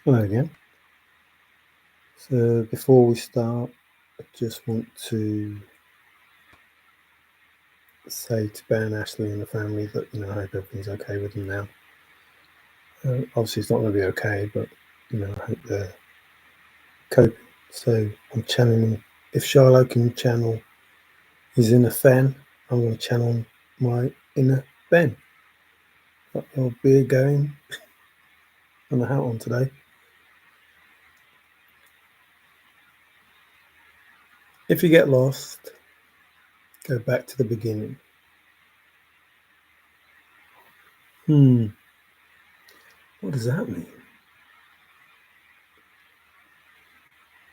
Hello again. So before we start, I just want to say to Ben, Ashley and the family that, I hope everything's okay with them now. Obviously it's not going to be okay, but, I hope they're coping. So I'm channeling, if Charlotte can channel his inner Fenn, I'm going to channel my inner Ben. Got your beard going and the hat on today. If you get lost, go back to the beginning. What does that mean?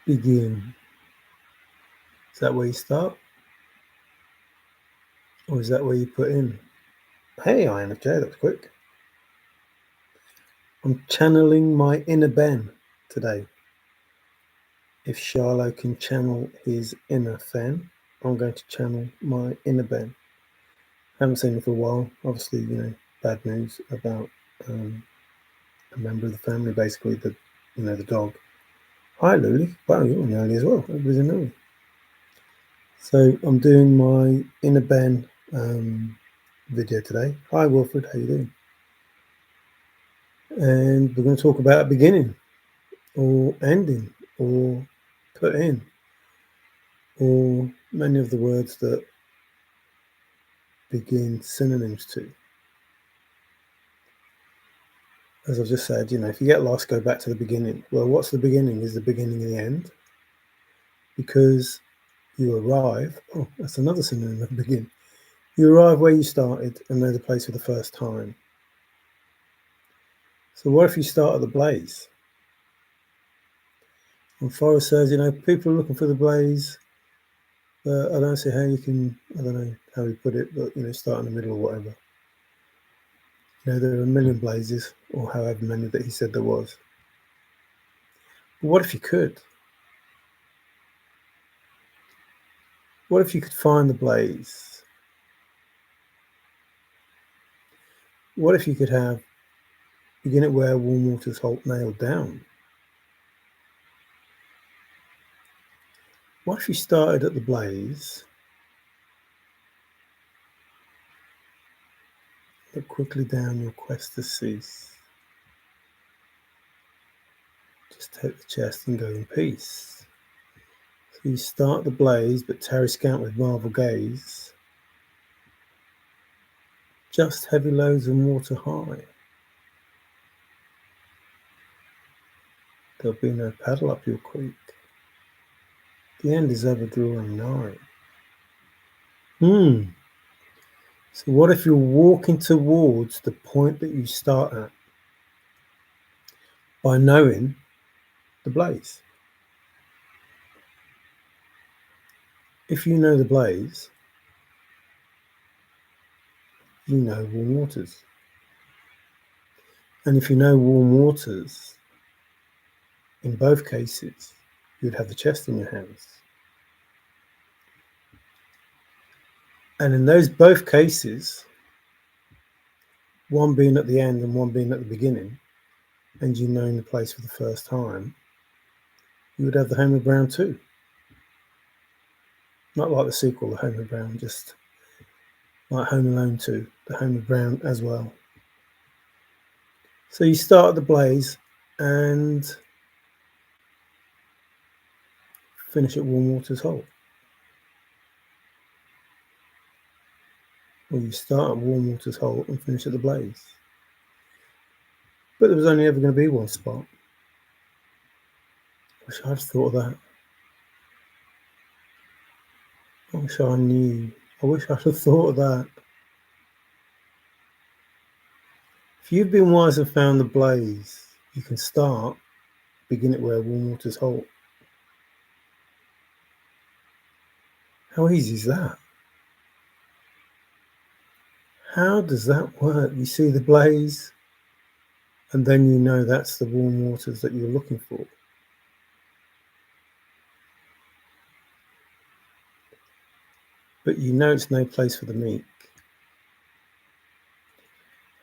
Begin. Is that where you start? Or is that where you put in? Hey, INFJ, that was quick. I'm channeling my inner Ben today. If Charlo can channel his inner Fenn, I'm going to channel my inner Ben. Haven't seen him for a while. Obviously, bad news about a member of the family, basically the dog. Hi, Luli. Wow, you're in early as well. Everybody's in early. So I'm doing my inner Ben video today. Hi, Wilfred. How you doing? And we're going to talk about beginning or ending or put in, or many of the words that begin synonyms to. As I've just said, if you get lost, go back to the beginning. Well, what's the beginning? Is the beginning and the end? Because you arrive, that's another synonym of begin. You arrive where you started and know the place for the first time. So what if you start at the blaze? And Forrest says, people are looking for the blaze, but I don't see how you can, I don't know how he put it, but, start in the middle or whatever. There are a million blazes, or however many that he said there was. But what if you could? What if you could find the blaze? What if you could begin at where warm water's halt nailed down? What if you started at the blaze, but quickly down your quest to cease? Just take the chest and go in peace. So you start the blaze, but tarry scant with marvel gaze. Just heavy loads and water high. There'll be no paddle up your creek. The end is ever drawing nigh. So what if you're walking towards the point that you start at by knowing the blaze? If you know the blaze, you know warm waters. And if you know warm waters, in both cases, you'd have the chest in your hands. And in those both cases, one being at the end and one being at the beginning, and you knowing the place for the first time, you would have the Homeward Bound too. Not like the sequel, the Homeward Bound, just like Home Alone 2, the Homeward Bound as well. So you start at the blaze and finish at warm water's hole. Or you start at warm water's hole and finish at the blaze. But there was only ever going to be one spot. I wish I'd thought of that. I wish I knew. I wish I'd have thought of that. If you've been wise and found the blaze, you can begin it where warm water's halt. How easy is that? How does that work? You see the blaze, and then you know that's the warm waters that you're looking for. But you know it's no place for the meek.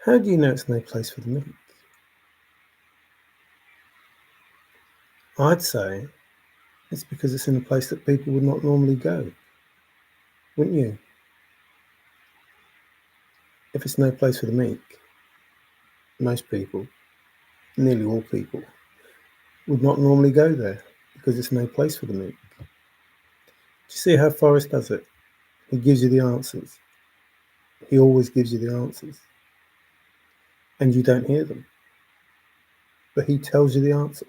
How do you know it's no place for the meek? I'd say it's because it's in a place that people would not normally go. Wouldn't you? If it's no place for the meek, most people, nearly all people, would not normally go there because it's no place for the meek. Do you see how Forrest does it? He gives you the answers. He always gives you the answers. And you don't hear them. But he tells you the answer.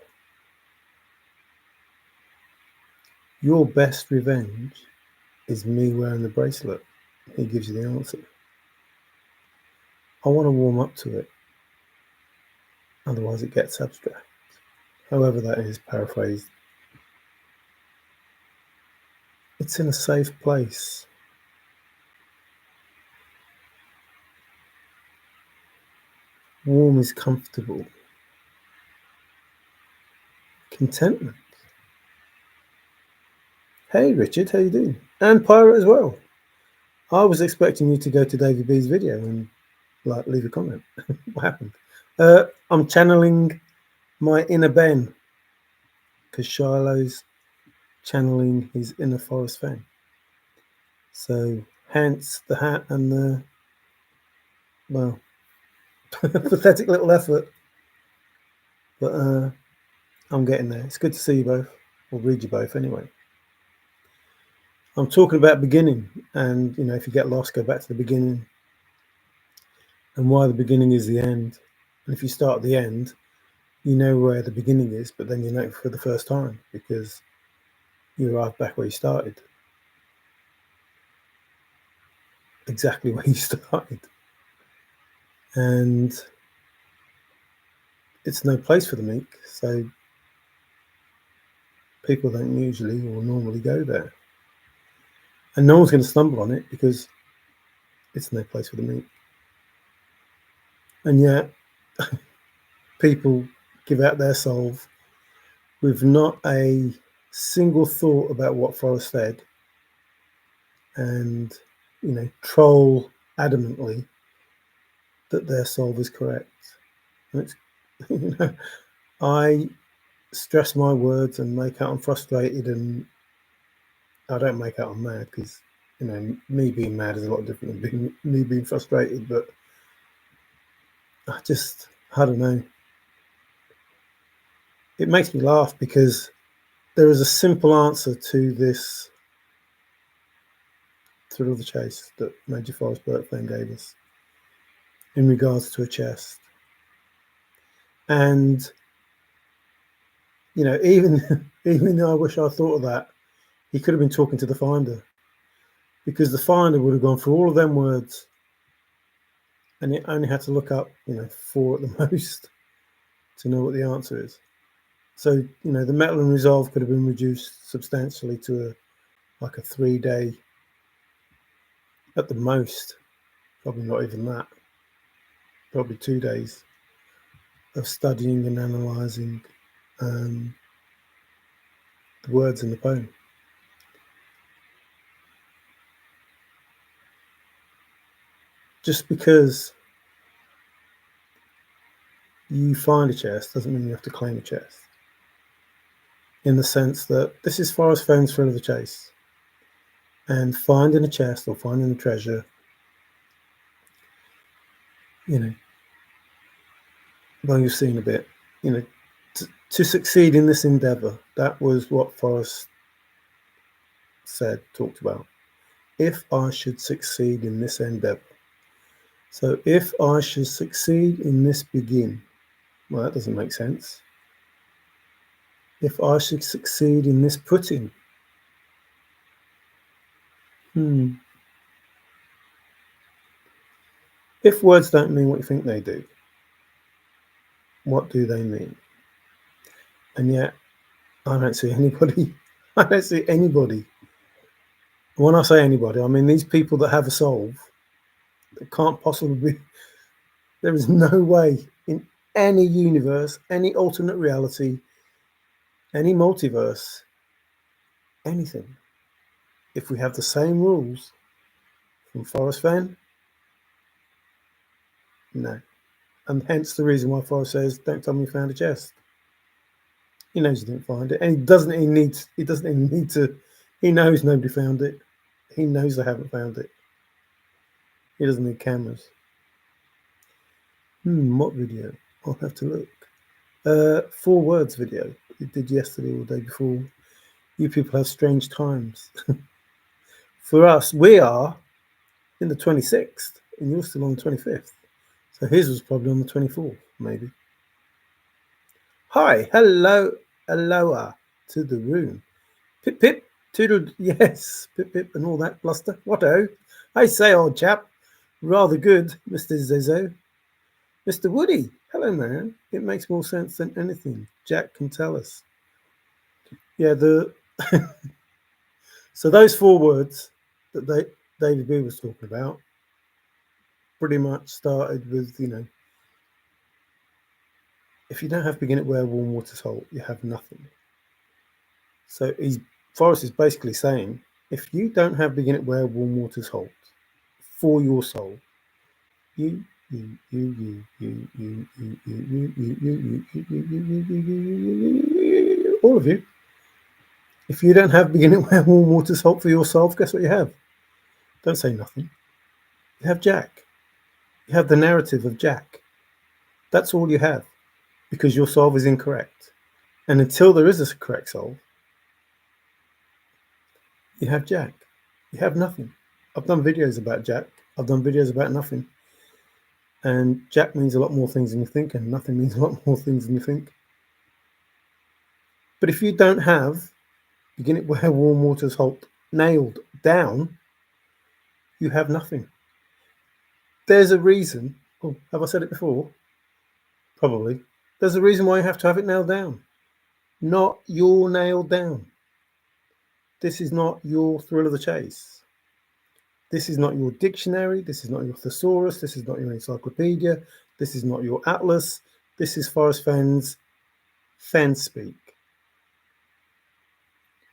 Your best revenge is me wearing the bracelet. He gives you the answer. I want to warm up to it. Otherwise it gets abstract. However that is paraphrased. It's in a safe place. Warm is comfortable. Contentment. Hey Richard, how you doing? And Pirate as well. I was expecting you to go to David B's video and leave a comment. What happened? I'm channeling my inner Ben because Shiloh's channeling his inner Forrest Fenn. So hence the hat and the, well, pathetic little effort. But I'm getting there. It's good to see you both, or read you both anyway. I'm talking about beginning, and if you get lost, go back to the beginning, and why the beginning is the end. And if you start at the end, you know where the beginning is, but then you know for the first time because you arrived back where you started, exactly where you started. And it's no place for the meek, so people don't usually or normally go there. And no one's going to stumble on it because it's no place for the meek. And yet, people give out their souls with not a single thought about what Forrest said and, troll adamantly that their soul is correct. And it's, I stress my words and make out I'm frustrated, and I don't make out I'm mad because, me being mad is a lot different than me being frustrated, but I don't know. It makes me laugh because there is a simple answer to this thrill of the chase that Major Forrest Fenn gave us in regards to a chest. And, even though I wish I thought of that, he could have been talking to the finder, because the finder would have gone through all of them words and it only had to look up, 4 at the most to know what the answer is. So, the metal and resolve could have been reduced substantially to a 3-day at the most, probably not even that, probably 2 days of studying and analysing the words in the poem. Just because you find a chest doesn't mean you have to claim a chest. In the sense that this is Forrest Fenn's thrill of the chase. And finding a chest or finding a treasure, well, you've seen a bit, to succeed in this endeavour, that was what Forrest talked about. If I should succeed in this endeavour. So if I should succeed in this begin, well, that doesn't make sense. If I should succeed in this putting, If words don't mean what you think they do, what do they mean? And yet, I don't see anybody. I don't see anybody. When I say anybody, I mean these people that have a soul that can't possibly be. There is no way in any universe, any alternate reality, any multiverse, anything, if we have the same rules from Forrest Fenn, no. And hence the reason why Forrest says, don't tell me you found a chest. He knows he didn't find it, and he doesn't even need to. He knows nobody found it. He knows they haven't found it. He doesn't need cameras. What video? I'll have to look. 4 words video. It did yesterday or the day before. You people have strange times. For us, we are in the 26th, and you're still on the 25th. So his was probably on the 24th, maybe. Hi, hello, aloha to the room. Pip, pip, toodle, yes, pip, pip, and all that bluster. What-o? I say, old chap. Rather good, Mr. Zizzo. Mr. Woody, hello, man. It makes more sense than anything Jack can tell us. Yeah, so those 4 words that David B was talking about pretty much started with, if you don't have begin at where warm water's halt, you have nothing. So Forrest is basically saying, if you don't have begin at where warm water's halt for your soul, all of you, if you don't have begin at where warm water's halt for yourself, guess what you have? Don't say nothing. You have Jack. You have the narrative of Jack. That's all you have, because your solve is incorrect. And until there is a correct solve, you have Jack. You have nothing. I've done videos about Jack. I've done videos about nothing. And Jack means a lot more things than you think, and nothing means a lot more things than you think. But if you don't have begin it where warm water's halt nailed down, you have nothing. There's a reason. Oh, have I said it before? Probably. There's a reason why you have to have it nailed down. Not your nailed down. This is not your thrill of the chase. This is not your dictionary. This is not your thesaurus. This is not your encyclopedia. This is not your atlas. This is Forrest Fenn's Fenn speak.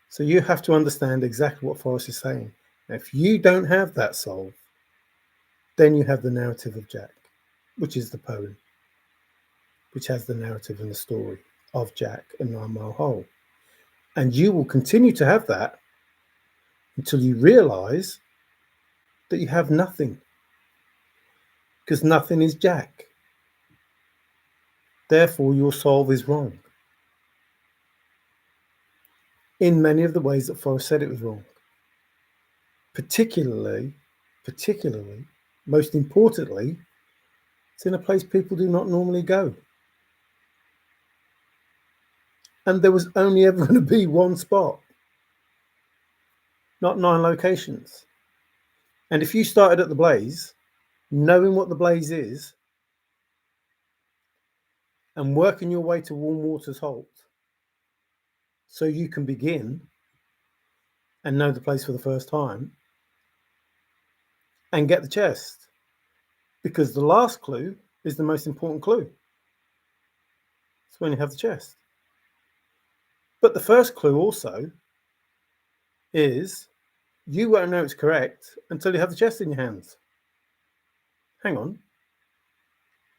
So you have to understand exactly what Forrest is saying. Now, if you don't have that solve, then you have the narrative of Jack, which is the poem, which has the narrative and the story of Jack and 9 Mile Hole. And you will continue to have that until you realize that you have nothing, because nothing is Jack. Therefore, your solve is wrong in many of the ways that Forrest said it was wrong. Particularly, most importantly, it's in a place people do not normally go. And there was only ever going to be one spot, not 9 locations. And if you started at the Blaze, knowing what the Blaze is, and working your way to Warm Waters Halt, so you can begin and know the place for the first time and get the chest, because the last clue is the most important clue. It's when you have the chest. But the first clue also is you won't know it's correct until you have the chest in your hands. Hang on.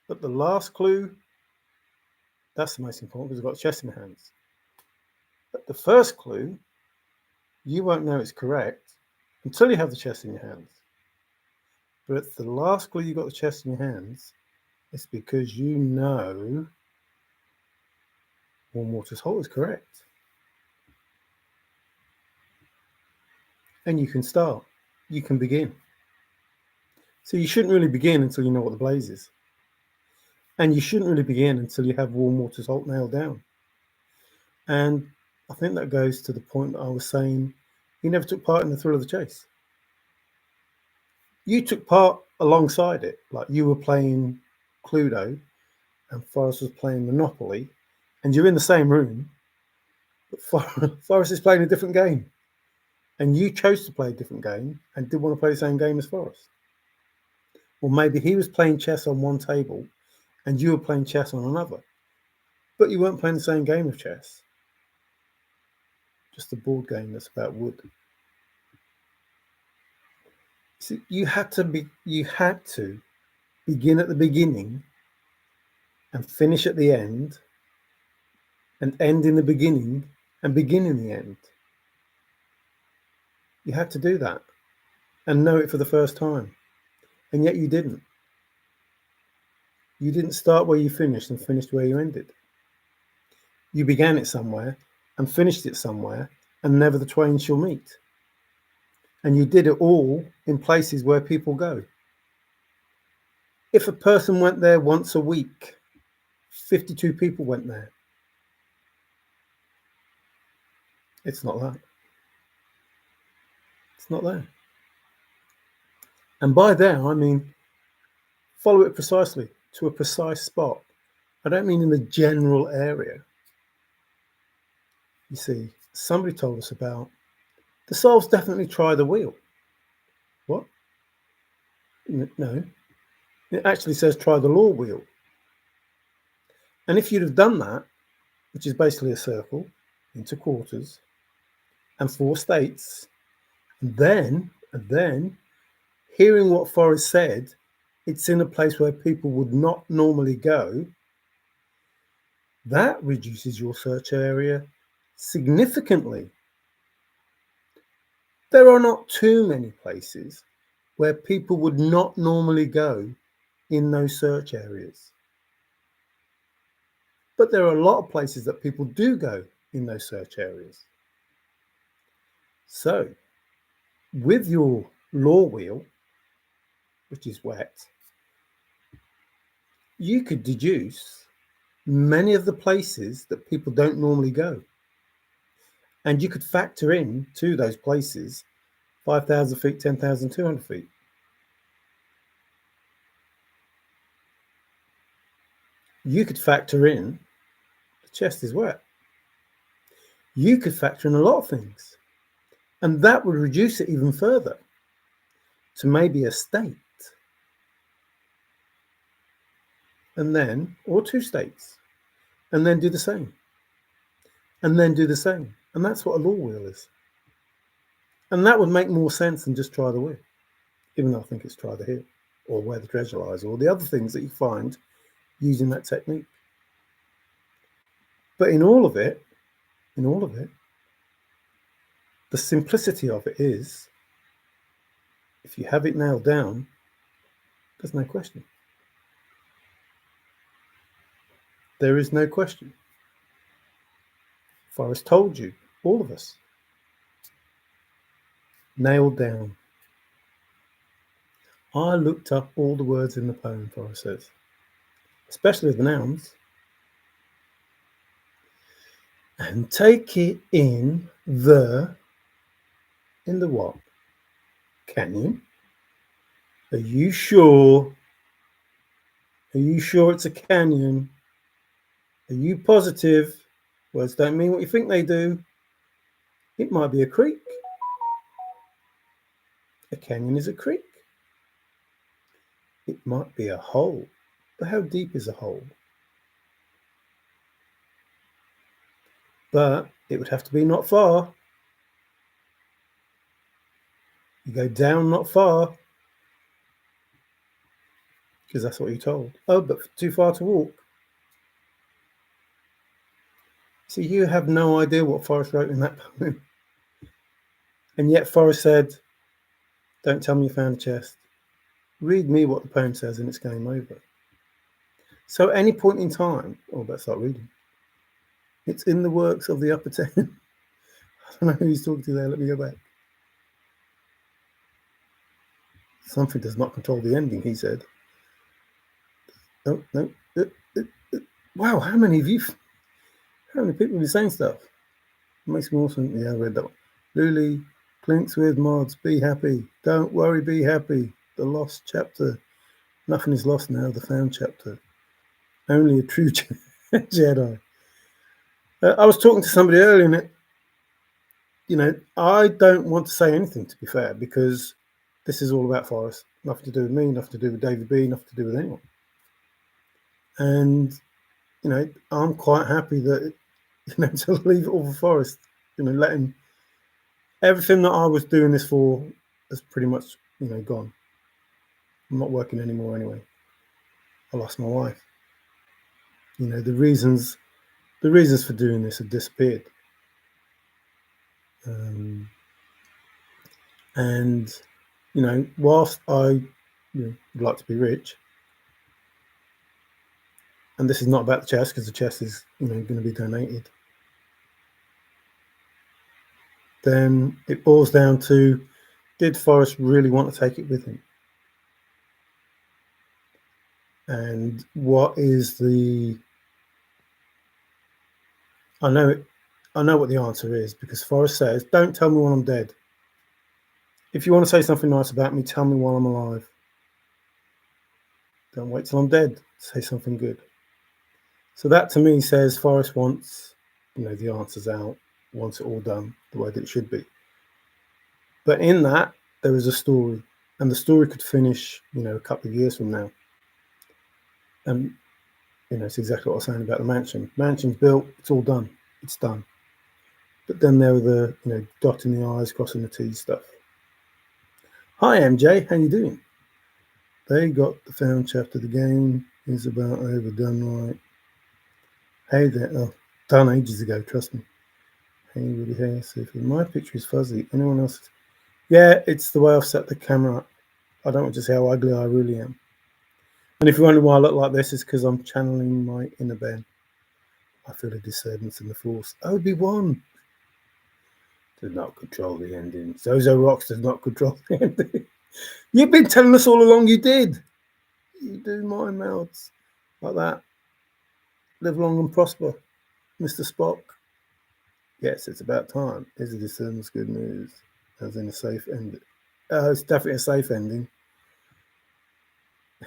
But the last clue, that's the most important, because you've got the chest in your hands. But the first clue, you won't know it's correct until you have the chest in your hands. But it's the last clue you got the chest in your hands, it's because you know Warm Waters Halt is correct. And you can start. You can begin. So you shouldn't really begin until you know what the Blaze is. And you shouldn't really begin until you have Warm Waters Halt nailed down. And I think that goes to the point that I was saying, you never took part in the thrill of the chase. You took part alongside it, like you were playing Cluedo and Forrest was playing Monopoly, and you're in the same room, but Forrest is playing a different game. And you chose to play a different game and didn't want to play the same game as Forrest. Or maybe he was playing chess on one table and you were playing chess on another, but you weren't playing the same game of chess. Just a board game that's about wood. See, you had to begin at the beginning and finish at the end and end in the beginning and begin in the end. You had to do that and know it for the first time, and yet you didn't. You didn't start where you finished and finished where you ended. You began it somewhere and finished it somewhere, and never the twain shall meet. And you did it all in places where people go. If a person went there once a week, 52 people went there. It's not that. It's not there. And by there, I mean follow it precisely to a precise spot. I don't mean in the general area. You see, somebody told us about the souls definitely try the wheel. What? No. It actually says try the law wheel. And if you'd have done that, which is basically a circle into quarters and 4 states, and then hearing what Forrest said, it's in a place where people would not normally go, that reduces your search area significantly. There are not too many places where people would not normally go in those search areas. But there are a lot of places that people do go in those search areas. So, with your law wheel, which is wet, you could deduce many of the places that people don't normally go. And you could factor in to those places 5,000 feet, 10,200 feet. You could factor in the chest is wet. You could factor in a lot of things. And that would reduce it even further to maybe a state. And then, or 2 states. And then do the same. And then do the same. And that's what a law wheel is. And that would make more sense than just try the wheel. Even though I think it's try the heel, or where the treasure lies, or the other things that you find using that technique. But in all of it, the simplicity of it is, if you have it nailed down, there's no question. There is no question. Forrest told you, all of us, nailed down. I looked up all the words in the poem, Forrest says, especially the nouns, and take it in the what? Canyon? Are you sure? Are you sure it's a canyon? Are you positive? Words don't mean what you think they do. It might be a creek. A canyon is a creek. It might be a hole. But how deep is a hole? But it would have to be not far. You go down not far, because that's what you're told. Oh, but too far to walk. See, you have no idea what Forrest wrote in that poem. And yet Forrest said, don't tell me you found a chest. Read me what the poem says and it's game over. So at any point in time, let's start reading. It's in the works of the upper 10. I don't know who he's talking to there. Let me go back. Something does not control the ending, he said. Oh, no. Wow, how many people have been saying stuff? It makes me awesome. Yeah, I read that one. Luli, clinks with mods, be happy. Don't worry, be happy. The lost chapter. Nothing is lost now, the found chapter. Only a true Jedi. I was talking to somebody earlier, and I don't want to say anything, to be fair, because this is all about Forrest. Nothing to do with me, nothing to do with David B, nothing to do with anyone. And, I'm quite happy that, to leave it all for Forrest, let him. Everything that I was doing this for is pretty much, gone. I'm not working anymore anyway. I lost my wife. The reasons The reasons for doing this have disappeared. And, whilst I would like to be rich, and this is not about the chest because the chest is, going to be donated, then it boils down to, did Forrest really want to take it with him? And what is the... I know what the answer is, because Forrest says, don't tell me when I'm dead. If you want to say something nice about me, tell me while I'm alive. Don't wait till I'm dead to say something good. So that to me says Forrest wants, the answers out, wants it all done the way that it should be. But in that, there is a story, and the story could finish, a couple of years from now. And, it's exactly what I was saying about the mansion. Mansion's built, it's all done, it's done. But then there were the, dotting the I's, crossing the T's stuff. Hi, MJ, how you doing? They got the found chapter of the game is about overdone, right? Hey there, oh, done ages ago, trust me. Hey, really, hey, so if my picture is fuzzy, anyone else? Yeah, it's the way I've set the camera up. I don't want to see how ugly I really am. And if you wonder why I look like this, it's because I'm channeling my inner Ben. I feel a disturbance in the force. Obi-Wan does not control the ending. Zozo Rocks does not control the ending. You've been telling us all along you did. You do mind mouths like that. Live long and prosper, Mr. Spock. Yes, it's about time. Is a disturbance good news? As in a safe ending. It's definitely a safe ending.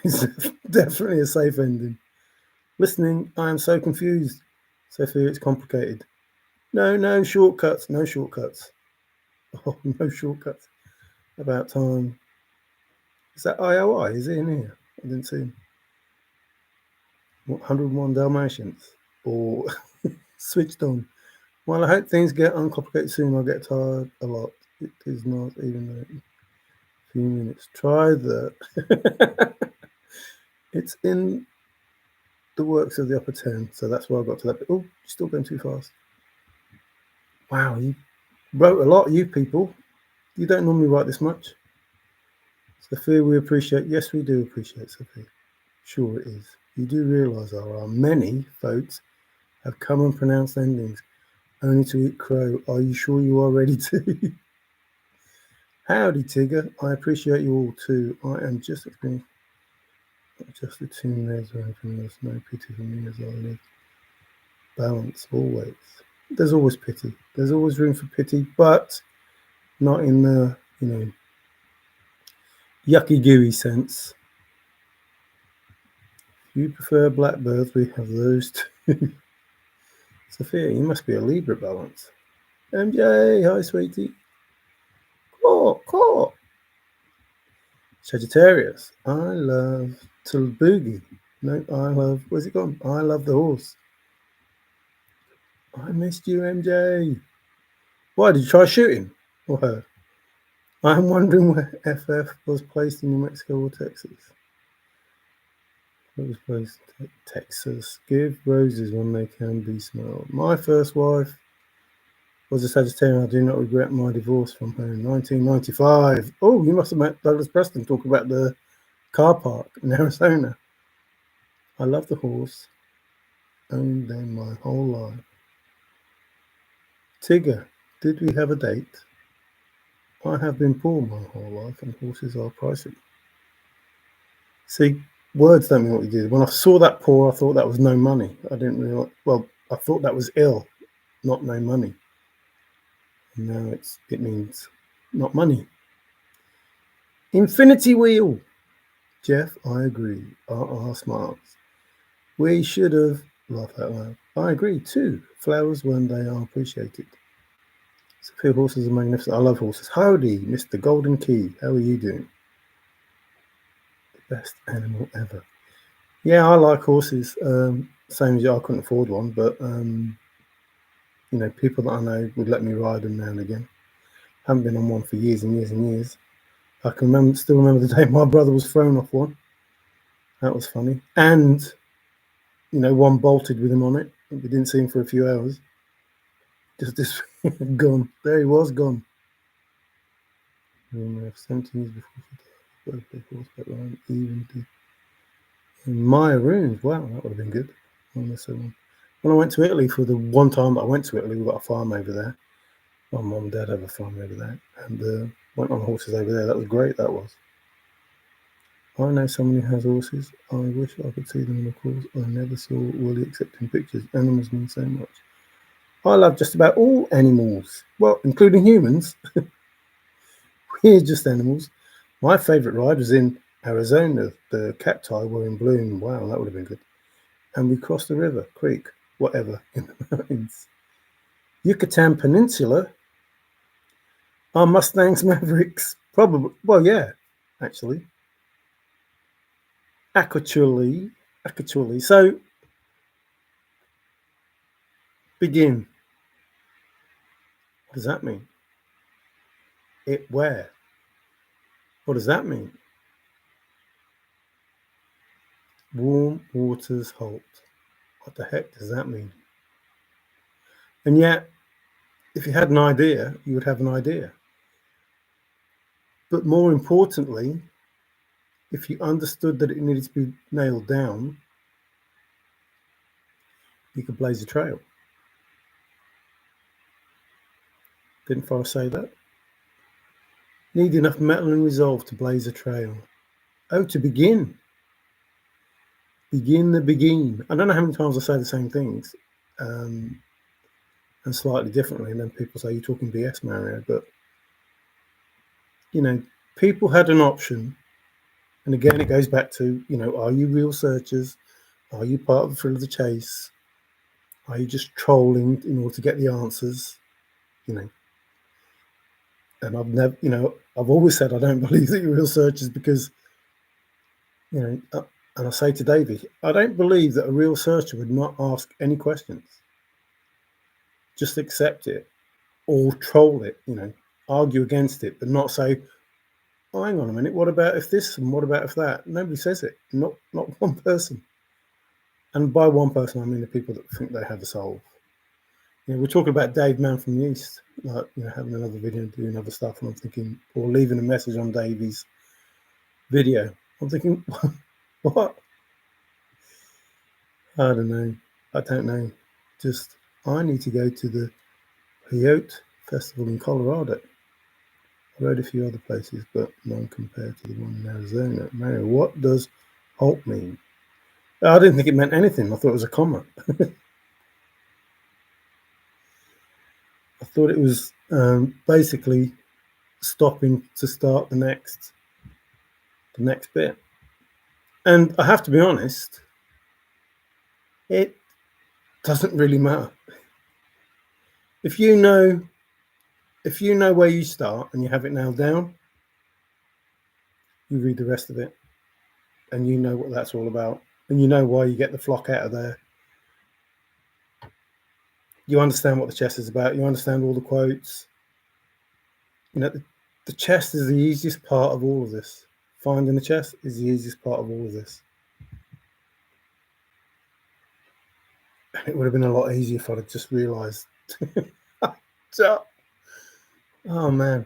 It's definitely a safe ending. Listening, I am so confused. Sophia, it's complicated. No shortcuts. No shortcuts. Oh, no shortcuts. About time. Is that IOI? Is he in here? I didn't see him. 101 Dalmatians. Or switched on. Well, I hope things get uncomplicated soon. I'll get tired a lot. It is not even a few minutes. Try the... It's in the works of the upper 10, so that's why I got to that bit. Oh, still going too fast. Wow, you wrote a lot, you people. You don't normally write this much. Sophia, we appreciate... Yes, we do appreciate Sophia. Sure it is. You do realise there are many folks have come and pronounced endings only to eat crow. Are you sure you are ready to? Howdy, Tigger. I appreciate you all too. I am just experiencing just the team legs or anything else. No pity for me as I live. Balance always. There's always pity. There's always room for pity, but not in the, yucky gooey sense. If you prefer blackbirds, we have those too. Sophia, you must be a Libra balance. MJ, hi sweetie. Caw. Sagittarius, I love to boogie. No, I love, where's it gone? I love the horse. I missed you, MJ. Why, did you try shooting? Or her? I'm wondering where FF was placed in New Mexico or Texas. It was placed in Texas. Give roses when they can be smelled. My first wife was a Sagittarian. I do not regret my divorce from her in 1995. Oh, you must have met Douglas Preston talk about the car park in Arizona. I love the horse. Owned them my whole life. Tigger, did we have a date? I have been poor my whole life and horses are pricey. See, words don't mean what you do. When I saw that poor, I thought that was no money. I didn't really, well, I thought that was ill, not no money. And now it means not money. Infinity Wheel. Jeff, I agree. Smiles. We should have laughed out loud. I agree too. Flowers when they are appreciated. Sophia, horses are magnificent. I love horses. Howdy, Mr. Golden Key. How are you doing? The best animal ever. Yeah, I like horses. Same as you, I couldn't afford one, but people that I know would let me ride them now and again. Haven't been on one for years and years and years. I can still remember the day my brother was thrown off one. That was funny. And, one bolted with him on it. We didn't see him for a few hours. Just this gone. There he was, gone. 17 years before she died. Horseback riding, even to Maya ruins. Wow, that would have been good. When I went to Italy, for the one time that I went to Italy, we got a farm over there. My mum and dad have a farm over there, and went on horses over there. That was great. That was. I know someone who has horses. I wish I could see them on the course. I never saw Willie except in pictures. Animals mean so much. I love just about all animals. Well, including humans. We're just animals. My favourite ride was in Arizona. The cacti were in bloom. Wow, that would have been good. And we crossed the river, creek, whatever, in the mountains. Yucatan Peninsula. Our Mustangs, Mavericks. Probably. Well, yeah, actually. Actually. So, begin. What does that mean? It where? What does that mean? Warm waters halt. What the heck does that mean? And yet, if you had an idea, you would have an idea. But more importantly, if you understood that it needed to be nailed down, you could blaze a trail. Didn't Forrest say that? Need enough metal and resolve to blaze a trail. Oh, to begin. Begin the begin. I don't know how many times I say the same things, and slightly differently, and then people say, you're talking BS, Mario. But, people had an option. And again, it goes back to, are you real searchers? Are you part of the thrill of the chase? Are you just trolling in order to get the answers? And I've never, I've always said I don't believe that you're real searchers because, and I say to Davey, I don't believe that a real searcher would not ask any questions. Just accept it or troll it, argue against it, but not say, oh, hang on a minute, what about if this and what about if that? Nobody says it, not one person. And by one person, I mean the people that think they have a soul. We're talking about Dave Man from the East, like, having another video and doing other stuff. And I'm thinking, or leaving a message on Davey's video. I'm thinking, what? I don't know. Just, I need to go to the Peyote Festival in Colorado. I rode a few other places, but none compared to the one in Arizona. Mario, what does halt mean? I didn't think it meant anything. I thought it was a comma. I thought it was basically stopping to start the next bit. And I have to be honest, it doesn't really matter. If you know where you start and you have it nailed down, you read the rest of it and you know what that's all about. And you know why you get the flock out of there. You understand what the chest is about. You understand all the quotes. The chest is the easiest part of all of this. Finding the chest is the easiest part of all of this. And it would have been a lot easier if I'd have just realised. Oh man,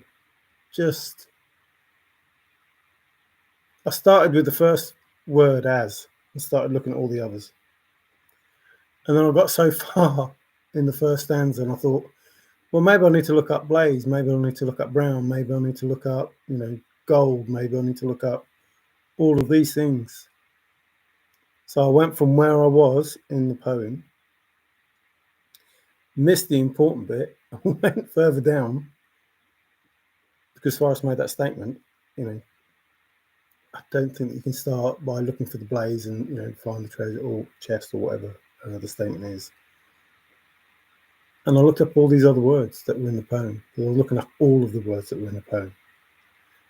I started with the first word as and started looking at all the others. And then I got so far in the first stanza and I thought, well, maybe I need to look up blaze, maybe I need to look up brown, maybe I need to look up, gold, maybe I need to look up all of these things. So I went from where I was in the poem, missed the important bit, went further down because Forrest made that statement, I don't think that you can start by looking for the blaze and find the treasure or chest or whatever the statement is. And I looked up all these other words that were in the poem. I was looking up all of the words that were in the poem.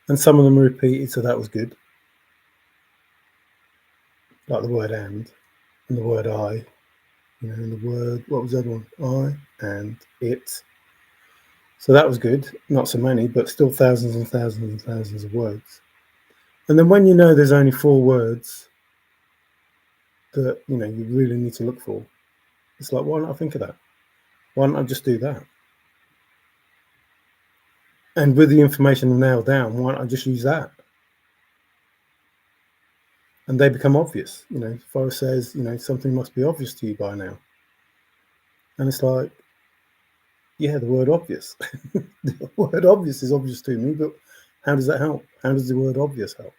And some of them were repeated, so that was good. Like the word and the word I, and the word, what was the other one? I and it. So that was good. Not so many, but still thousands and thousands and thousands of words. And then when there's only 4 words that, you really need to look for, It's like, why not I think of that? Why don't I just do that? And with the information nailed down, why don't I just use that? And they become obvious. Forrest says, something must be obvious to you by now. And it's like, yeah, the word obvious. The word obvious is obvious to me, but how does that help? How does the word obvious help?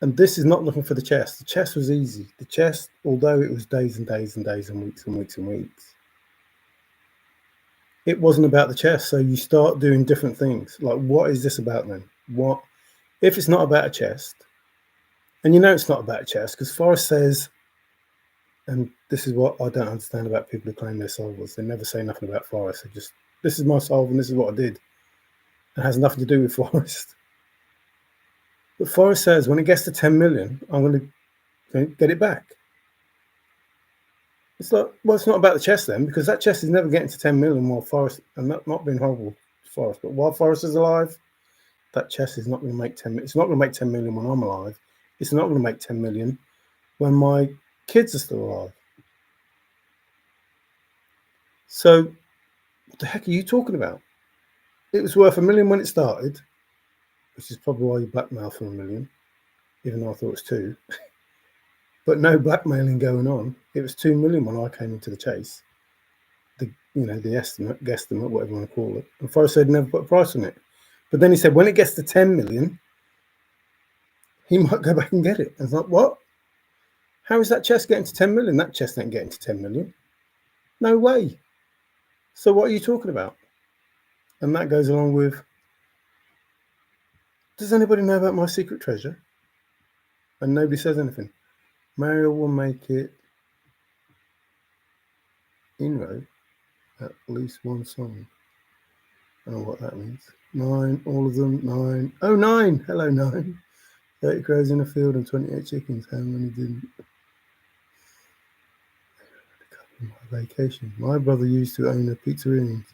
And this is not looking for the chest. The chest was easy. The chest, although it was days and days and days and weeks and weeks and weeks, it wasn't about the chest. So you start doing different things. Like, what is this about then? What if it's not about a chest? And it's not about a chest because Forrest says, and this is what I don't understand about people who claim they're solvers. They never say nothing about Forrest. They just, this is my solve and this is what I did. It has nothing to do with Forrest. But Forrest says when it gets to 10 million, I'm going to get it back. It's like, well, it's not about the chest then, because that chest is never getting to 10 million while Forrest, and not being horrible to Forrest, but while Forrest is alive, that chest is not going to make 10 million. It's not going to make 10 million when I'm alive. It's not going to make 10 million when my kids are still alive. So what the heck are you talking about? It was worth $1 million when it started, which is probably why you blackmail for $1 million, even though I thought it was 2. But no blackmailing going on. It was 2 million when I came into the chase. The guesstimate, whatever you want to call it. And Forrest said never put a price on it. But then he said when it gets to 10 million, he might go back and get it. I was like, what? How is that chest getting to 10 million? That chest ain't getting to 10 million. No way. So what are you talking about? And that goes along with, does anybody know about my secret treasure? And nobody says anything. Mario will make it inroad at least one song. I don't know what that means. 9, all of them, 9. Oh, 9! Hello, 9. 30 crows in a field and 28 chickens. How many didn't? My vacation. My brother used to own a pizzeria in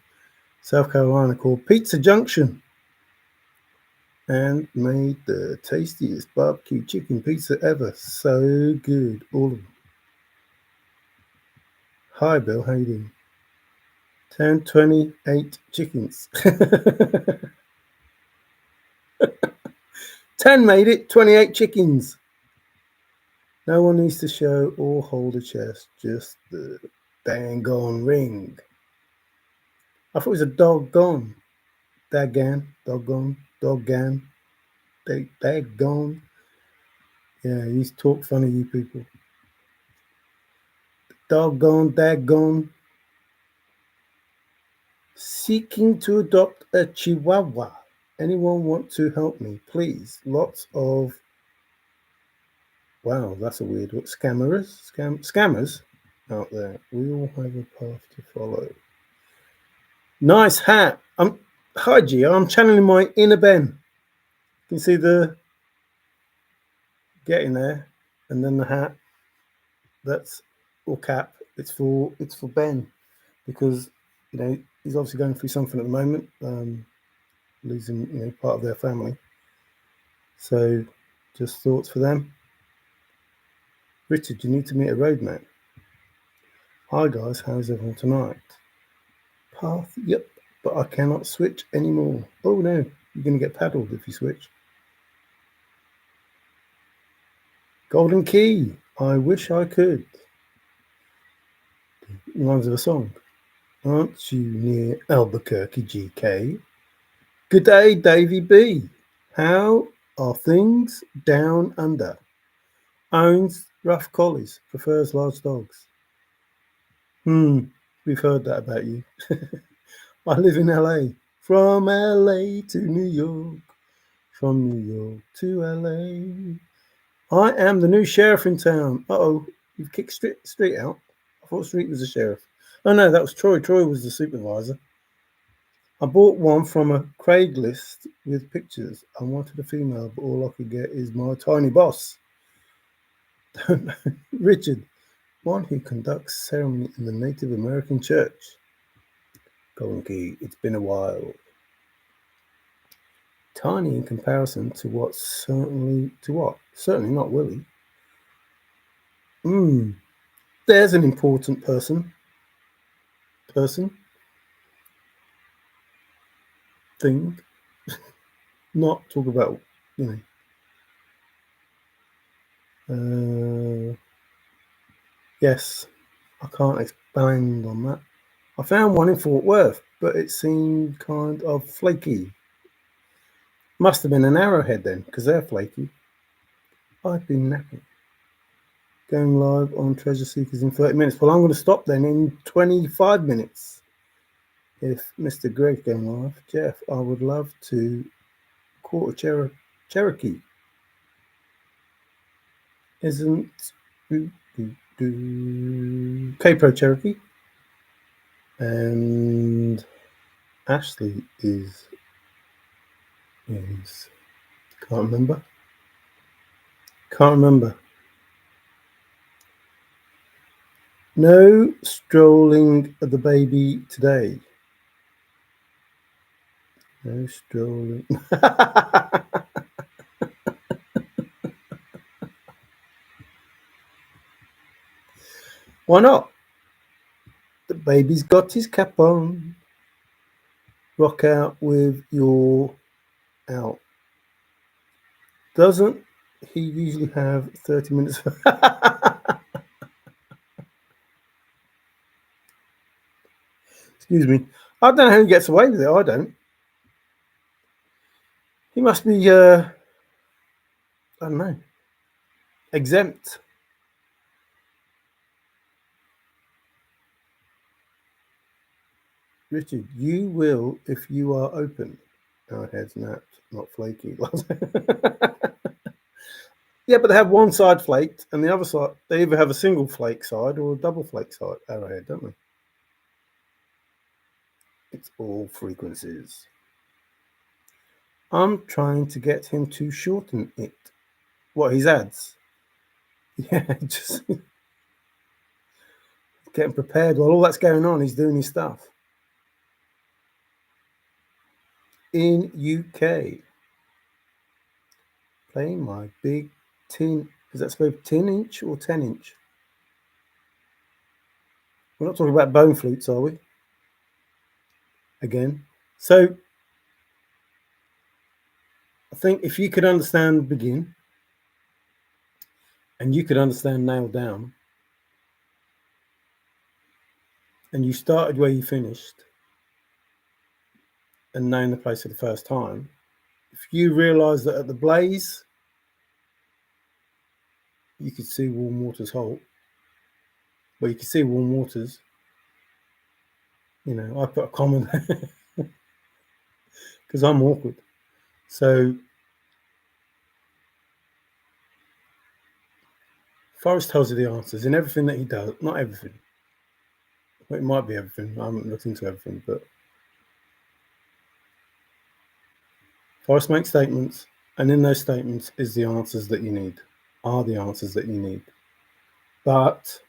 South Carolina called Pizza Junction and made the tastiest barbecue chicken pizza ever. So good. All of them. Hi, Bill. How you doing? 10, 28 chickens. 10 made it. 28 chickens. No one needs to show or hold a chest. Just the dang-gone ring. I thought it was a doggone. Daggan. Doggone. Doggan. Daggone. Yeah, you talk funny, you people. Doggone, daggone. Seeking to adopt a chihuahua. Anyone want to help me, please? Lots of, wow, that's a weird word. Scammers out there. We all have a path to follow. Nice hat. Hi, G. I'm channeling my inner Ben. You can see the getting there, and then the hat. That's or cap. It's for Ben, because he's obviously going through something at the moment, losing part of their family. So, just thoughts for them. Richard, you need to meet a roadmap. Hi guys, how's everyone tonight? Path, yep, but I cannot switch anymore. Oh no, you're going to get paddled if you switch. Golden Key, I wish I could. Reminds of a song. Aren't you near Albuquerque, GK? Good day, Davy B. How are things down under? Owns rough collies, prefers large dogs. We've heard that about you. I live in LA. From LA to New York. From New York to LA. I am the new sheriff in town. Uh-oh, you've kicked Street out. I thought Street was the sheriff. Oh no, that was Troy. Troy was the supervisor. I bought one from a Craigslist with pictures. I wanted a female, but all I could get is my tiny boss. Richard, one who conducts ceremony in the Native American church. Golden Key, it's been a while. Tiny in comparison to what? Certainly not Willie. There's an important person, thing. Not talk about, yes, I can't expand on that. I found one in Fort Worth, but it seemed kind of flaky. Must have been an arrowhead then, because they're flaky. I've been napping. Going live on Treasure Seekers in 30 minutes. Well, I'm going to stop then in 25 minutes. If Mr. Greg's going live, Jeff, I would love to quarter Cherokee. Isn't K-Pro Cherokee? And Ashley is can't remember. No strolling the baby today. No strolling. Why not? The baby's got his cap on. Rock out with your out. Doesn't he usually have 30 minutes? Excuse me. I don't know how he gets away with it. I don't. He must be, I don't know, exempt. Richard, you will if you are open. Our head's napped, not flaky. Yeah, but they have one side flaked and the other side, they either have a single flake side or a double flake side arrowhead, don't they? It's all frequencies. I'm trying to get him to shorten it. What, his ads? Yeah, just getting prepared. While all that's going on, he's doing his stuff. In UK, playing my big tin. Is that supposed to be 10 inch or 10 inch? We're not talking about bone flutes, are we? Again. So I think if you could understand begin and you could understand nail down and you started where you finished and knowing the place for the first time, if you realise that at the blaze you could see Warm Waters Halt, well, you could see Warm Waters, I put a comment because I'm awkward. So Forrest tells you the answers in everything that he does. Not everything. Well, it might be everything. I haven't looked into everything, but Forrest makes statements, and in those statements is the answers that you need. Are the answers that you need. But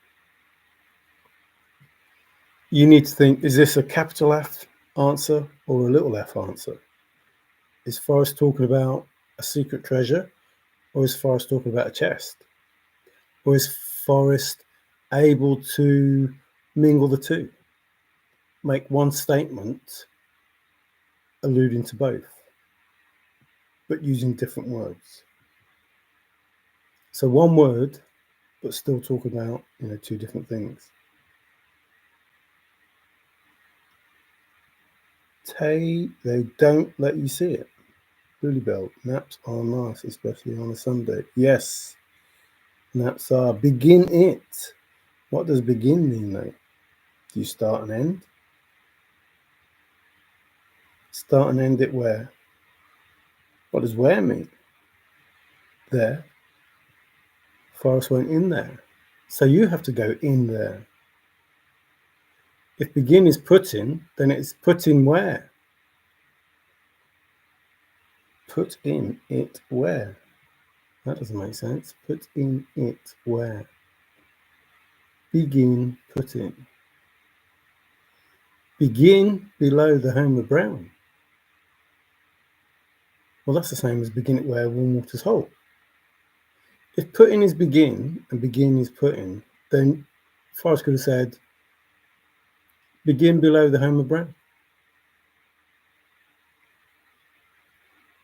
you need to think, is this a capital F answer or a little f answer? Is Forrest talking about a secret treasure, or is Forrest talking about a chest? Or is Forrest able to mingle the two? Make one statement alluding to both, but using different words. So one word, but still talk about, two different things. Tay, they don't let you see it. Lily Bell, naps are nice, especially on a Sunday. Yes, naps are. Begin it. What does begin mean, though? Do you start and end? Start and end it where? What does where mean? There. Forrest went in there. So you have to go in there. If begin is put in, then it's put in where? Put in it where? That doesn't make sense. Put in it where? Begin put in. Begin below the home of Brown. Well, that's the same as begin it where Warm Waters Halt. If put in is begin and begin is put in, then Forrest could have said, begin below the home of Brown.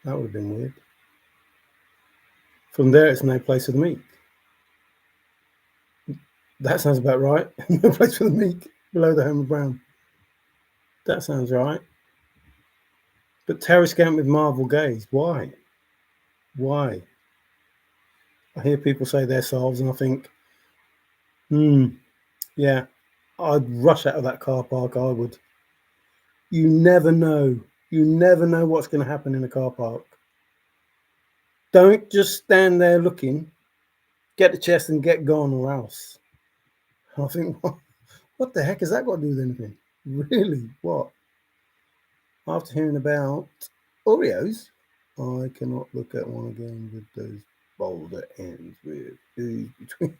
That would have been weird. From there, it's no place for the meek. That sounds about right. No place for the meek below the home of Brown. That sounds right. But Terry Scamp with Marvel gaze. Why? Why? I hear people say their solves, and I think, yeah, I'd rush out of that car park. I would. You never know. You never know what's going to happen in a car park. Don't just stand there looking. Get the chest and get gone, or else. I think, what the heck has that got to do with anything? Really? What? After hearing about Oreos, I cannot look at one again with those boulder ends with ooze between.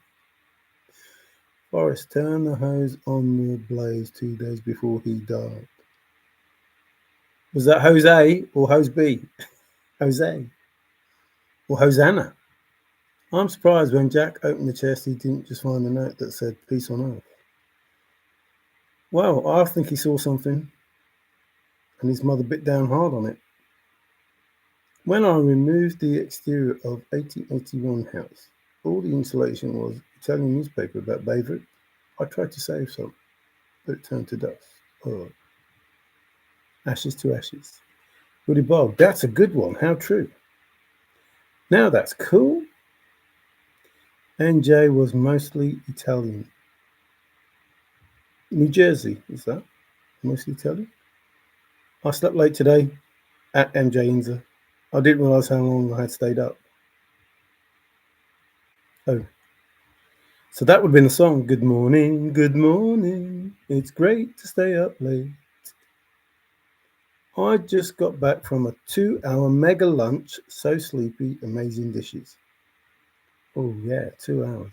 Forrest turned the hose on the blaze 2 days before he died. Was that Jose or Hose B? Jose or Hosanna? I'm surprised when Jack opened the chest, he didn't just find the note that said peace on earth. Well, I think he saw something, and his mother bit down hard on it. When I removed the exterior of 1881 house, all the insulation was Italian newspaper about Beirut. I tried to save some, but it turned to dust. Oh. Ashes to ashes. Woody Bob, that's a good one. How true. Now that's cool. NJ was mostly Italian. New Jersey, is that? Mostly Italian? I slept late today at MJ Inza. I didn't realise how long I had stayed up. Oh. So that would have been the song. Good morning, good morning. It's great to stay up late. I just got back from a 2-hour mega lunch. So sleepy, amazing dishes. Oh yeah, 2 hours.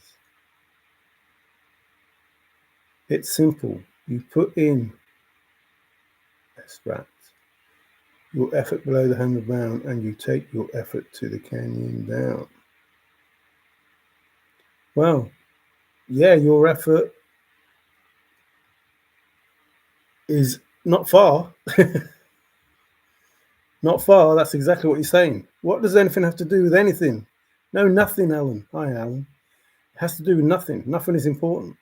It's simple. You put in, that's right, your effort below the home of Brown, and you take your effort to the canyon down. Well, yeah, your effort is not far. Not far, that's exactly what you're saying. What does anything have to do with anything? No, nothing, Alan. Hi, Alan. It has to do with nothing. Nothing is important.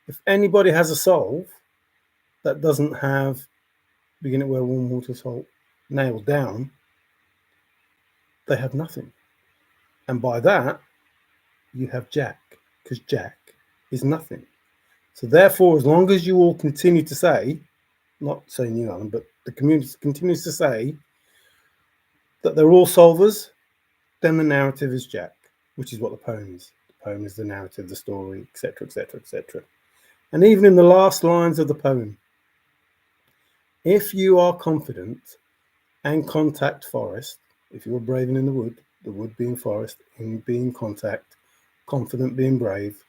If anybody has a solve that doesn't have beginning where warm water salt nailed down, they have nothing. And by that, you have Jack, because Jack is nothing. So therefore, as long as you all continue to say, not saying you, Alan, but the community continues to say that they're all solvers, then the narrative is Jack, which is what the poem is. The poem is the narrative, the story, etc., etc., etc. And even in the last lines of the poem, if you are confident and contact Forrest, if you're brave and in the wood being Forrest, in being contact, confident being brave.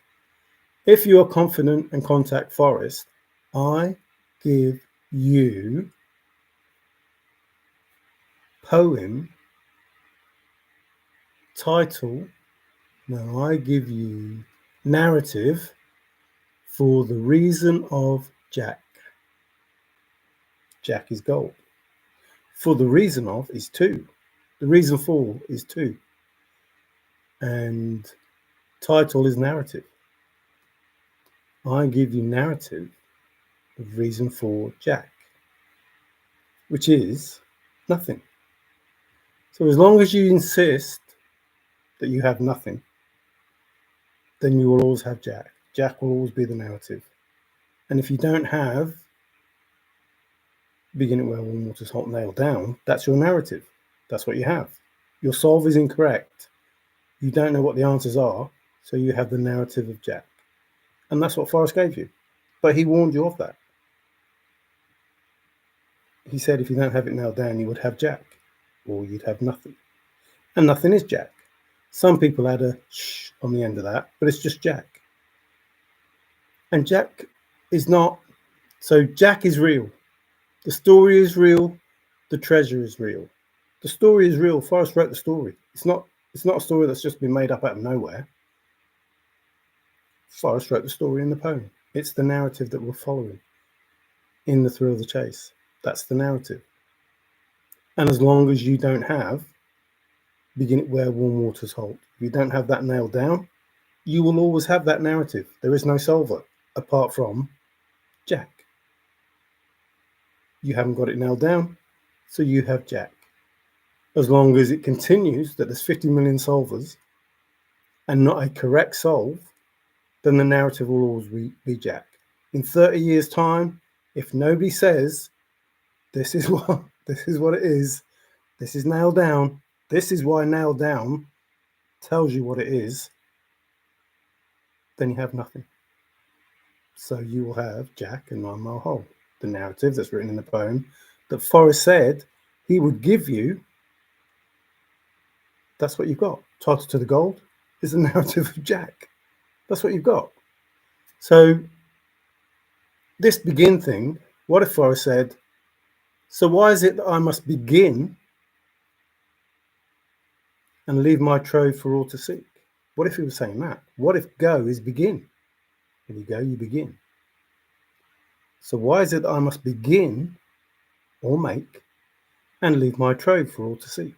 If you are confident and contact Forrest, I give you poem title. No, I give you narrative for the reason of Jack. Jack is gold. For the reason of is 2. The reason for is 2. And title is narrative. I give you narrative of reason for Jack, which is nothing. So as long as you insist that you have nothing, then you will always have Jack. Jack will always be the narrative. And if you don't have beginning where warm water's hot nailed down, that's your narrative. That's what you have. Your solve is incorrect. You don't know what the answers are, so you have the narrative of Jack. And that's what Forrest gave you. But he warned you of that. He said if you don't have it nailed down, you would have Jack, or you'd have nothing. And nothing is Jack. Some people add a shh on the end of that, but it's just Jack. And Jack is not. So Jack is real. The story is real. The treasure is real. The story is real. Forrest wrote the story. It's not a story that's just been made up out of nowhere. Forrest wrote the story in the poem. It's the narrative that we're following in the thrill of the chase. That's the narrative. And as long as you don't have begin it where warm waters halt, if you don't have that nailed down, you will always have that narrative. There is no solver apart from Jack. You haven't got it nailed down, so you have Jack. As long as it continues that there's 50 million solvers and not a correct solve, then the narrative will always be Jack. In 30 years' time, if nobody says this is what it is, this is nailed down, this is why nailed down tells you what it is, then you have nothing. So you will have Jack and 9 Mile Hole, the narrative that's written in the poem that Forrest said he would give you. That's what you've got. Title to the Gold is the narrative of Jack. That's what you've got. So this begin thing, what if Forrest said, so why is it that I must begin and leave my trove for all to seek? What if he was saying that? What if go is begin? When you go, you begin. So why is it that I must begin or make and leave my trove for all to seek?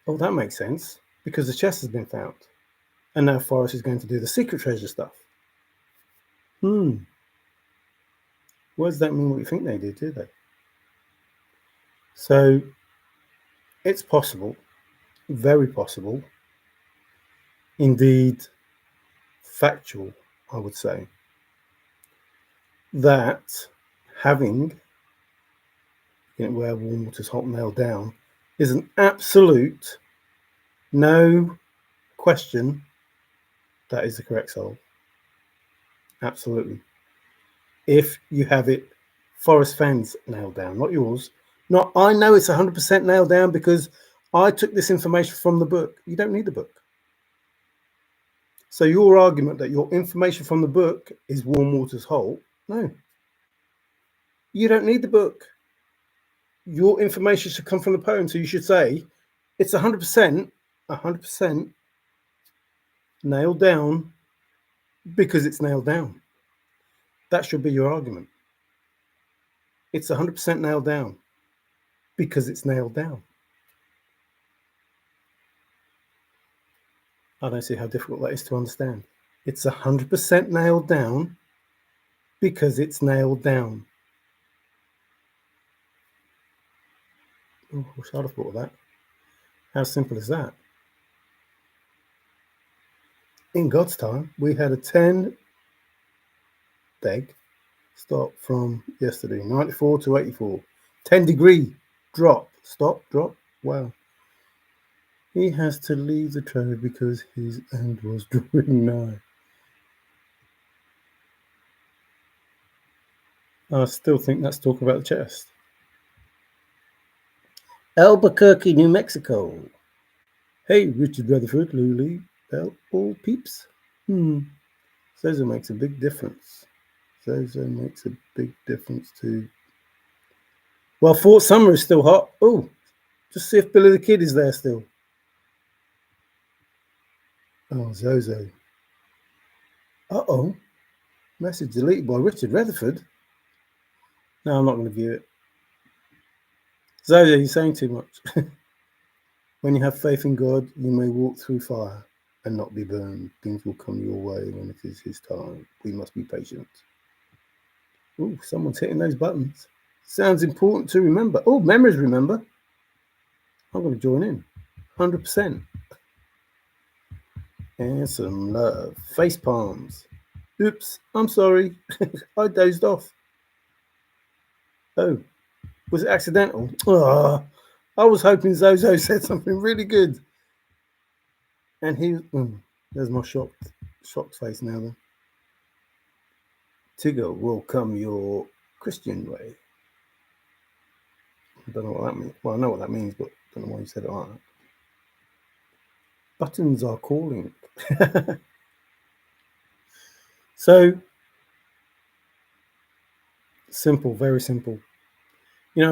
Oh, that makes sense, because the chest has been found. And now Forrest is going to do the secret treasure stuff. What does that mean what you think they did, do they? So it's possible, very possible, indeed factual, I would say, that having where warm water's hot nailed down is an absolute, no question, that is the correct solve. Absolutely. If you have it Forrest Fenn's nailed down, not yours. Not, I know it's 100% nailed down because I took this information from the book. You don't need the book. So your argument that your information from the book is warm water's hole, no. You don't need the book. Your information should come from the poem. So you should say it's 100% nailed down because it's nailed down. That should be your argument. It's 100% nailed down because it's nailed down. I don't see how difficult that is to understand. It's 100% nailed down because it's nailed down. Oh, I wish I'd have thought of that. How simple is that? In God's time, we had a 10 deg stop from yesterday, 94 to 84. 10-degree drop. Stop, drop. Wow. He has to leave the trove because his end was drawing nigh. I still think that's talk about the chest. Albuquerque, New Mexico. Hey, Richard Rutherford, Lulu, Bell, all peeps. Zozo makes a big difference. Zozo makes a big difference too. Well, Fort Summer is still hot. Oh, just see if Billy the Kid is there still. Oh, Zozo. Uh-oh. Message deleted by Richard Rutherford. No, I'm not going to view it. Zozo, you're saying too much. When you have faith in God, you may walk through fire and not be burned. Things will come your way when it is his time. We must be patient. Oh, someone's hitting those buttons. Sounds important to remember. Oh, memories remember. I'm going to join in. 100%. And some love. Face palms. Oops, I'm sorry. I dozed off. Oh, was it accidental? Oh, I was hoping Zozo said something really good. And there's my shocked face now then. Tigger will come your Christian way. I don't know what that means. Well, I know what that means, but I don't know why you said it like that. Buttons are calling. So, simple, very simple.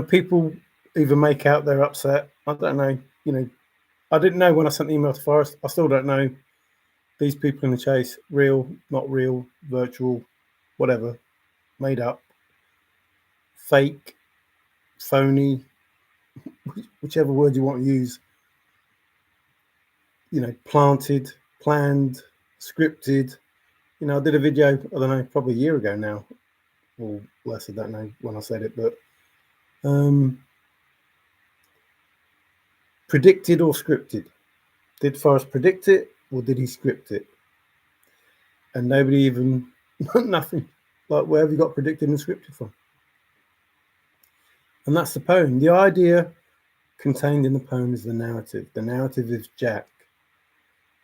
People either make out they're upset. I don't know. I didn't know when I sent the email to Forrest. I still don't know These people in the chase, real, not real, virtual, whatever, made up, fake, phony, whichever word you want to use, planted, planned, scripted. I did a video, I don't know, probably a year ago now, or less, I don't know when I said it, but predicted or scripted? Did Forrest predict it or did he script it? And nobody even, nothing. Like, where have you got predicted and scripted from? And that's the poem. The idea contained in the poem is the narrative. The narrative is Jack.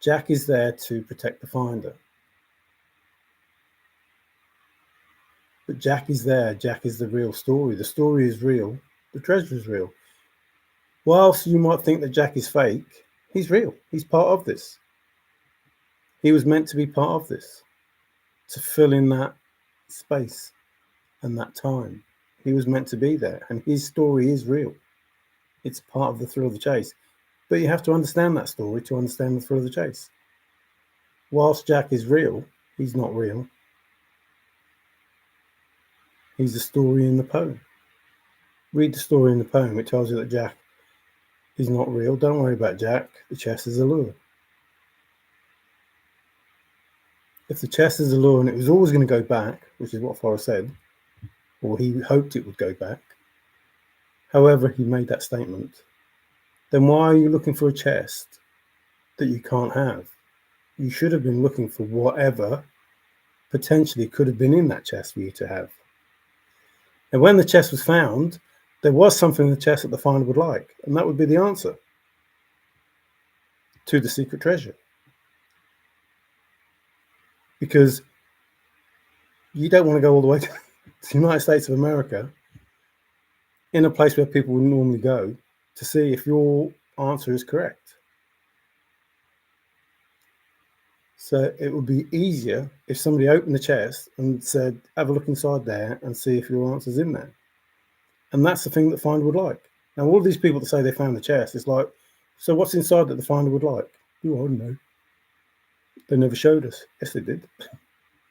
Jack is there to protect the finder. But Jack is there. Jack is the real story. The story is real. The treasure is real. Whilst you might think that Jack is fake, he's real. He's part of this. He was meant to be part of this, to fill in that space and that time. He was meant to be there, and his story is real. It's part of the thrill of the chase. But you have to understand that story to understand the thrill of the chase. Whilst Jack is real, he's not real. He's the story in the poem. Read the story in the poem. It tells you that Jack is not real. Don't worry about Jack. The chest is a lure. If the chest is a lure and it was always going to go back, which is what Forrest said, or he hoped it would go back, however he made that statement, then why are you looking for a chest that you can't have? You should have been looking for whatever potentially could have been in that chest for you to have. And when the chest was found, there was something in the chest that the finder would like, and that would be the answer to the secret treasure. Because you don't want to go all the way to the United States of America, in a place where people would normally go, to see if your answer is correct. So it would be easier if somebody opened the chest and said, have a look inside there and see if your answer's in there. And that's the thing that the finder would like. Now, all these people that say they found the chest, it's like, so what's inside that the finder would like? Oh, I don't know. They never showed us. Yes, they did.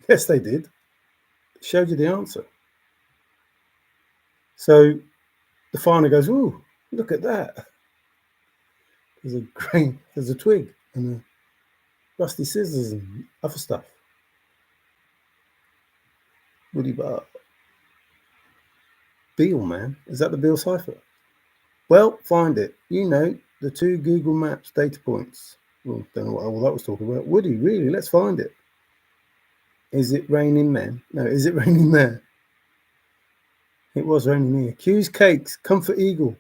Yes, they did. They showed you the answer. So the finder goes, ooh, look at that. There's a twig and a rusty scissors and other stuff. Woody Bar. Beale, man. Is that the Beale cipher? Well, find it. The 2 Google Maps data points. Well, don't know what all that was talking about. Woody, really? Let's find it. Is it raining men? No, is it raining there? It was raining here. Q's Cakes, Comfort Eagle,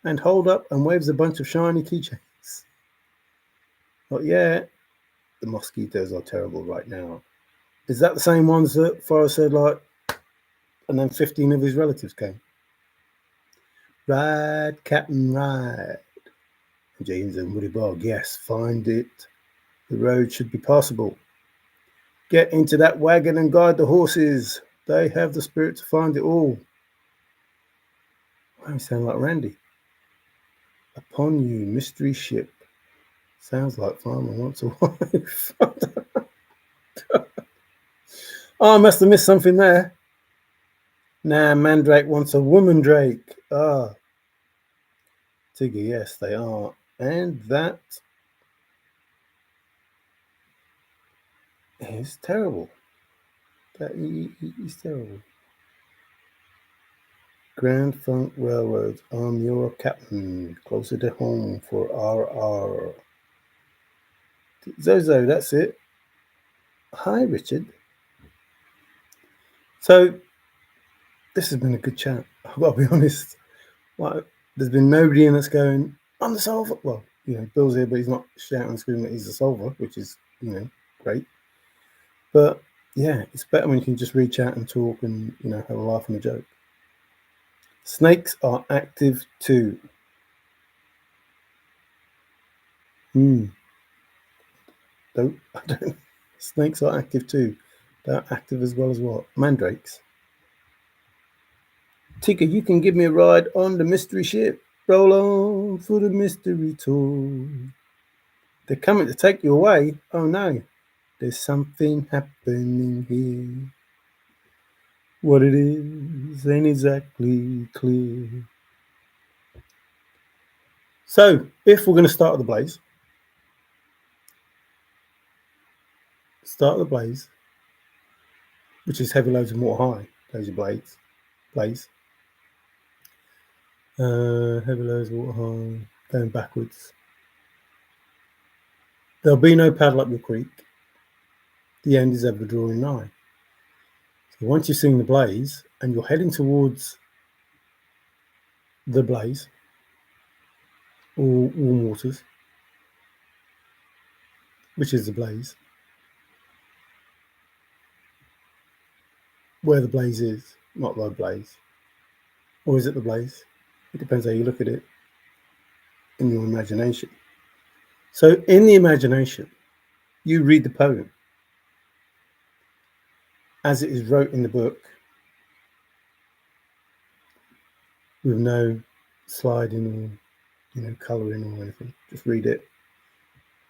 and hold up and waves a bunch of shiny keychains. But yeah, the mosquitoes are terrible right now. Is that the same ones that Forrest said, like, and then 15 of his relatives came? Ride, Captain, ride. James and Woody Bog, yes, find it. The road should be passable. Get into that wagon and guide the horses. They have the spirit to find it all. Why, you sound like Randy. Upon you, mystery ship. Sounds like Farmer wants a wife. Oh, I must have missed something there. Nah, Mandrake wants a woman Drake. Ah. Tigger, yes, they are. And that is terrible. That is terrible. Grand Funk Railroad, I'm your captain. Closer to home for RR. Zozo, that's it. Hi, Richard. So, this has been a good chat. I've got to be honest. Like, there's been nobody in that's going, I'm the solver. Well, Bill's here, but he's not shouting and screaming that he's the solver, which is, great. But yeah, it's better when you can just reach out and talk and, have a laugh and a joke. Snakes are active too. Snakes are active too. They're active as well as what? Mandrakes. Tigger, you can give me a ride on the mystery ship. Roll on for the mystery tour. They're coming to take you away. Oh no. There's something happening here. What it is ain't exactly clear. So, if we're going to start the blaze, which is heavy loads of water high. Those are blaze. Heavy loads of water high, going backwards. There'll be no paddle up your creek. The end is ever drawing nigh. So once you've seen the blaze and you're heading towards the blaze or warm waters, which is the blaze, where the blaze is, not the blaze. Or is it the blaze? It depends how you look at it in your imagination. So in the imagination, you read the poem as it is wrote in the book, with no sliding or colouring or anything. Just read it,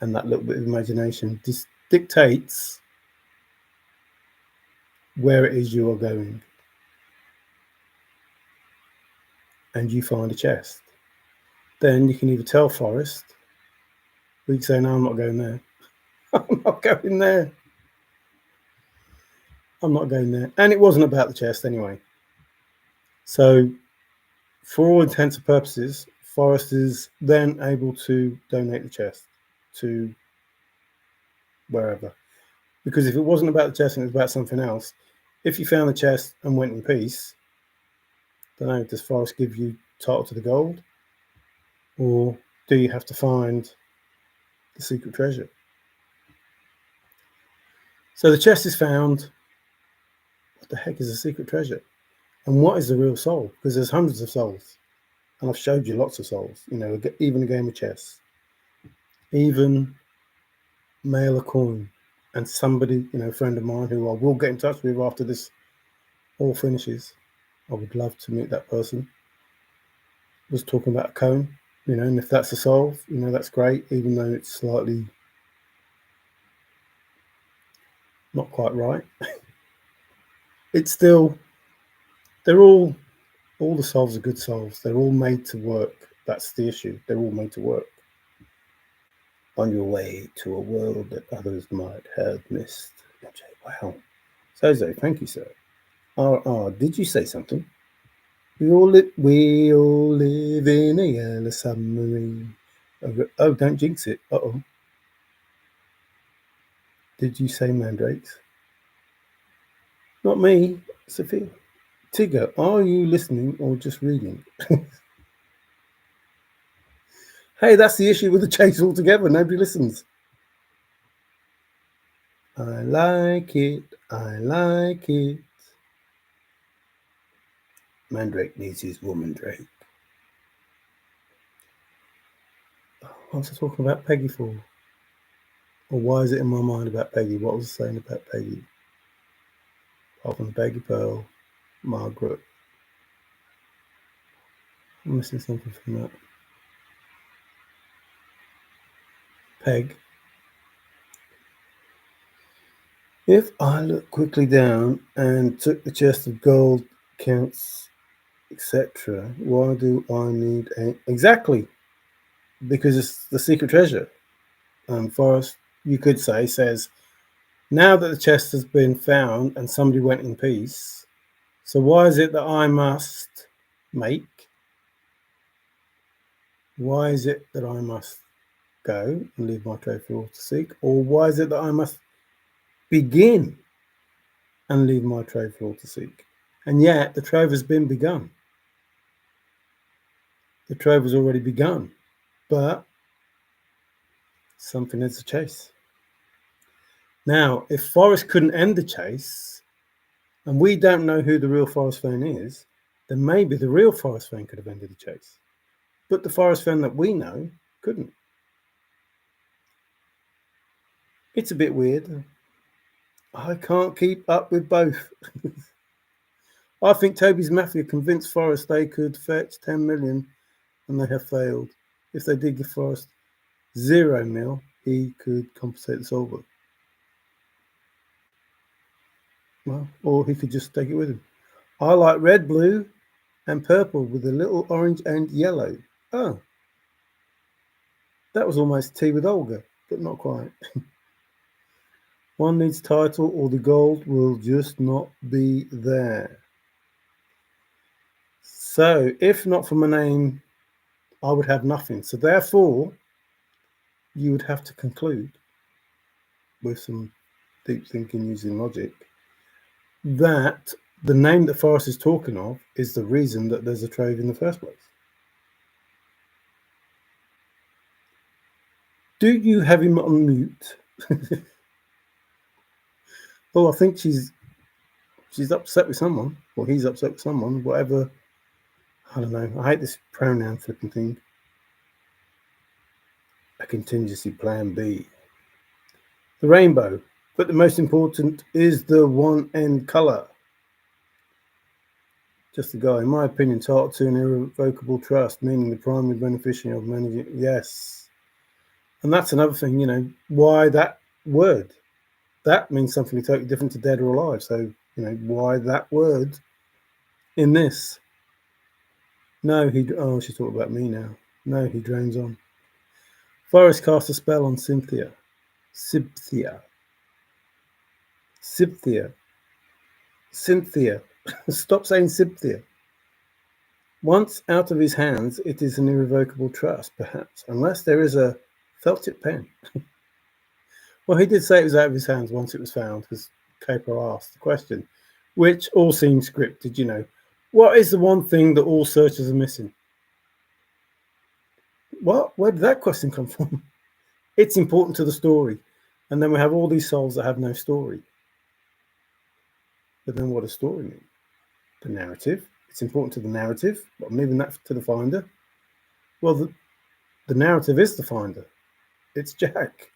and that little bit of imagination dictates where it is you are going. And you find a chest. Then you can either tell Forrest, or you can say, no, I'm not going there. I'm not going there. I'm not going there. And it wasn't about the chest anyway. So for all intents and purposes, Forrest is then able to donate the chest to wherever. Because if it wasn't about the chest and it was about something else, if you found the chest and went in peace, I don't know, does Forrest give you title to the gold? Or do you have to find the secret treasure? So the chest is found. What the heck is a secret treasure? And what is the real soul? Because there's hundreds of souls. And I've showed you lots of souls. Even a game of chess. Even mail a coin. And somebody, a friend of mine who I will get in touch with after this all finishes. I would love to meet that person. Was talking about a cone, and if that's a solve, that's great, even though it's slightly not quite right. It's still, they're all the solves are good solves. They're all made to work. That's the issue. They're all made to work. On your way to a world that others might have missed. Wow. Sozo, thank you, sir. Did you say something? We all live in a yellow submarine. Oh, don't jinx it. Uh-oh. Did you say mandrakes? Not me, Sophia. Tigger, are you listening or just reading? Hey, that's the issue with the chase altogether. Nobody listens. I like it. I like it. Mandrake needs his woman drake. What was I talking about Peggy for? Or why is it in my mind about Peggy? What was I saying about Peggy? Apart from Peggy Pearl, Margaret. I'm missing something from that. Peg. If I look quickly down and took the chest of gold, counts, etc., why do I need a... Exactly. Because it's the secret treasure. Forrest, you could say, says, now that the chest has been found and somebody went in peace, so why is it that I must make? Why is it that I must go and leave my trove for all to seek? Or why is it that I must begin and leave my trove for all to seek? And yet the trove has been begun. The trove has already begun, but something is a chase. Now, if Forrest couldn't end the chase, and we don't know who the real Forrest Fenn is, then maybe the real Forrest Fenn could have ended the chase. But the Forrest Fenn that we know couldn't. It's a bit weird. I can't keep up with both. I think Toby's Mafia convinced Forrest they could fetch 10 million and they have failed. If they did give Forrest 0 mil, he could compensate the solver. Well, or he could just take it with him. I like red, blue, and purple with a little orange and yellow. Oh, that was almost tea with Olga, but not quite. One needs title or the gold will just not be there. So, if not for my name, I would have nothing. So, therefore, you would have to conclude with some deep thinking using logic that the name that Forrest is talking of is the reason that there's a trove in the first place. Do you have him on mute? Oh, I think she's upset with someone, or he's upset with someone, whatever. I don't know. I hate this pronoun flipping thing. A contingency plan B. The rainbow, but the most important is the one end colour. Just a guy, in my opinion, entitled to an irrevocable trust, meaning the primary beneficiary of managing. Yes. And that's another thing, why that word? That means something totally different to dead or alive. So, why that word in this? No, she's talking about me now. No, he drones on. Forrest cast a spell on Cynthia. Cynthia. Stop saying Cynthia. Once out of his hands, it is an irrevocable trust, perhaps, unless there is a felt tip pen. Well, he did say it was out of his hands once it was found, because Caper asked the question, which all seems scripted. What is the one thing that all searchers are missing? What? Where did that question come from? It's important to the story. And then we have all these souls that have no story. But then what does story mean? The narrative. It's important to the narrative, but I'm leaving that to the finder. Well, the narrative is the finder. It's Jack.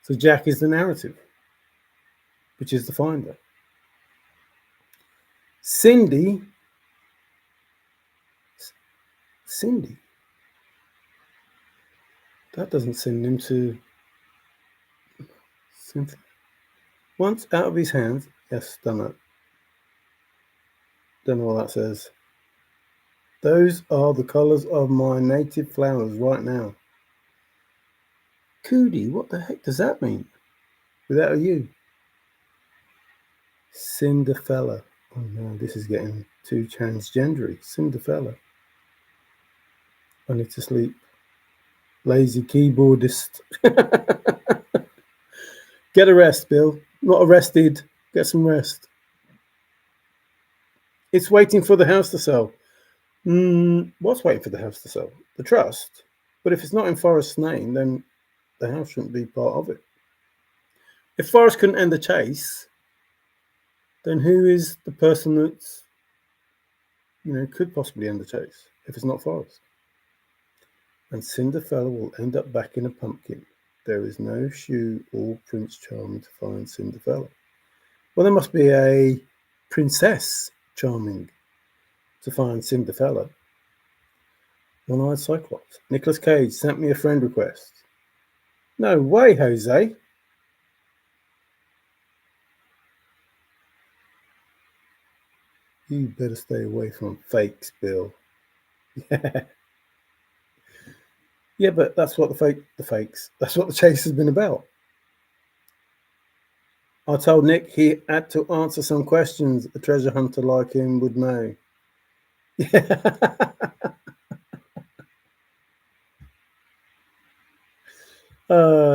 So Jack is the narrative, which is the finder. Cindy. That doesn't send him to Cynthia. Once out of his hands, yes, done that. Don't know what that says. Those are the colours of my native flowers right now. Cootie, what the heck does that mean? Without a U. Cinderfella. Oh no, this is getting too transgendery. Cinderfella. I need to sleep. Lazy keyboardist. Get a rest, Bill. Not arrested. Get some rest. It's waiting for the house to sell. What's waiting for the house to sell? The trust. But if it's not in Forrest's name, then the house shouldn't be part of it. If Forrest couldn't end the chase, then who is the person that's, could possibly end the chase if it's not Forrest? And Cinderfella will end up back in a pumpkin. There is no shoe or Prince Charming to find Cinderfella. Well, there must be a Princess Charming to find Cinderfella. One-eyed Cyclops. Nicolas Cage sent me a friend request. No way, Jose. You better stay away from fakes, Bill. Yeah. Yeah, but that's what that's what the chase has been about. I told Nick he had to answer some questions a treasure hunter like him would know. Yeah.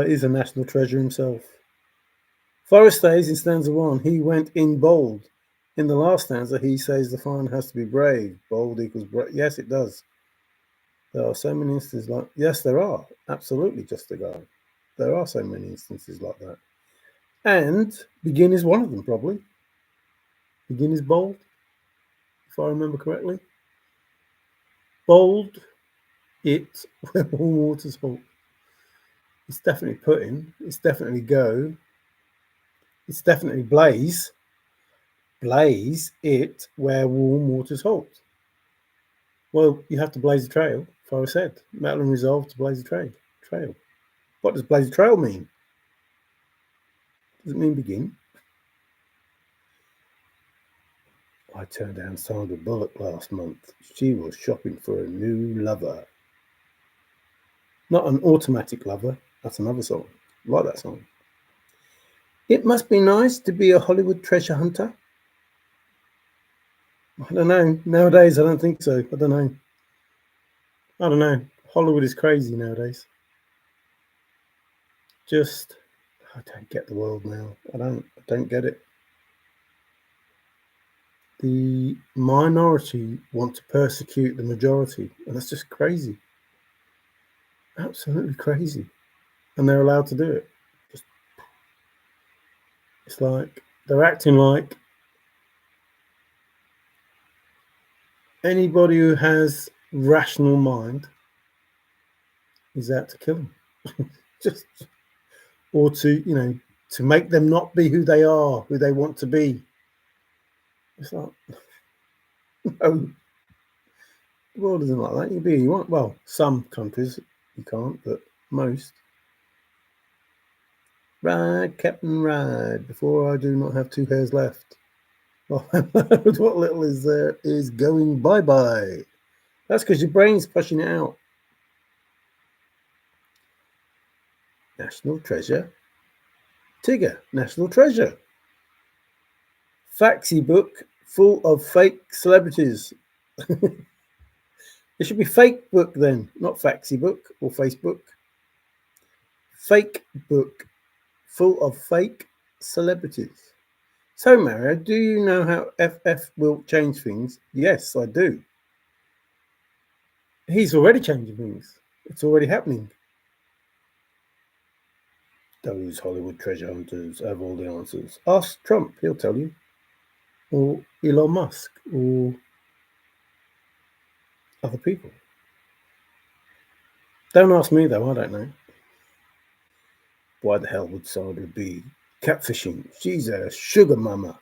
He's a national treasure himself. Forrest stays in stanza 1. He went in bold. In the last stanza, he says the find has to be brave. Bold equals brave. Yes, it does. There are so many instances like... Yes, there are. Absolutely, just a guy. There are so many instances like that. And begin is one of them, probably. Begin is bold, if I remember correctly. Bold, it, where all waters halt. It's definitely putting. It's definitely go. It's definitely blaze. Blaze it where warm waters halt. Well, you have to blaze a trail, Forrest said. Metal and resolve to blaze a trail. What does blaze a trail mean? Does it mean begin? I turned down Sandra Bullock last month. She was shopping for a new lover. Not an automatic lover. That's another song. I like that song. It must be nice to be a Hollywood treasure hunter. I don't know. Nowadays, I don't think so. I don't know. I don't know. Hollywood is crazy nowadays. Just, I don't get the world now. I don't get it. The minority want to persecute the majority, and that's just crazy. Absolutely crazy. And they're allowed to do it. It's like they're acting like anybody who has rational mind is out to kill them. Just or to make them not be who they are, who they want to be. It's like no, the world isn't like that. You be who you want. Well, some countries you can't, but most. Ride, Captain, ride, before I do not have 2 hairs left. Well, what little is there is going bye-bye. That's because your brain's pushing it out. National treasure. Tigger, national treasure. Faxi book full of fake celebrities. It should be fake book then, not faxi book or Facebook. Fake book full of fake celebrities. So, Mario, do you know how FF will change things? Yes, I do. He's already changing things. It's already happening. Those Hollywood treasure hunters have all the answers. Ask Trump, he'll tell you. Or Elon Musk, or other people. Don't ask me, though, I don't know. Why the hell would Sandra be catfishing? She's a sugar mama.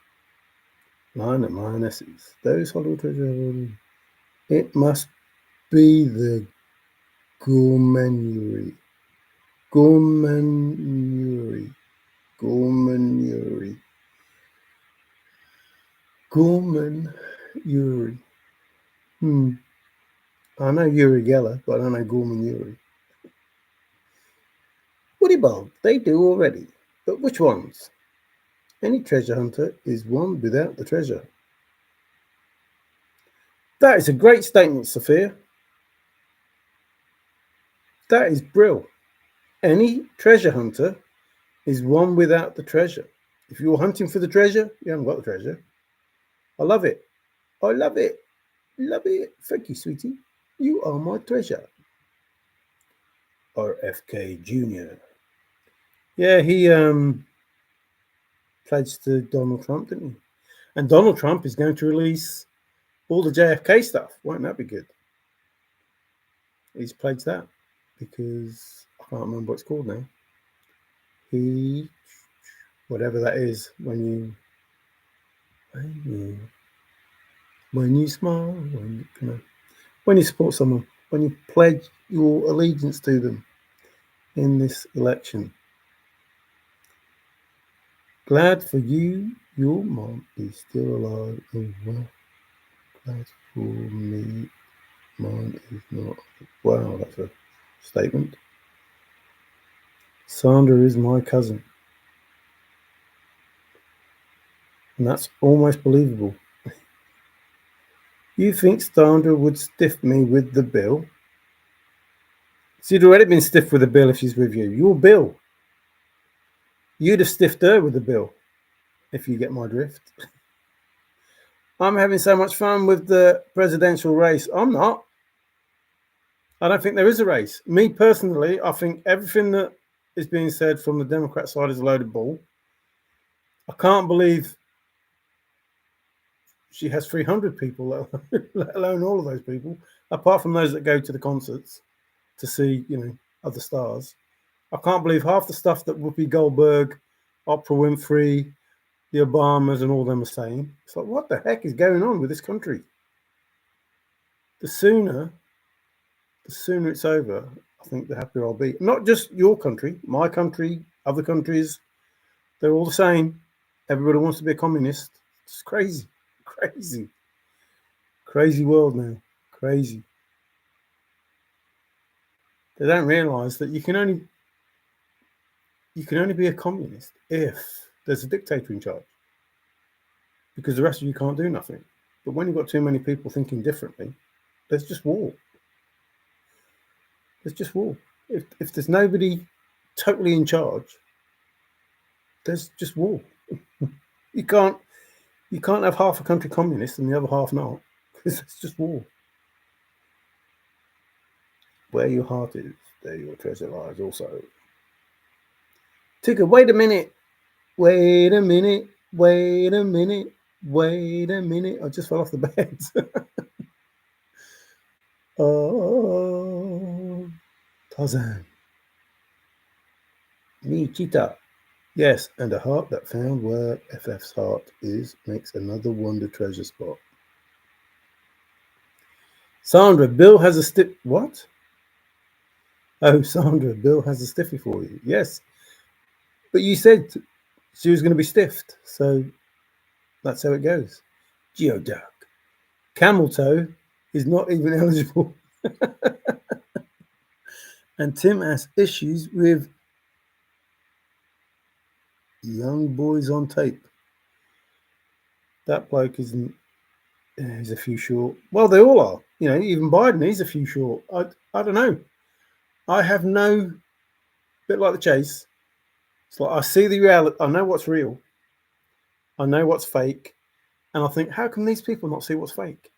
Mine and lionesses. Those Hollywood treasure. It must be the gourmanuary. Gourmanuary. Gourmanuary. Gourmanuary. I know Uri Geller, but I don't know Gourmanuary. Woody Bulb, they do already. But which ones? Any treasure hunter is one without the treasure. That is a great statement, Sophia. That is brilliant. Any treasure hunter is one without the treasure. If you're hunting for the treasure, you haven't got the treasure. I love it. I love it. Love it. Thank you, sweetie. You are my treasure. RFK Jr. Yeah, he pledged to Donald Trump, didn't he? And Donald Trump is going to release all the JFK stuff. Won't that be good? He's pledged that because I can't remember what it's called now. He, whatever that is, when you smile, when you support someone, when you pledge your allegiance to them in this election. Glad for you, your mom is still alive. Oh, well, glad for me, mine is not. Wow, that's a statement. Sandra is my cousin. And that's almost believable. You think Sandra would stiff me with the bill? She'd already been stiff with the bill if she's with you. Your bill. You'd have stiffed her with the bill, if you get my drift. I'm having so much fun with the presidential race. I'm not. I don't think there is a race. Me personally, I think everything that is being said from the Democrat side is a load of bull. I can't believe she has 300 people, let alone all of those people, apart from those that go to the concerts to see, other stars. I can't believe half the stuff that Whoopi Goldberg, Oprah Winfrey, the Obamas and all them are saying. It's like, what the heck is going on with this country? The sooner it's over, I think the happier I'll be. Not just your country, my country, other countries. They're all the same. Everybody wants to be a communist. It's crazy. Crazy world now. Crazy. They don't realise that you can only be a communist if there's a dictator in charge, because the rest of you can't do nothing. But when you've got too many people thinking differently, there's just war. There's just war. If there's nobody totally in charge, there's just war. You can't have half a country communist and the other half not, because it's just war. Where your heart is, there your treasure lies also. Tigger, wait a minute. Wait a minute. Wait a minute. Wait a minute. I just fell off the bed. Oh, Tarzan. Me, cheetah. Yes, and a heart that found where FF's heart is makes another wonder treasure spot. Sandra, Bill has a what? Oh, Sandra, Bill has a stiffy for you. Yes, but you said she was going to be stiffed, so that's how it goes. Geoduck. Camel toe is not even eligible. And Tim has issues with young boys on tape. That bloke isn't. He's a few short. Well, they all are. You know, even Biden, he's a few short. I don't know. I have no. Bit like the chase. It's like I see the reality. I know what's real. I know what's fake, and I think, how can these people not see what's fake?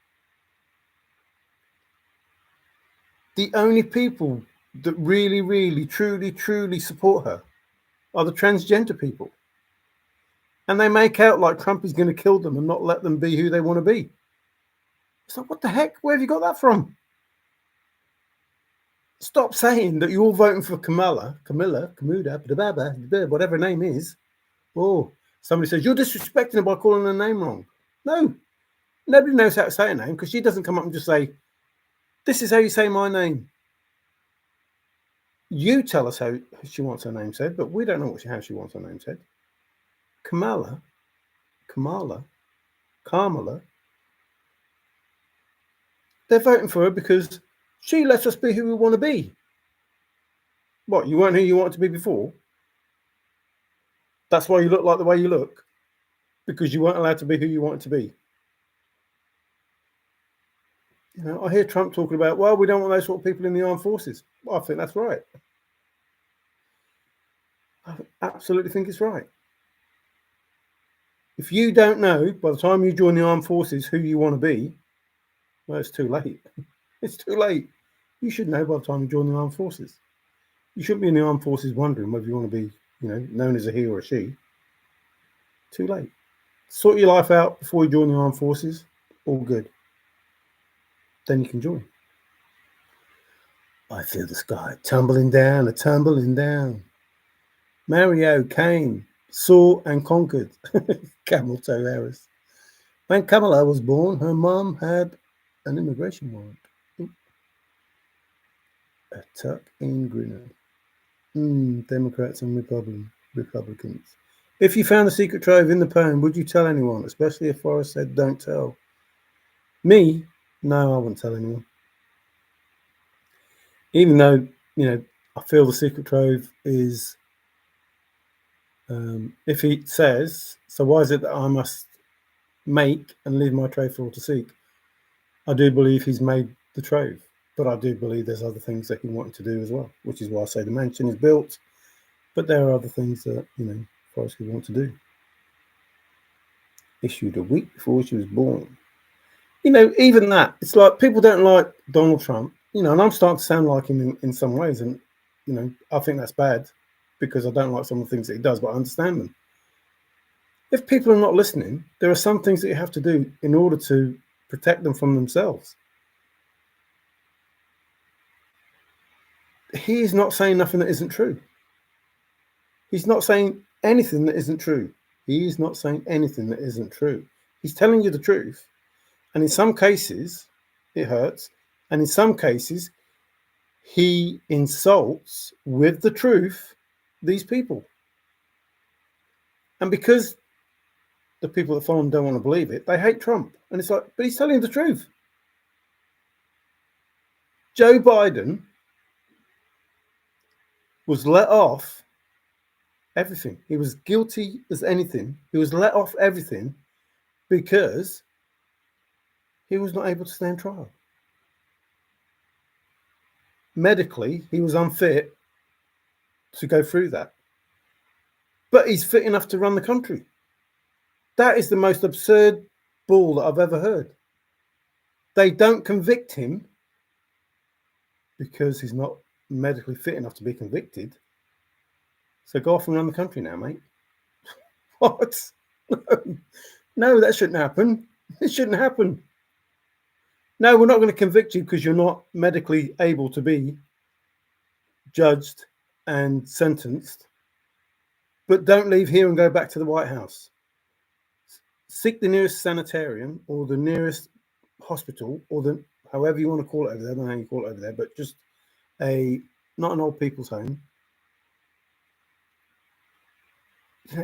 The only people that really, really, truly, truly support her are the transgender people. And they make out like Trump is going to kill them and not let them be who they want to be. It's like, what the heck? Where have you got that from? Stop saying that you're all voting for Kamala, whatever her name is. Oh, somebody says, you're disrespecting her by calling her name wrong. No, nobody knows how to say her name, because she doesn't come up and just say, this is how you say my name. You tell us how she wants her name said, but we don't know how she wants her name said. Kamala. They're voting for her because she lets us be who we want to be. What, you weren't who you wanted to be before? That's why you look like the way you look? Because you weren't allowed to be who you wanted to be? You know, I hear Trump talking about, well, we don't want those sort of people in the armed forces. Well, I think that's right. I absolutely think it's right. If you don't know by the time you join the armed forces who you want to be, well, it's too late. It's too late. You should know by the time you join the armed forces. You shouldn't be in the armed forces wondering whether you want to be, you know, known as a he or a she. Too late. Sort your life out before you join the armed forces. All good. Then you can join. I feel the sky tumbling down, tumbling down. Mario came, saw and conquered. Camel toe Harris. When Kamala was born, her mum had an immigration warrant. A tuck-in grinner. Democrats and Republicans. If you found the secret trove in the poem, would you tell anyone? Especially if Forrest said, don't tell. Me? No, I wouldn't tell anyone. Even though, you know, I feel the secret trove is, if he says, so why is it that I must make and leave my trove for all to seek? I do believe he's made the trove, but I do believe there's other things that he wanted to do as well, which is why I say the mansion is built, but there are other things that, you know, Forrest could want to do. Issued a week before she was born. You know, even that, it's like people don't like Donald Trump, you know, and I'm starting to sound like him in some ways, and, you know, I think that's bad because I don't like some of the things that he does, but I understand them. If people are not listening, there are some things that you have to do in order to protect them from themselves. He is not saying nothing that isn't true. He's not saying anything that isn't true. He is not saying anything that isn't true. He's telling you the truth. And in some cases, it hurts. And in some cases, he insults with the truth these people. And because the people that follow him don't want to believe it. They hate Trump. And it's like, but he's telling the truth. Joe Biden was let off everything. He was guilty as anything. He was let off everything because he was not able to stand trial. Medically, he was unfit to go through that. But he's fit enough to run the country. That is the most absurd bull that I've ever heard. They don't convict him because he's not medically fit enough to be convicted. So go off and run the country now, mate. What? No, that shouldn't happen. It shouldn't happen. No, we're not going to convict you because you're not medically able to be judged and sentenced. But don't leave here and go back to the White House. Seek the nearest sanitarium or the nearest hospital or the however you want to call it over there. I don't know how you call it over there, but just not an old people's home.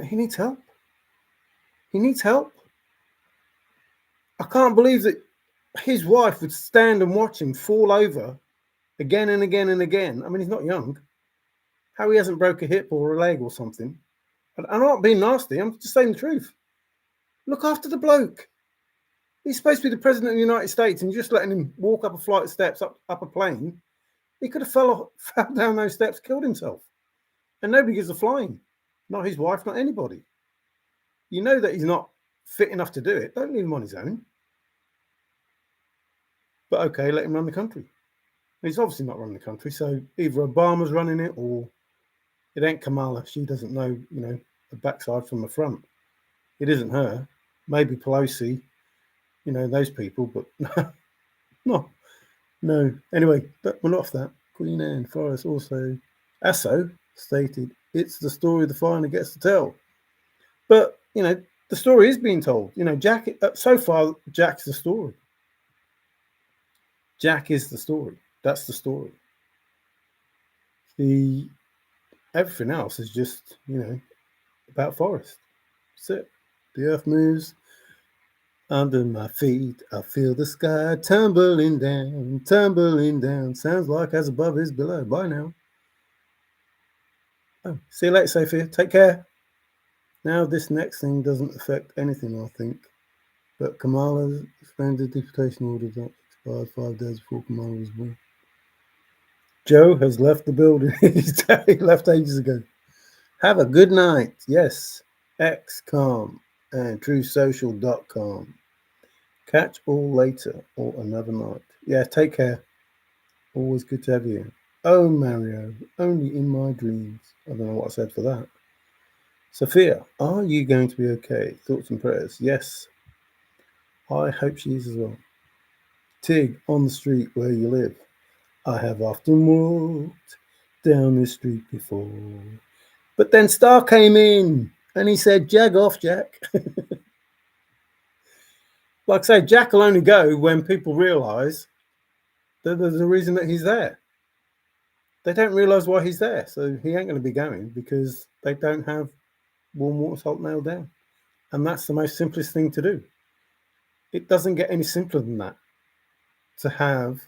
He needs help. He needs help. I can't believe that his wife would stand and watch him fall over again and again and again. I mean, he's not young. How he hasn't broke a hip or a leg or something. I'm not being nasty. I'm just saying the truth. Look after the bloke. He's supposed to be the president of the United States, and you're just letting him walk up a flight of steps, up a plane. He could have fell down those steps, killed himself. And nobody gives a flying. Not his wife, not anybody. You know that he's not fit enough to do it. Don't leave him on his own. But okay, let him run the country. He's obviously not running the country, so either Obama's running it or it ain't Kamala. She doesn't know, the backside from the front. It isn't her. Maybe Pelosi, those people, but no. Anyway, but we're not off that. Queen Anne, Forrest also stated, it's the story the foreigner gets to tell. But, the story is being told. Jack, so far, Jack's the story. Jack is the story. That's the story. Everything else is just, about Forrest. That's it. The earth moves under my feet. I feel the sky tumbling down, tumbling down. Sounds like as above is below. Bye now. Oh, see you later, Sophia. Take care. Now, this next thing doesn't affect anything, I think. But Kamala's suspended deportation order that expired 5 days before Kamala was born. Joe has left the building. He left ages ago. Have a good night. Yes. XCOM and TrueSocial.com. Catch all later or another night. Yeah, take care. Always good to have you. Oh, Mario, only in my dreams. I don't know what I said for that. Sophia, are you going to be okay? Thoughts and prayers? Yes. I hope she is as well. Tig, on the street where you live. I have often walked down this street before. But then Star came in and he said, jag off, Jack. Like I say, Jack will only go when people realise that there's a reason that he's there. They don't realise why he's there, so he ain't going to be going because they don't have warm water salt nailed down. And that's the most simplest thing to do. It doesn't get any simpler than that to have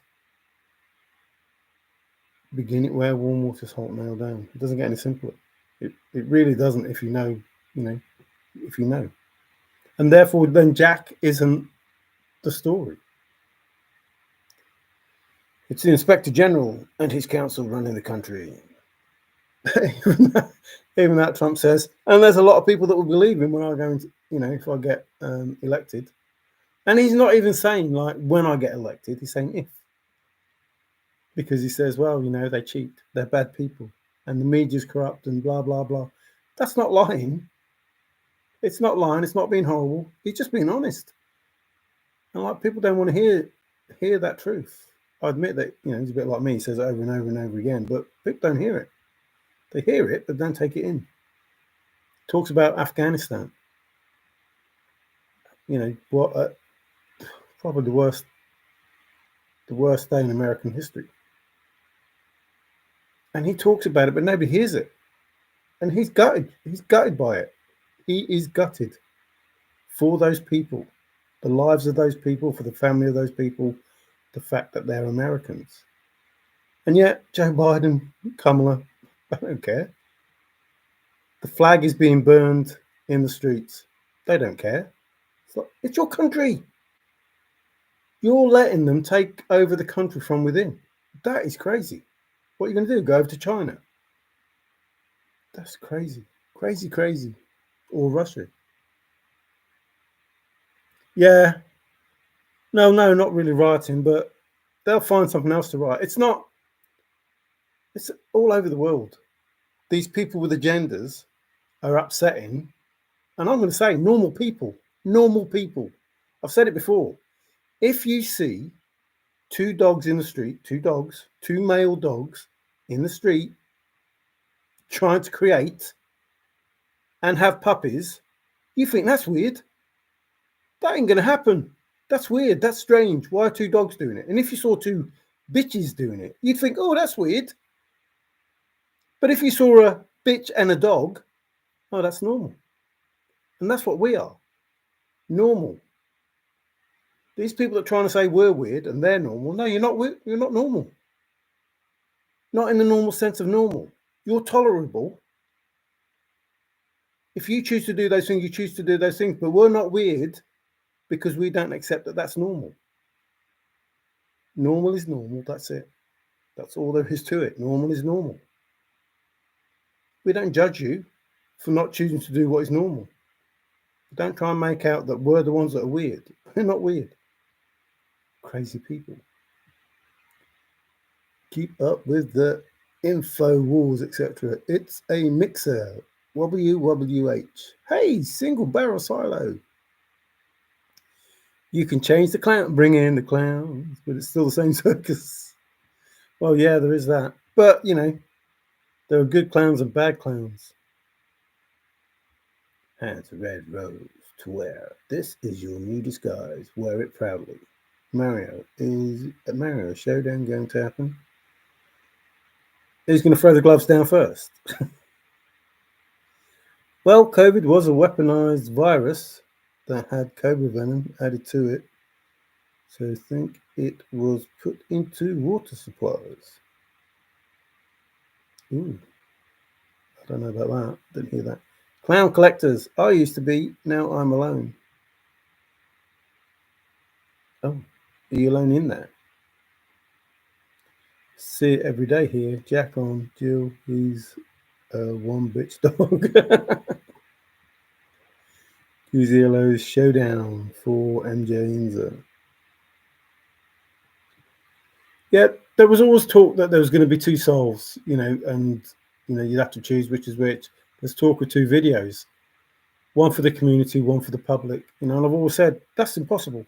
begin it where warm water salt nailed down. It doesn't get any simpler. It really doesn't if you know. And therefore then Jack isn't the story. It's the Inspector General and his council running the country. Even that Trump says, and there's a lot of people that will believe him when I go into, if I get elected. And he's not even saying like when I get elected, he's saying if. Because he says, well, they cheat, they're bad people, and the media's corrupt and blah, blah, blah. That's not lying. It's not lying, it's not being horrible. He's just being honest. And like people don't want to hear that truth. I admit that, he's a bit like me, he says it over and over and over again, but people don't hear it. They hear it, but don't take it in. Talks about Afghanistan. Probably the worst day in American history. And he talks about it, but nobody hears it. And he's gutted. He's gutted by it. He is gutted. for those people, the lives of those people, for the family of those people, the fact that they're Americans. And yet, Joe Biden, Kamala, I don't care. The flag is being burned in the streets. They don't care. It's your country. You're letting them take over the country from within. That is crazy. What are you going to do? Go over to China? That's crazy. Crazy, crazy. Or Russia. Yeah. No, not really rioting, but they'll find something else to riot. It's all over the world. These people with agendas are upsetting. And I'm going to say normal people. Normal people. I've said it before. If you see two dogs in the street, two male dogs in the street trying to create and have puppies, you think that's weird. That ain't going to happen. That's weird. That's strange. Why are two dogs doing it? And if you saw two bitches doing it, you'd think, oh, that's weird. But if you saw a bitch and a dog, oh, that's normal. And that's what we are. Normal. These people that are trying to say we're weird and they're normal. No, you're not weird. You're not normal. Not in the normal sense of normal. You're tolerable. If you choose to do those things, you choose to do those things. But we're not weird because we don't accept that that's normal. Normal is normal. That's it. That's all there is to it. Normal is normal. We don't judge you for not choosing to do what is normal. Don't try and make out that we're the ones that are weird. We're not weird. Crazy people. Keep up with the info wars, etc. It's a mixer. WWH. Hey, single barrel silo. You can change the clown, bring in the clowns, but it's still the same circus. Well, yeah, there is that. But, there are good clowns and bad clowns. Hands a red rose to wear. This is your new disguise. Wear it proudly. Mario, is a Mario showdown going to happen? Who's going to throw the gloves down first? Well, COVID was a weaponized virus that had cobra venom added to it. So I think it was put into water supplies. Ooh, I don't know about that. Didn't hear that. Clown collectors. I used to be. Now I'm alone. Oh, are you alone in there? See it every day here. Jack on Jill. He's a one bitch dog. QZLO's showdown for MJ Inza. Yeah, there was always talk that there was going to be two souls, and you'd have to choose which is which. There's talk of two videos, one for the community, one for the public. And I've always said that's impossible.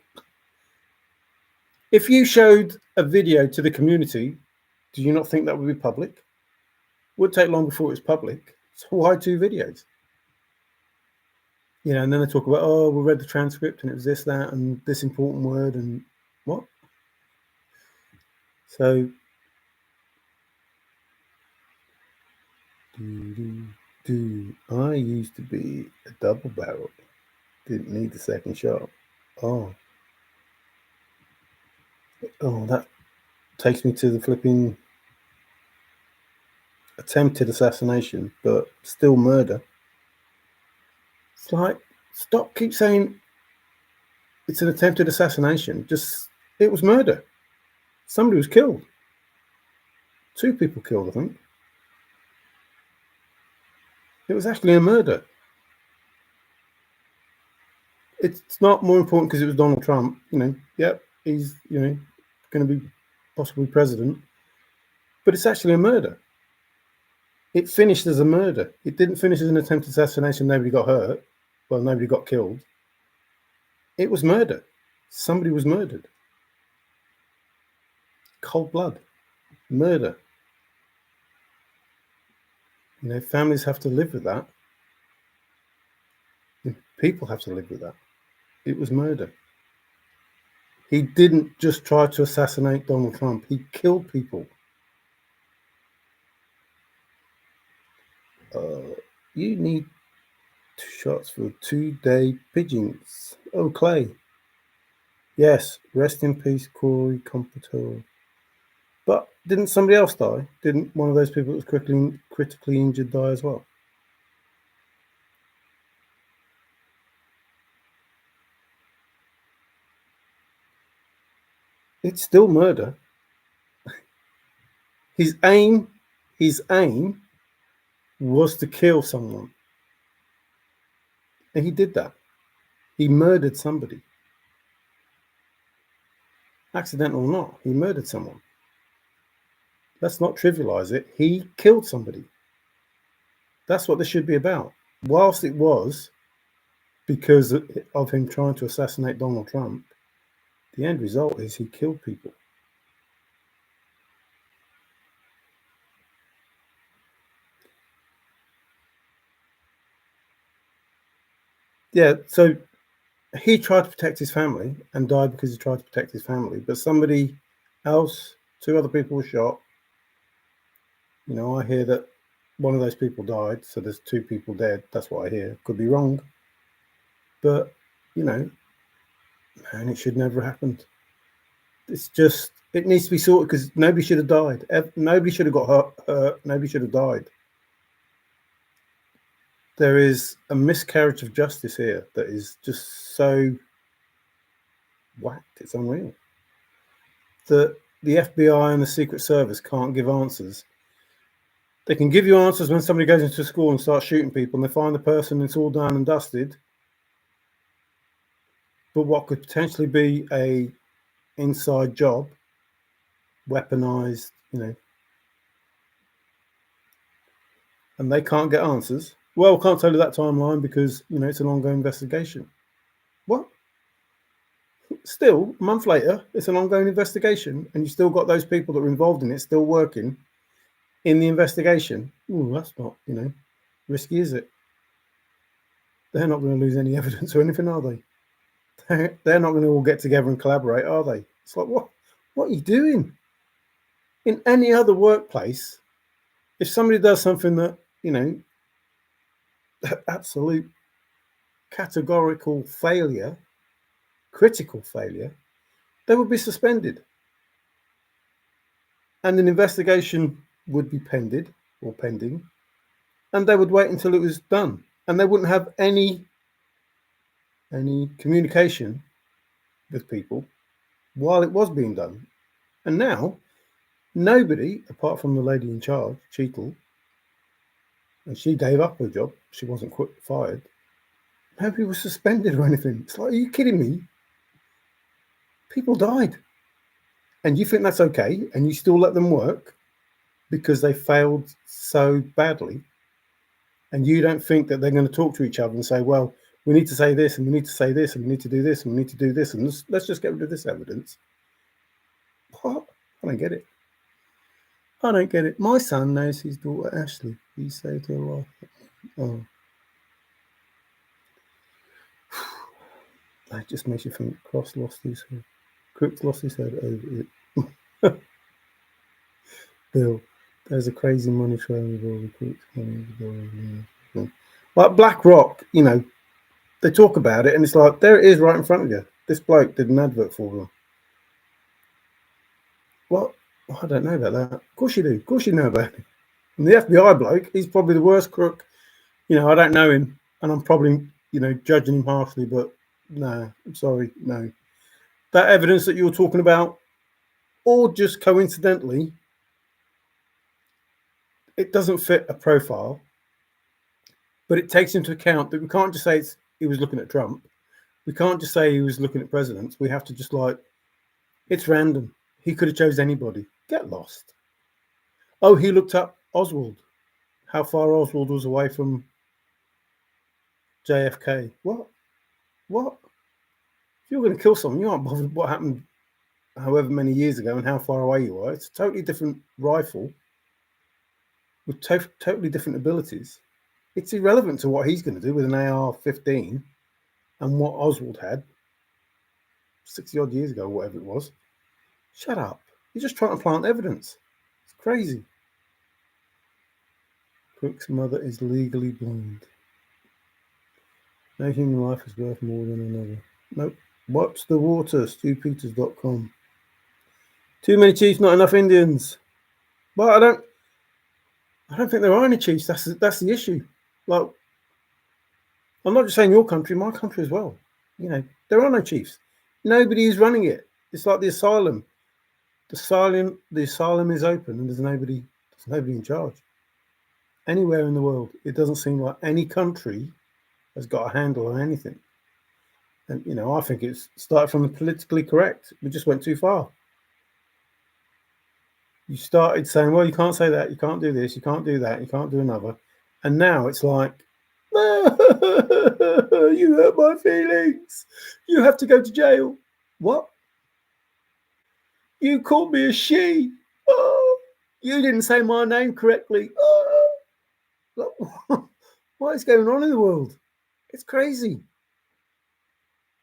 If you showed a video to the community, do you not think that would be public? It would take long before it was public. So why two videos? And then they talk about, oh, we read the transcript and it was this, that, and this important word and what? So, I used to be a double barrel. Didn't need the second shot. Oh, that takes me to the flipping attempted assassination, but still murder. It's like, keep saying it's an attempted assassination. It was murder. Somebody was killed. 2 people killed, I think. It was actually a murder. It's not more important because it was Donald Trump. Yep, he's, going to be possibly president. But it's actually a murder. It finished as a murder. It didn't finish as an attempted assassination. Nobody got hurt. Well, nobody got killed. It was murder. Somebody was murdered. Cold blood. Murder. Families have to live with that. People have to live with that. It was murder. He didn't just try to assassinate Donald Trump. He killed people. You need 2 shots for 2-day pigeons. Oh, Clay. Yes, rest in peace, Corey Compatore. But didn't somebody else die? Didn't one of those people that was critically injured die as well? It's still murder. His aim was to kill someone. And he did that. He murdered somebody. Accidental or not, he murdered someone. Let's not trivialize it. He killed somebody. That's what this should be about. Whilst it was because of him trying to assassinate Donald Trump, the end result is he killed people. Yeah, so he tried to protect his family and died because he tried to protect his family. But somebody else, 2 other people were shot. I hear that one of those people died, so there's 2 people dead. That's what I hear. Could be wrong. But, man, it should never have happened. It's just, it needs to be sorted because nobody should have died. Nobody should have got hurt. Nobody should have died. There is a miscarriage of justice here that is just so whacked. It's unreal. The FBI and the Secret Service can't give answers. They can give you answers when somebody goes into school and starts shooting people and they find the person, it's all done and dusted. But what could potentially be a inside job, weaponized, and they can't get answers. Well, can't tell you that timeline because, it's an ongoing investigation. What? Still, a month later, it's an ongoing investigation and you still got those people that were involved in it still working in the investigation. Ooh, that's not, risky, is it? They're not going to lose any evidence or anything, are they? They're not going to all get together and collaborate, are they? It's like, what are you doing? In any other workplace, if somebody does something that, absolute categorical failure, critical failure, they would be suspended. And an investigation would be pending, and they would wait until it was done. And they wouldn't have any communication with people while it was being done. And now, nobody, apart from the lady in charge, Cheetle, and she gave up her job, she wasn't fired, nobody was suspended or anything. It's like, are you kidding me? People died. And you think that's okay, and you still let them work because they failed so badly, and you don't think that they're going to talk to each other and say, well, we need to say this, and we need to say this, and we need to do this, and we need to do this, and let's just get rid of this evidence. What? I don't get it. I don't get it. My son knows his daughter Ashley. He saved her life. Oh. That just makes you think Cross lost his head. Crooks lost his head over it. Bill, there's a crazy money trail with all the crooks. Like BlackRock, they talk about it and it's like, there it is right in front of you. This bloke did an advert for them. What? Well, I don't know about that. Of course you do. Of course you know about it. And the FBI bloke, he's probably the worst crook. I don't know him and I'm probably, judging him harshly, but no, I'm sorry, no. That evidence that you're talking about, or just coincidentally, it doesn't fit a profile, but it takes into account that we can't just say he was looking at Trump. We can't just say he was looking at presidents. We have to just it's random. He could have chose anybody. Get lost. Oh, he looked up Oswald. How far Oswald was away from JFK. What? If you're going to kill someone, you aren't bothered what happened however many years ago and how far away you are. It's a totally different rifle with totally different abilities. It's irrelevant to what he's going to do with an AR-15 and what Oswald had 60 odd years ago, or whatever it was. Shut up. You're just trying to plant evidence. It's crazy. Crook's mother is legally blind. No human life is worth more than another. Nope. Watch the water, stewpeters.com. Too many chiefs, not enough Indians. Well, I don't think there are any chiefs. That's the issue. Like, I'm not just saying your country, my country as well. There are no chiefs. Nobody is running it. It's like the asylum. The asylum is open and there's nobody in charge. Anywhere in the world, it doesn't seem like any country has got a handle on anything. And I think it's started from the politically correct. We just went too far. You started saying, well, you can't say that, you can't do this, you can't do that, you can't do another. And now it's like, you hurt my feelings. You have to go to jail. What? You called me a she. Oh, you didn't say my name correctly. Oh. What is going on in the world? It's crazy.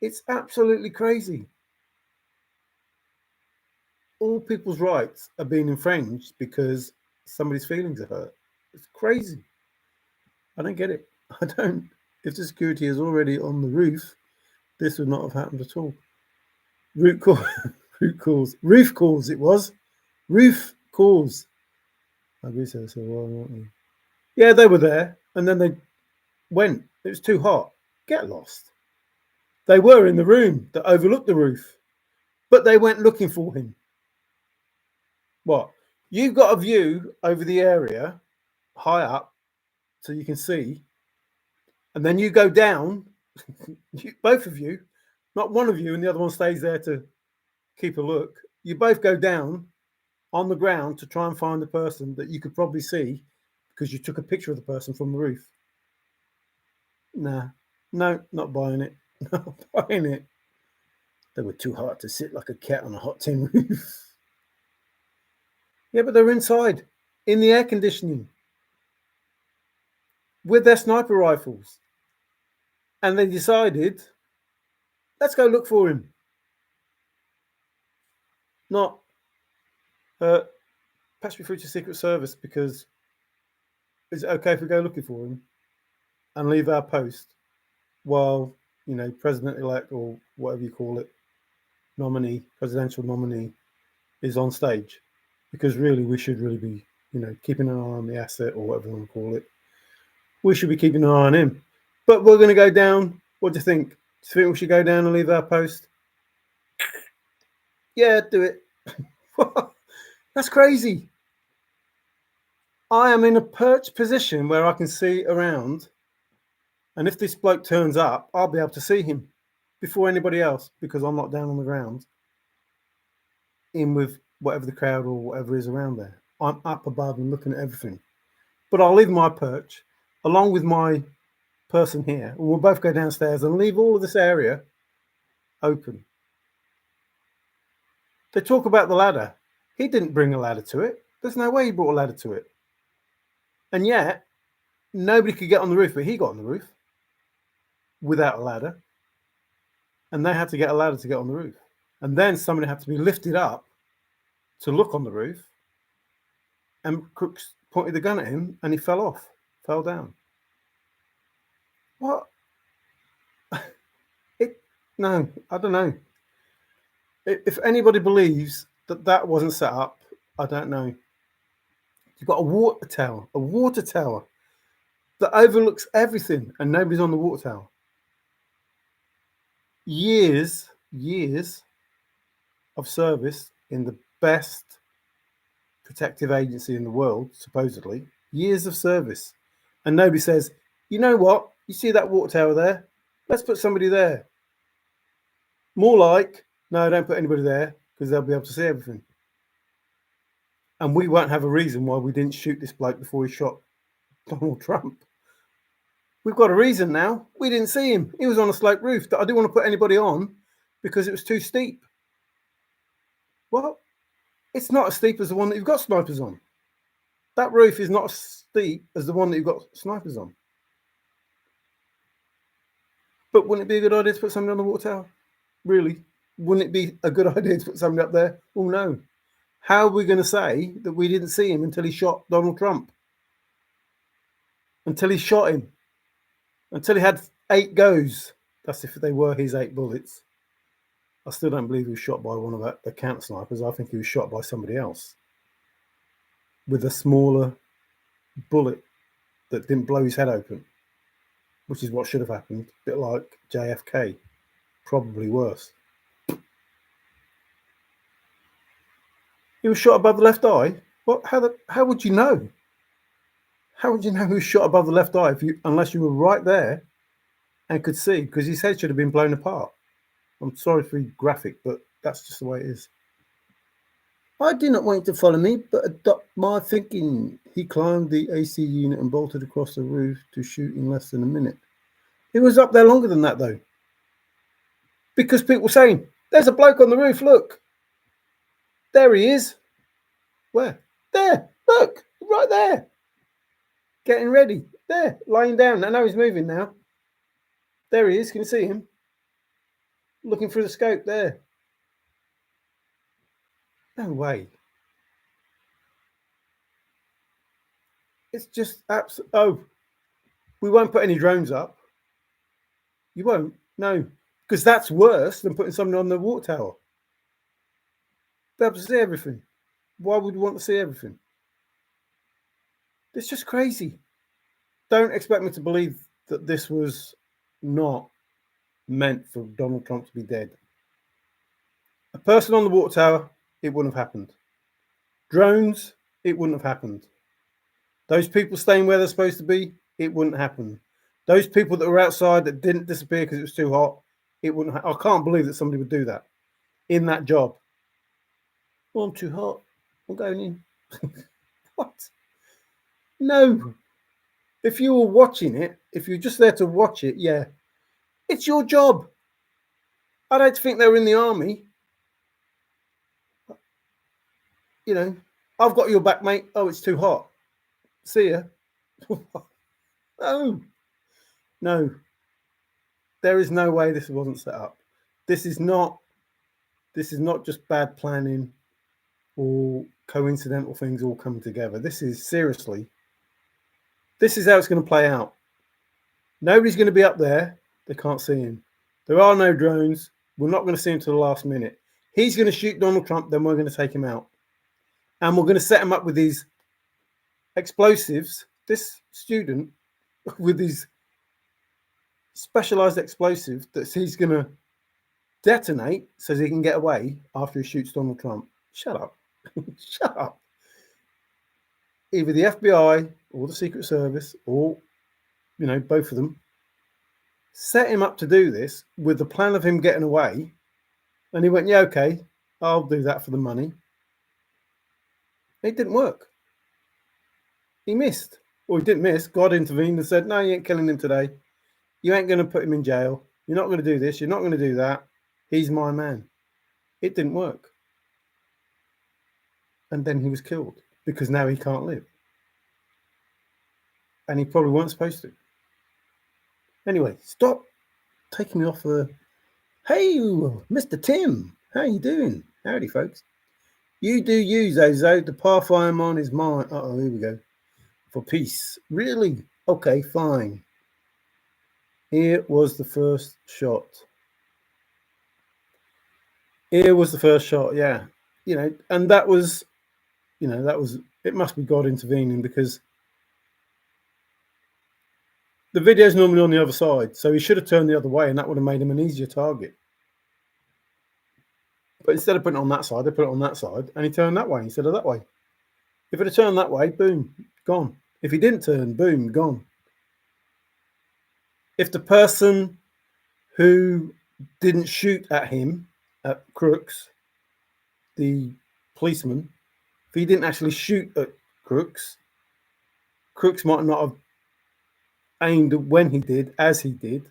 It's absolutely crazy. All people's rights are being infringed because somebody's feelings are hurt. It's crazy. I don't get it. I don't. If the security is already on the roof, this would not have happened at all. Roof calls. It was roof calls. I agree. So why weren't you? Yeah, they were there, and then they went. It was too hot. Get lost. They were in the room that overlooked the roof, but they went looking for him. What? You've got a view over the area high up so you can see, and then you go down, both of you, not one of you and the other one stays there to keep a look. You both go down on the ground to try and find the person that you could probably see because you took a picture of the person from the roof. Nah, no, not buying it. Not buying it. They were too hot to sit like a cat on a hot tin roof. Yeah, but they're inside, in the air conditioning, with their sniper rifles. And they decided, let's go look for him. Not, pass me through to Secret Service because is it okay if we go looking for him and leave our post while, President-elect or whatever you call it, presidential nominee is on stage? Because really, we should really be, keeping an eye on the asset or whatever you want to call it. We should be keeping an eye on him. But we're going to go down. What do you think? Do you think we should go down and leave our post? Yeah, do it. That's crazy. I am in a perched position where I can see around. And if this bloke turns up, I'll be able to see him before anybody else because I'm not down on the ground in with whatever the crowd or whatever is around there. I'm up above and looking at everything. But I'll leave my perch along with my person here, and we'll both go downstairs and leave all of this area open. They talk about the ladder. He didn't bring a ladder to it. There's no way he brought a ladder to it. And yet, nobody could get on the roof, but he got on the roof without a ladder. And they had to get a ladder to get on the roof. And then somebody had to be lifted up to look on the roof. And Crooks pointed the gun at him and he fell down. What? No, I don't know. If anybody believes that wasn't set up, I don't know. You've got a water tower that overlooks everything and nobody's on the water tower. Years of service in the best protective agency in the world, supposedly. Years of service. And nobody says, you know what? You see that water tower there? Let's put somebody there. More like, no, don't put anybody there because they'll be able to see everything. And we won't have a reason why we didn't shoot this bloke before he shot Donald Trump. We've got a reason now. We didn't see him. He was on a sloped roof that I didn't want to put anybody on because it was too steep. Well, it's not as steep as the one that you've got snipers on. That roof is not as steep as the one that you've got snipers on. But wouldn't it be a good idea to put somebody on the water tower? Really? Wouldn't it be a good idea to put somebody up there? Oh, no. How are we going to say that we didn't see him until he shot Donald Trump? Until he shot him? Until he had 8 goes. That's if they were his 8 bullets. I still don't believe he was shot by one of the camp snipers. I think he was shot by somebody else with a smaller bullet that didn't blow his head open, which is what should have happened. A bit like JFK, probably worse. He was shot above the left eye. What? How would you know? How would you know who was shot above the left eye unless you were right there and could see? Because his head should have been blown apart. I'm sorry for being graphic, but that's just the way it is. I did not want you to follow me, but adopt my thinking. He climbed the AC unit and bolted across the roof to shoot in less than a minute. He was up there longer than that, though. Because people were saying, there's a bloke on the roof, look. There he is. Where? There, look, right there. Getting ready. There, lying down. I know he's moving now. There he is. Can you see him? Looking through the scope there. No way. It's just absolute. Oh, we won't put any drones up. You won't? No. Because that's worse than putting something on the water tower. They'll be able to see everything. Why would we want to see everything? It's just crazy. Don't expect me to believe that this was not meant for Donald Trump to be dead. A person on the water tower, it wouldn't have happened. Drones, it wouldn't have happened. Those people staying where they're supposed to be, it wouldn't happen. Those people that were outside that didn't disappear because it was too hot, it wouldn't. I can't believe that somebody would do that in that job. Oh, I'm too hot. I'm going in. What? No. If you were watching it, if you're just there to watch it, yeah, it's your job. I don't think they were in the army. You know, I've got your back, mate. Oh, it's too hot. See ya. No. There is no way this wasn't set up. This is not just bad planning or coincidental things all come together. This is seriously. This is how it's going to play out. Nobody's going to be up there. They can't see him. There are no drones. We're not going to see him till the last minute. He's going to shoot Donald Trump. Then we're going to take him out. And we're going to set him up with these explosives. This student with these specialized explosives that he's going to detonate so he can get away after he shoots Donald Trump. Shut up. Shut up. Either the FBI or the Secret Service or, both of them set him up to do this with the plan of him getting away. And he went, yeah, okay, I'll do that for the money. It didn't work. He missed. Or he didn't miss. God intervened and said, no, you ain't killing him today. You ain't going to put him in jail. You're not going to do this. You're not going to do that. He's my man. It didn't work. And then he was killed because now he can't live. And he probably weren't supposed to. Anyway, stop taking me off the... Hey, Mr. Tim, how you doing? Howdy, folks. You do you, Zozo. The path I am on is mine. Uh-oh, here we go. For peace. Really? Okay, fine. Here was the first shot. Yeah. And that was, it must be God intervening because the video's normally on the other side. So he should have turned the other way and that would have made him an easier target. But instead of putting it on that side, they put it on that side and he turned that way instead of that way. If it had turned that way, boom, gone. If he didn't turn, boom, gone. If the person who didn't shoot at him, at Crooks, the policeman, if he didn't actually shoot at Crooks might not have aimed when he did, as he did,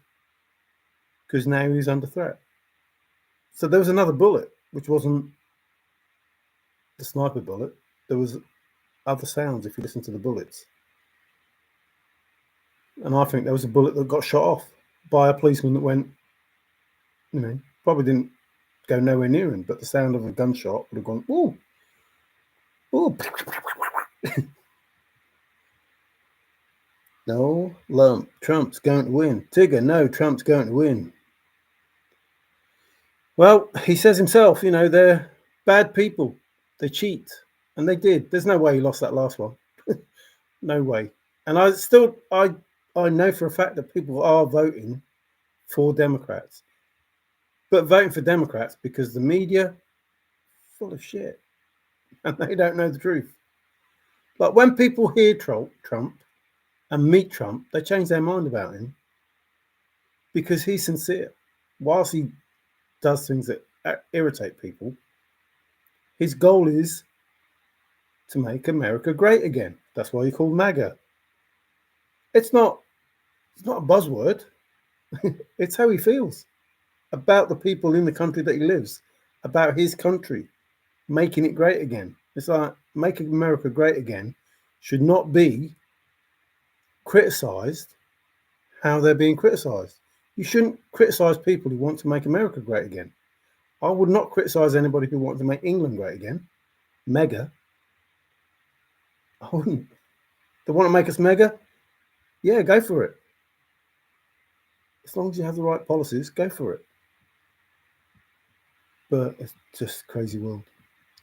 because now he's under threat. So there was another bullet, which wasn't the sniper bullet. There was other sounds if you listen to the bullets. And I think there was a bullet that got shot off by a policeman that went, probably didn't go nowhere near him, but the sound of a gunshot would have gone, ooh, ooh. No, lump. Trump's going to win. Tigger, no, Trump's going to win. Well, he says himself, they're bad people. They cheat. And they did. There's no way he lost that last one. No way. And I know for a fact that people are voting for Democrats. But voting for Democrats because the media full of shit. And they don't know the truth. Like when people hear Trump and meet Trump, they change their mind about him because he's sincere. Whilst he does things that irritate people, his goal is to make America great again. That's why he called MAGA. It's not a buzzword. It's how he feels about the people in the country that he lives, about his country, making it great again. It's like making America great again should not be criticised how they're being criticised. You shouldn't criticise people who want to make America great again. I would not criticise anybody who wants to make England great again. Mega. I wouldn't. They want to make us mega? Yeah, go for it. As long as you have the right policies, go for it. But it's just a crazy world.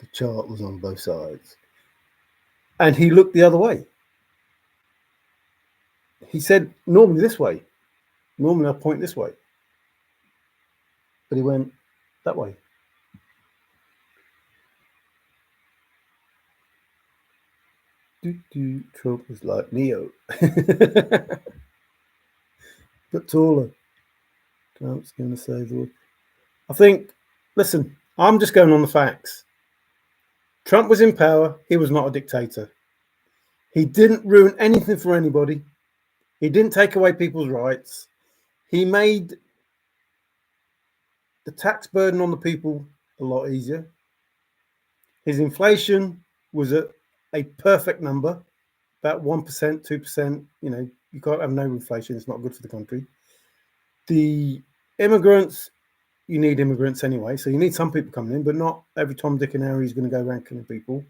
The chart was on both sides. And he looked the other way. He said, normally this way. Normally I'll point this way. But he went that way. Trump was like Neo. But taller. Trump's going to save the world. I think, listen, I'm just going on the facts. Trump was in power. He was not a dictator. He didn't ruin anything for anybody. He didn't take away people's rights. He made the tax burden on the people a lot easier. His inflation was at a perfect number, about 1%, 2%. You can't have no inflation. It's not good for the country. The immigrants, you need immigrants anyway. So you need some people coming in, but not every Tom, Dick and Harry is going to go around killing people.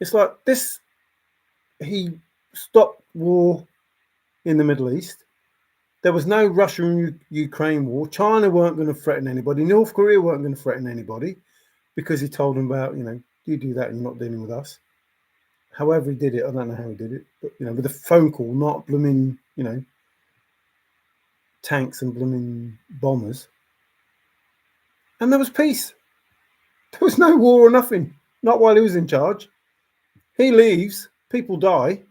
It's like this. He stopped war in the Middle East. There was no Russia-Ukraine war. China weren't going to threaten anybody. North Korea weren't going to threaten anybody because he told them about, you do that and you're not dealing with us. However he did it, I don't know how he did it, but, with a phone call, not blooming, tanks and blooming bombers. And there was peace. There was no war or nothing. Not while he was in charge. He leaves, people die.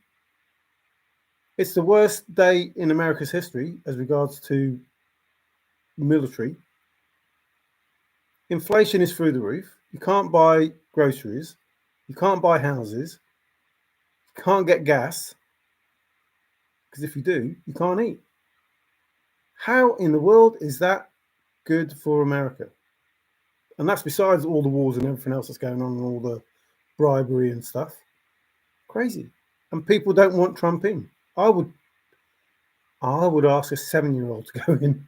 It's the worst day in America's history as regards to military. Inflation is through the roof. You can't buy groceries. You can't buy houses. You can't get gas. Because if you do, you can't eat. How in the world is that good for America? And that's besides all the wars and everything else that's going on and all the bribery and stuff. Crazy. And people don't want Trump in. I would ask a 7-year-old to go in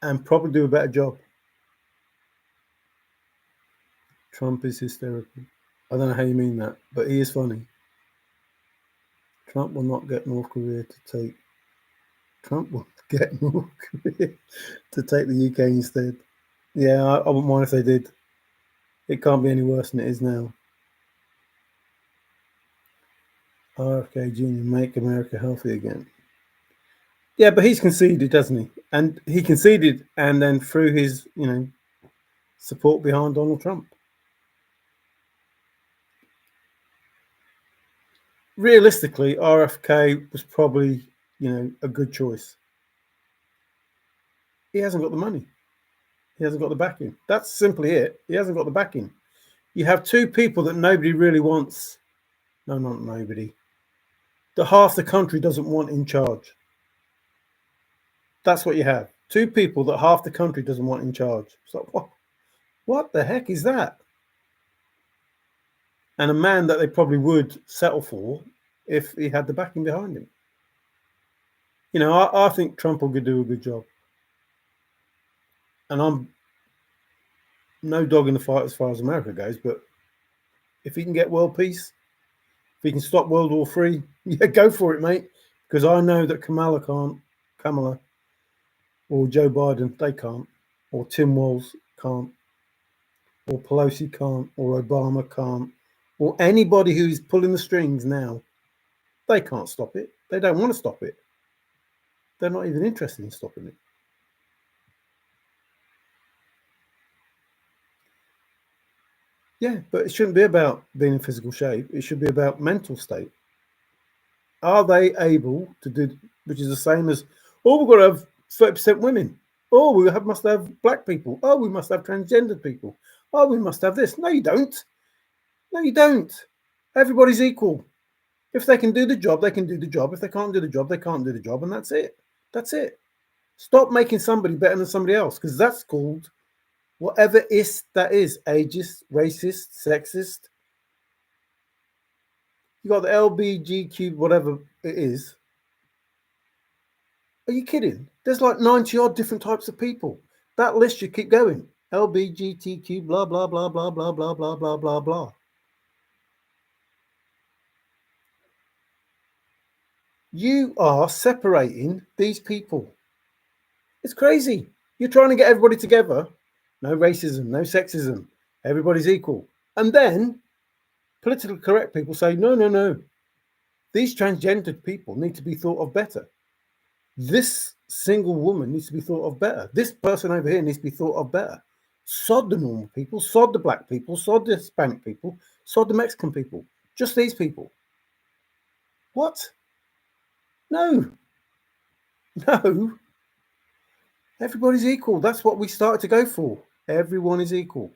and probably do a better job. Trump is hysterical. I don't know how you mean that, but he is funny. Trump will not get North Korea to take. Trump will get North Korea to take the UK instead. Yeah, I wouldn't mind if they did. It can't be any worse than it is now. RFK Jr. make America healthy again. Yeah, but he's conceded, doesn't he? And he conceded and then threw his, support behind Donald Trump. Realistically, RFK was probably, a good choice. He hasn't got the money. He hasn't got the backing. That's simply it. He hasn't got the backing. You have two people that nobody really wants. No, not nobody. That half the country doesn't want in charge. That's what you have. Two people that half the country doesn't want in charge. So what the heck is that? And a man that they probably would settle for if he had the backing behind him. I think Trump will do a good job. And I'm no dog in the fight as far as America goes, but if he can get world peace, If he can stop World War III, yeah, go for it, mate. Because I know that Kamala or Joe Biden, they can't, or Tim Walz can't, or Pelosi can't, or Obama can't, or anybody who's pulling the strings now, they can't stop it. They don't want to stop it. They're not even interested in stopping it. Yeah, but it shouldn't be about being in physical shape. It should be about mental state. Are they able to do, which is the same as, oh, we've got to have 30% women. Oh, must have black people. Oh, we must have transgendered people. Oh, we must have this. No, you don't. No, you don't. Everybody's equal. If they can do the job, they can do the job. If they can't do the job, they can't do the job. And that's it. That's it. Stop making somebody better than somebody else, because that's called whatever that is, ageist, racist, sexist. You got the LBGQ, whatever it is. Are you kidding? There's like 90 odd different types of people. That list should keep going. LBGTQ, blah, blah, blah, blah, blah, blah, blah, blah, blah, blah. You are separating these people. It's crazy. You're trying to get everybody together. No racism, no sexism. Everybody's equal. And then politically correct people say, no, no, no. These transgendered people need to be thought of better. This single woman needs to be thought of better. This person over here needs to be thought of better. Sod the normal people, sod the black people, sod the Hispanic people, sod the Mexican people. Just these people. What? No. No. Everybody's equal. That's what we started to go for. Everyone is equal.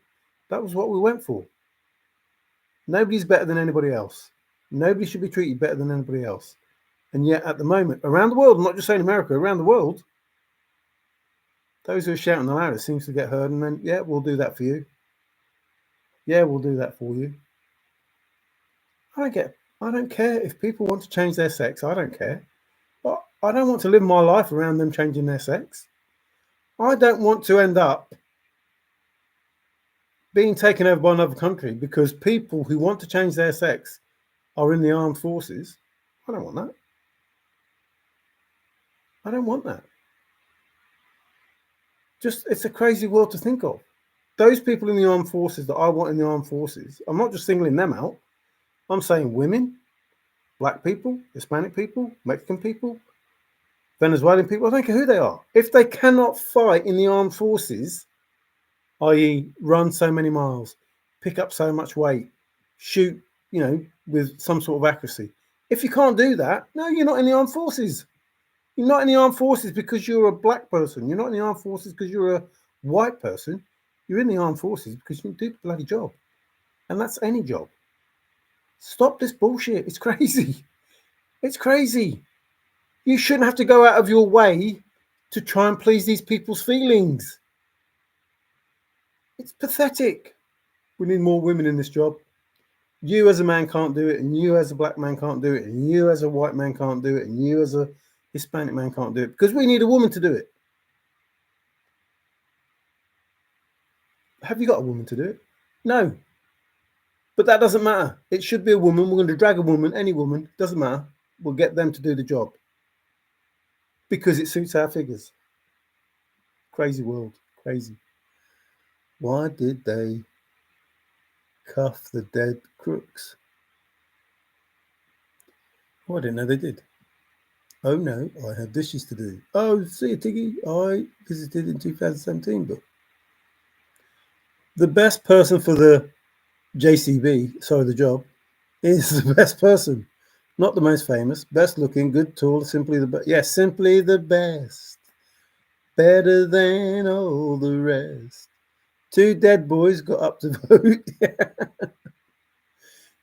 That was what we went for. Nobody's better than anybody else. Nobody should be treated better than anybody else. And yet at the moment, around the world, I'm not just saying America, around the world, those who are shouting the loudest seems to get heard, and then, yeah, we'll do that for you. Yeah, we'll do that for you. I don't care if people want to change their sex. I don't care. But I don't want to live my life around them changing their sex. I don't want to end up being taken over by another country because people who want to change their sex are in the armed forces. I don't want that. I don't want that. Just, it's a crazy world to think of. Those people in the armed forces that I want in the armed forces, I'm not just singling them out. I'm saying women, black people, Hispanic people, Mexican people, Venezuelan people. I don't care who they are. If they cannot fight in the armed forces, i.e. run so many miles, pick up so much weight, shoot, with some sort of accuracy. If you can't do that, no, you're not in the armed forces. You're not in the armed forces because you're a black person. You're not in the armed forces because you're a white person. You're in the armed forces because you can do the bloody job. And that's any job. Stop this bullshit. It's crazy. It's crazy. You shouldn't have to go out of your way to try and please these people's feelings. It's pathetic. We need more women in this job. You as a man can't do it, and you as a black man can't do it, and you as a white man can't do it, and you as a Hispanic man can't do it, because we need a woman to do it. Have you got a woman to do it? No. But that doesn't matter. It should be a woman. We're going to drag a woman, any woman, doesn't matter. We'll get them to do the job. Because it suits our figures. Crazy world. Crazy. Why did they cuff the dead crooks? Oh, I didn't know they did. Oh no, I have dishes to do. Oh, see you, Tiggy. I visited in 2017, but the best person for the JCB, sorry, the job, is the best person. Not the most famous, best looking, good, tall, simply the best. Yes, simply the best. Better than all the rest. 2 dead boys got up to vote.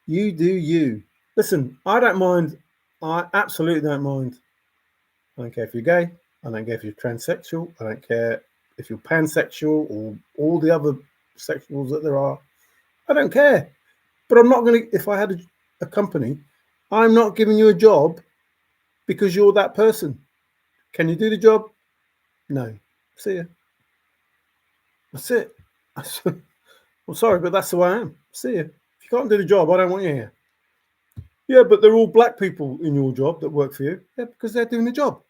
You do you. Listen, I don't mind. I absolutely don't mind. I don't care if you're gay. I don't care if you're transsexual. I don't care if you're pansexual or all the other sexuals that there are. I don't care. But I'm not going to, if I had a company, I'm not giving you a job because you're that person. Can you do the job? No. See ya. That's it. I'm sorry, but that's the way I am. See ya. If you can't do the job, I don't want you here. Yeah, but they're all black people in your job that work for you. Yeah, because they're doing the job.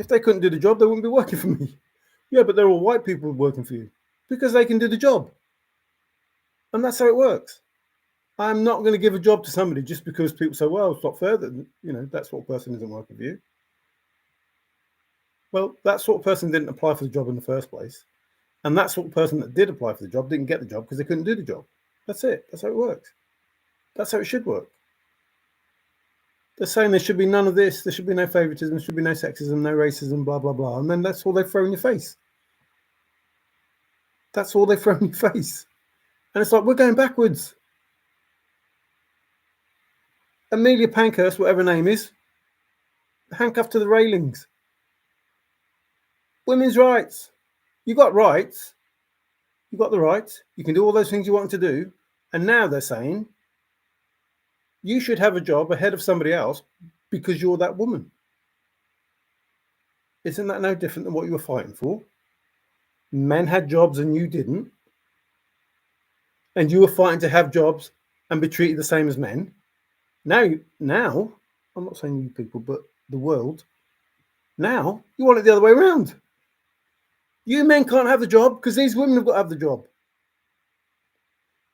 If they couldn't do the job, they wouldn't be working for me. Yeah, but they're all white people working for you because they can do the job. And that's how it works. I'm not going to give a job to somebody just because people say, well, it's not fair that, that sort of person isn't working for you. Well, that sort of person didn't apply for the job in the first place. And that sort of person that did apply for the job didn't get the job because they couldn't do the job. That's it. That's how it works. That's how it should work. They're saying there should be none of this. There should be no favoritism. There should be no sexism, no racism, blah, blah, blah. And then that's all they throw in your face. That's all they throw in your face. And it's like, we're going backwards. Amelia Pankhurst, whatever her name is, handcuffed to the railings. Women's rights. You got rights. You got the rights. You can do all those things you want to do. And now they're saying you should have a job ahead of somebody else because you're that woman. Isn't that no different than what you were fighting for? Men had jobs and you didn't. And you were fighting to have jobs and be treated the same as men. Now, I'm not saying you people, but the world, now you want it the other way around. You men can't have the job because these women have got to have the job.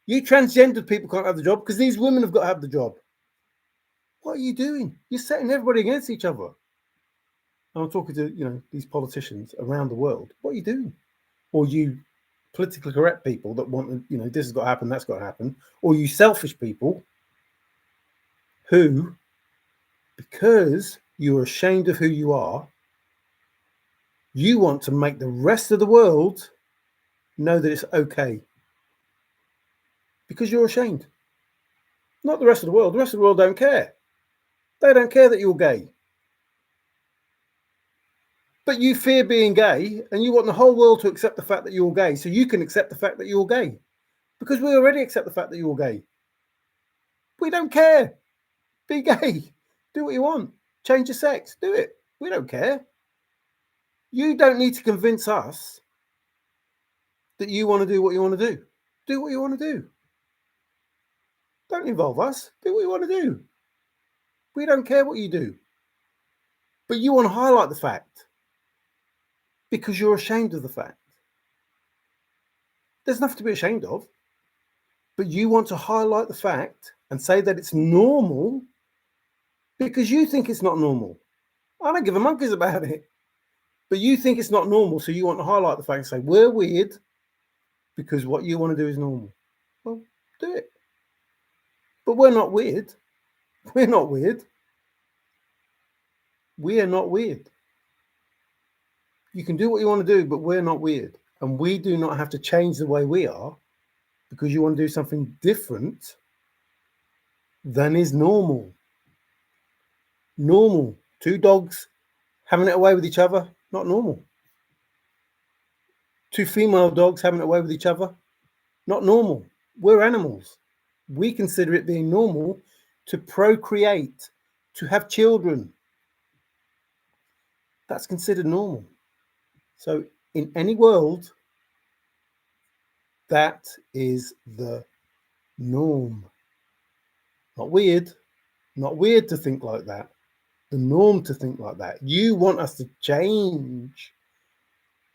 You transgendered people can't have the job because these women have got to have the job. What are you doing? You're setting everybody against each other. And I'm talking to, these politicians around the world. What are you doing? Or you politically correct people that want, this has got to happen, that's got to happen. Or you selfish people who, because you're ashamed of who you are, you want to make the rest of the world know that it's okay. Because you're ashamed. Not the rest of the world. The rest of the world don't care. They don't care that you're gay. But you fear being gay and you want the whole world to accept the fact that you're gay so you can accept the fact that you're gay. Because we already accept the fact that you're gay. We don't care. Be gay. Do what you want. Change your sex. Do it. We don't care. You don't need to convince us that you want to do what you want to do. Do what you want to do. Don't involve us. Do what you want to do. We don't care what you do. But you want to highlight the fact because you're ashamed of the fact. There's nothing to be ashamed of. But you want to highlight the fact and say that it's normal because you think it's not normal. I don't give a monkeys about it. But you think it's not normal, so you want to highlight the fact and say, we're weird because what you want to do is normal. Well, do it. But we're not weird. We're not weird. We are not weird. You can do what you want to do, but we're not weird. And we do not have to change the way we are because you want to do something different than is normal. Normal. Two dogs having it away with each other, not normal. Two female dogs having it away with each other, not normal. We're animals. We consider it being normal to procreate, to have children. That's considered normal. So in any world, that is the norm. Not weird. Not weird to think like that. The norm to think like that. You want us to change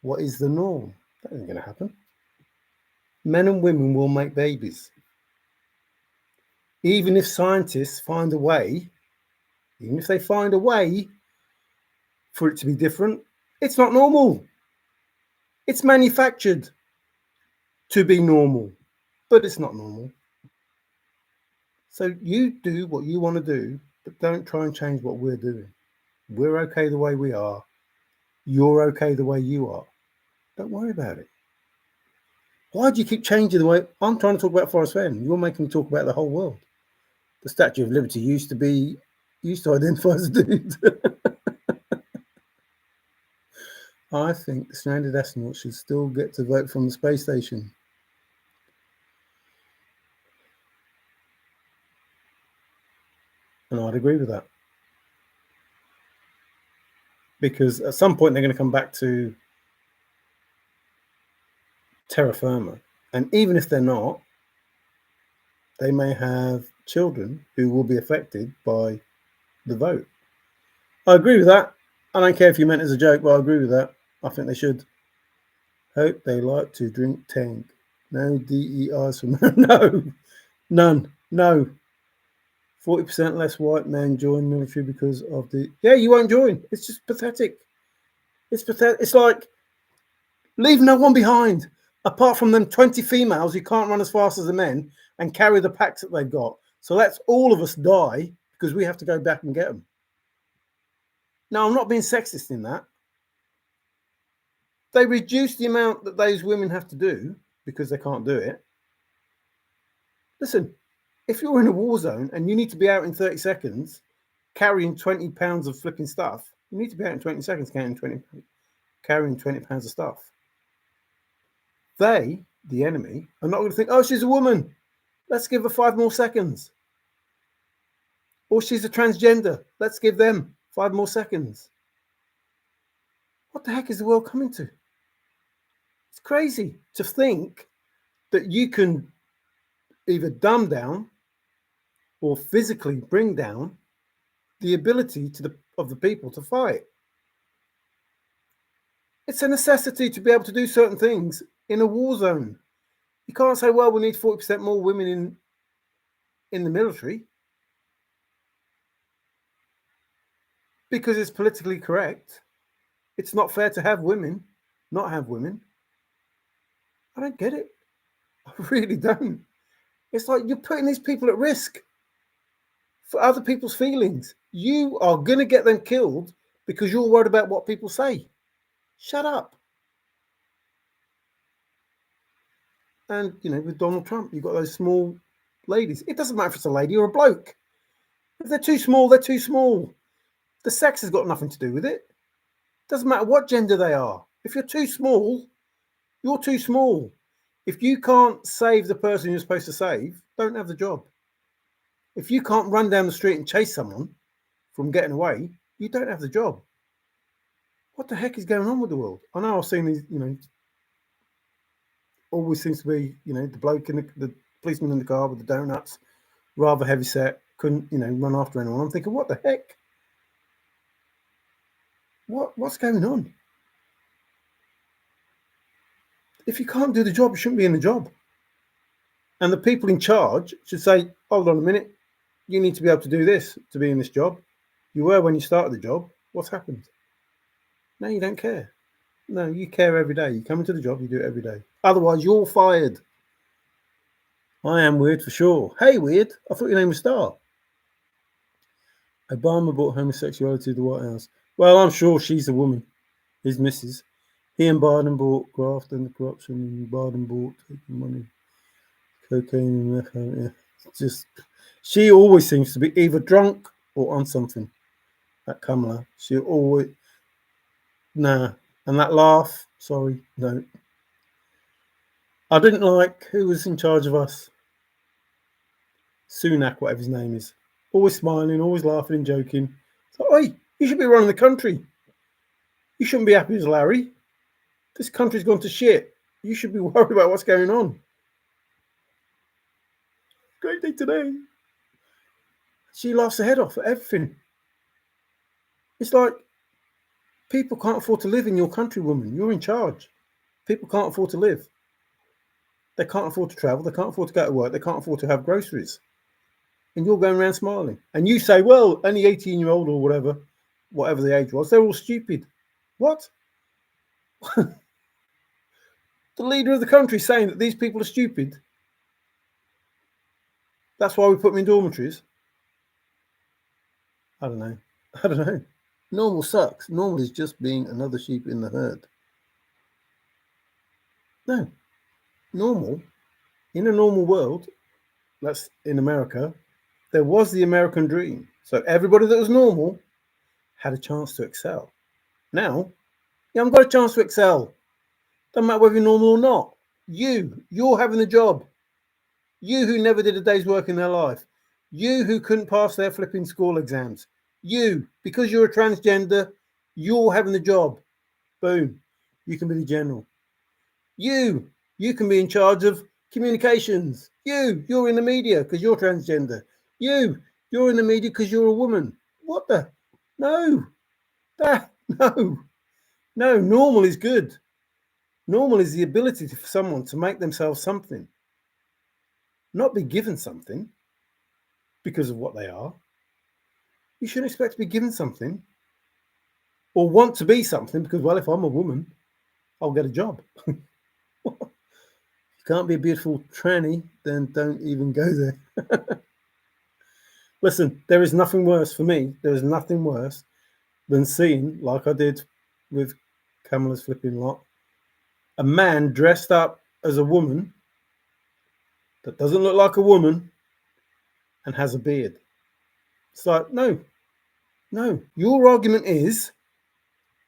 what is the norm. That isn't going to happen. Men and women will make babies. Even if scientists find a way, even if they find a way for it to be different, it's not normal. It's manufactured to be normal, but it's not normal. So you do what you want to do, but don't try and change what we're doing. We're okay the way we are. You're okay the way you are. Don't worry about it. Why do you keep changing the way? I'm trying to talk about Forrest Fenn. You're making me talk about the whole world. The Statue of Liberty used to identify as a dude. I think the stranded astronauts should still get to vote from the space station. And I'd agree with that. Because at some point they're going to come back to terra firma. And even if they're not, they may have children who will be affected by the vote. I agree with that. I don't care if you meant it as a joke, but I agree with that. I think they should. Hope they like to drink Tang. No DEIs from no, none, no. 40% less white men join military because of the. Yeah, you won't join. It's just pathetic. It's pathetic. It's like leave no one behind, apart from them 20 females who can't run as fast as the men and carry the packs that they've got. So let's all of us die because we have to go back and get them. Now, I'm not being sexist in that. They reduce the amount that those women have to do because they can't do it. Listen, if you're in a war zone and you need to be out in 30 seconds carrying 20 pounds of flipping stuff, you need to be out in 20 seconds carrying 20 pounds of stuff. They, the enemy, are not going to think, oh, she's a woman. Let's give her 5 more seconds. Or she's a transgender. Let's give them 5 more seconds. What the heck is the world coming to? It's crazy to think that you can either dumb down or physically bring down the ability of the people to fight. It's a necessity to be able to do certain things in a war zone. You can't say, well, we need 40% more women in the military because it's politically correct. It's not fair to have women, not have women. I don't get it. I really don't. It's like you're putting these people at risk for other people's feelings. You are going to get them killed because you're worried about what people say. Shut up. And, with Donald Trump, you've got those small ladies. It doesn't matter if it's a lady or a bloke. If they're too small, they're too small. The sex has got nothing to do with it. Doesn't matter what gender they are. If you're too small, you're too small. If you can't save the person you're supposed to save, don't have the job. If you can't run down the street and chase someone from getting away, you don't have the job. What the heck is going on with the world? I know I've seen these, always seems to be, the bloke in the policeman in the car with the donuts, rather heavy set, couldn't, run after anyone. I'm thinking, what the heck? What's going on? If you can't do the job, you shouldn't be in the job. And the people in charge should say, hold on a minute, you need to be able to do this to be in this job. You were when you started the job. What's happened? No, you don't care. No, you care every day. You come into the job, you do it every day. Otherwise, you're fired. I am weird for sure. Hey, weird. I thought your name was Star. Obama brought homosexuality to the White House. Well, I'm sure she's a woman. His missus. He and Biden bought graft and the corruption. Biden bought taking money, cocaine and meth. Yeah. Just, she always seems to be either drunk or on something. That Kamala. She always, nah. And that laugh, sorry, no. I didn't like who was in charge of us. Sunak, whatever his name is. Always smiling, always laughing and joking. So, hey, you should be running the country. You shouldn't be happy as Larry. This country's gone to shit. You should be worried about what's going on. Great day today. She laughs her head off at everything. It's like people can't afford to live in your country, woman. You're in charge. People can't afford to live. They can't afford to travel. They can't afford to go to work. They can't afford to have groceries. And you're going around smiling. And you say, well, only 18-year-old or whatever the age was, they're all stupid. What? The leader of the country saying that these people are stupid. That's why we put them in dormitories. I don't know. Normal sucks. Normal is just being another sheep in the herd. No. Normal, in a normal world, that's in America, there was the American dream. So everybody that was normal had a chance to excel. Now, you haven't got a chance to excel. Doesn't matter whether you're normal or not. You're having the job. You who never did a day's work in their life. You who couldn't pass their flipping school exams. You, because you're a transgender, you're having the job. Boom. You can be the general. You can be in charge of communications. You're in the media because you're transgender. You're in the media because you're a woman. What the? No, no, no. Normal is good. Normal is the ability for someone to make themselves something, not be given something because of what they are. You shouldn't expect to be given something or want to be something because, well, if I'm a woman, I'll get a job. If you can't be a beautiful tranny, then don't even go there. Listen, there is nothing worse for me. There is nothing worse than seeing, like I did with Kamala's flipping lot, a man dressed up as a woman that doesn't look like a woman and has a beard. It's like, no. Your argument is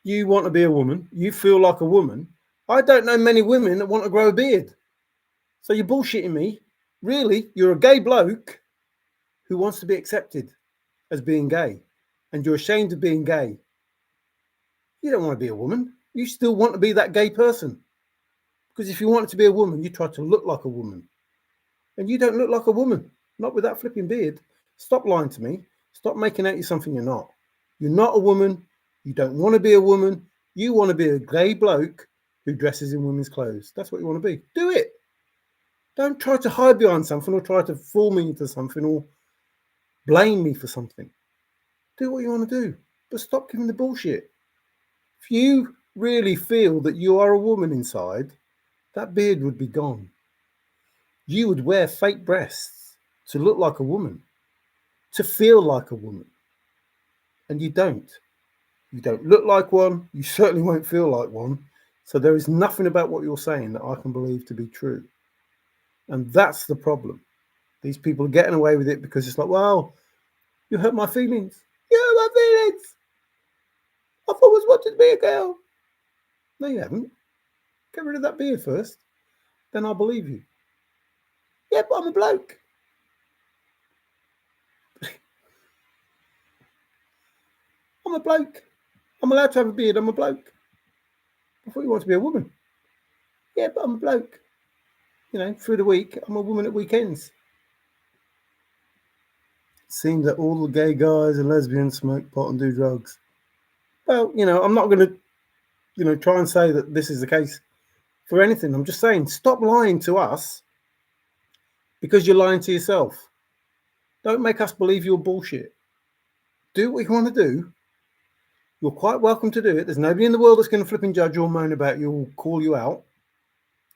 you want to be a woman, you feel like a woman. I don't know many women that want to grow a beard. So you're bullshitting me. Really, you're a gay bloke who wants to be accepted as being gay, and you're ashamed of being gay. You don't want to be a woman. You still want to be that gay person. Because if you wanted to be a woman, you try to look like a woman. And you don't look like a woman. Not with that flipping beard. Stop lying to me. Stop making out you're something you're not. You're not a woman. You don't want to be a woman. You want to be a gay bloke who dresses in women's clothes. That's what you want to be. Do it. Don't try to hide behind something or try to fool me into something or blame me for something. Do what you want to do. But stop giving the bullshit. If you really feel that you are a woman inside, that beard would be gone. You would wear fake breasts to look like a woman, to feel like a woman. And you don't. You don't look like one. You certainly won't feel like one. So there is nothing about what you're saying that I can believe to be true. And that's the problem. These people are getting away with it because it's like, well, you hurt my feelings. You hurt my feelings. I've always wanted to be a girl. No, you haven't. Get rid of that beard first. Then I'll believe you. Yeah, but I'm a bloke. I'm a bloke. I'm allowed to have a beard. I'm a bloke. I thought you wanted to be a woman. Yeah, but I'm a bloke. You know, through the week, I'm a woman at weekends. It seems that all the gay guys and lesbians smoke pot and do drugs. Well, you know, I'm not going to, try and say that this is the case for anything. I'm just saying, stop lying to us because you're lying to yourself. Don't make us believe your bullshit. Do what you want to do. You're quite welcome to do it. There's nobody in the world that's going to flip and judge or moan about you or call you out.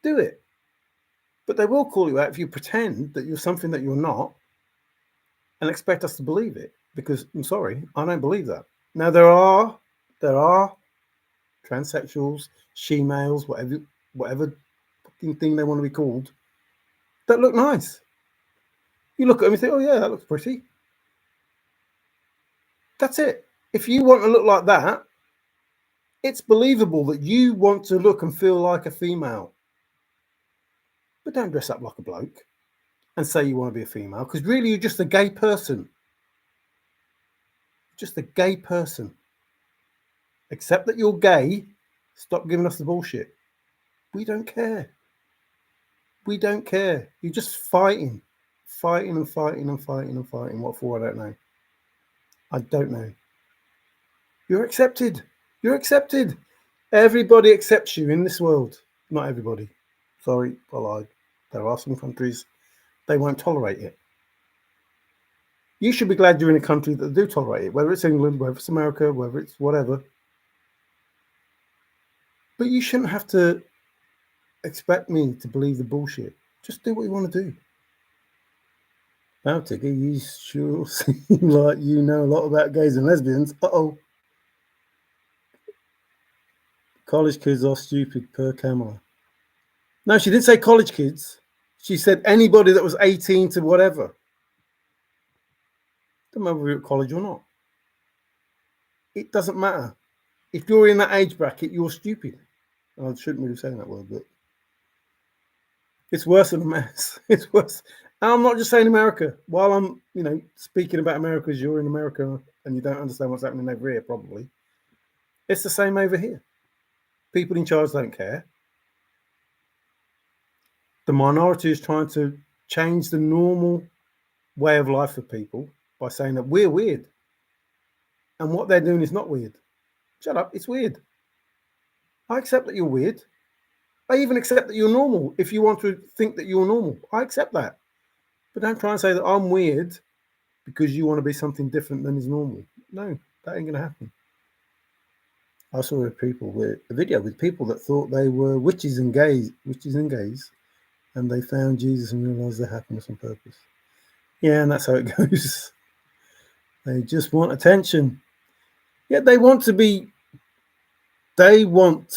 Do it. But they will call you out if you pretend that you're something that you're not and expect us to believe it. Because I'm sorry, I don't believe that. Now there are transsexuals, she-males, whatever fucking thing they want to be called, that look nice. You look at them and think, oh yeah, that looks pretty. That's it. If you want to look like that, it's believable that you want to look and feel like a female. But don't dress up like a bloke and say you want to be a female, because really you're just a gay person. Just a gay person. Accept that you're gay. Stop giving us the bullshit. We don't care. We don't care. You're just fighting. Fighting and fighting and fighting and fighting. What for? I don't know. I don't know. You're accepted. You're accepted. Everybody accepts you in this world. Not everybody. Sorry, I lied. There are some countries, they won't tolerate it. You should be glad you're in a country that do tolerate it, whether it's England, whether it's America, whether it's whatever. But you shouldn't have to expect me to believe the bullshit. Just do what you want to do. Now, Tigger, you sure seem like you know a lot about gays and lesbians. Uh-oh. College kids are stupid, per Kamala. No, she didn't say college kids. She said anybody that was 18 to whatever. Doesn't matter whether you're at college or not. It doesn't matter. If you're in that age bracket, you're stupid. I shouldn't really say that word, but it's worse than a mess. It's worse. And I'm not just saying America. While I'm, speaking about America as you're in America and you don't understand what's happening over here, probably. It's the same over here. People in charge don't care. The minority is trying to change the normal way of life for people by saying that we're weird. And what they're doing is not weird. Shut up, it's weird. I accept that you're weird. I even accept that you're normal. If you want to think that you're normal, I accept that. But don't try and say that I'm weird because you want to be something different than is normal. No, that ain't going to happen. I saw a video with people that thought they were witches and gays, and they found Jesus and realized their happiness on purpose. Yeah, and that's how it goes. They just want attention. Yet they want to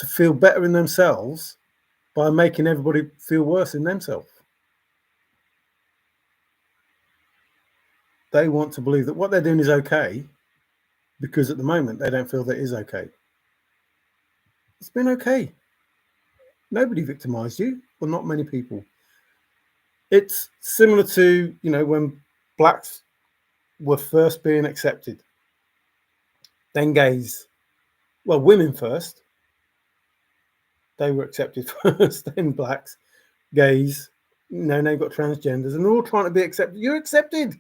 feel better in themselves by making everybody feel worse in themselves. They want to believe that what they're doing is okay because at the moment they don't feel that it is okay. It's been okay. Nobody victimized you, or not many people. It's similar to, when blacks were first being accepted, then gays. Well, women first. They were accepted first, then blacks, gays. Now you've got transgenders, and they're all trying to be accepted. You're accepted.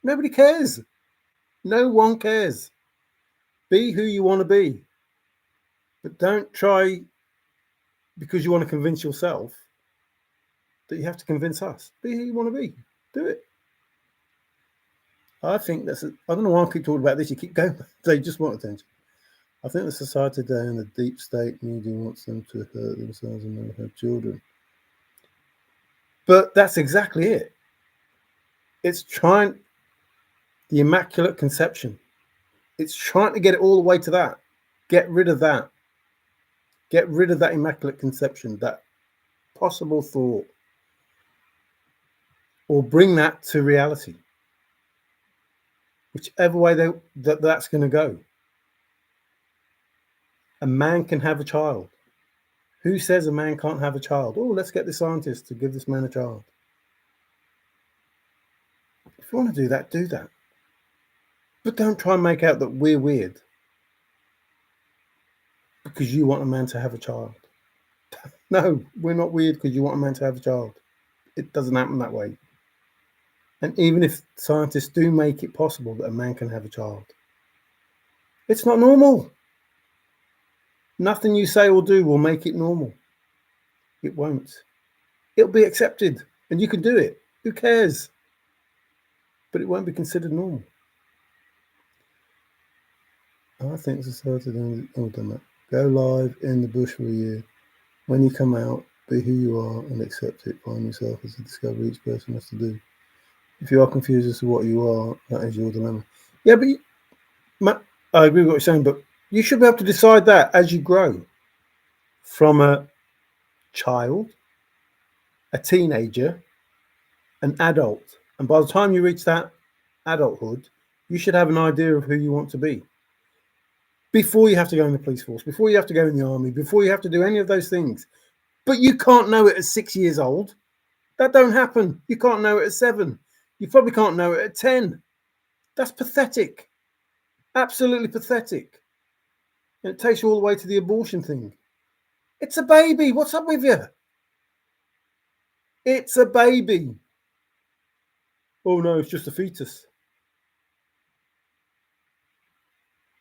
Nobody cares. No one cares. Be who you want to be. But don't try, because you want to convince yourself, that you have to convince us. Be who you want to be. Do it. I think I don't know why I keep talking about this. You keep going. They just want attention. I think the society today and the deep state media wants them to hurt themselves and never have children. But that's exactly it. It's trying the immaculate conception. It's trying to get it all the way to that. Get rid of that. Get rid of that immaculate conception, that possible thought, or bring that to reality. Whichever way that's going to go. A man can have a child. Who says a man can't have a child? Oh, let's get the scientists to give this man a child. If you want to do that, do that. But don't try and make out that we're weird because you want a man to have a child. No, we're not weird because you want a man to have a child. It doesn't happen that way. And even if scientists do make it possible that a man can have a child, it's not normal. Nothing you say or do will make it normal. It won't. It'll be accepted and you can do it. Who cares? But it won't be considered normal. I think society all done that. Go live in the bush for a year. When you come out, be who you are and accept it. Find yourself as a discovery each person has to do. If you are confused as to what you are, that is your dilemma. Yeah, but I agree with what you're saying, but you should be able to decide that as you grow from a child, a teenager, an adult. And by the time you reach that adulthood, you should have an idea of who you want to be. Before you have to go in the police force, before you have to go in the army, before you have to do any of those things. But you can't know it at 6 years old. That don't happen. You can't know it at 7. You probably can't know it at 10. That's pathetic. Absolutely pathetic. And it takes you all the way to the abortion thing. It's a baby. What's up with you? It's a baby. Oh no, it's just a fetus.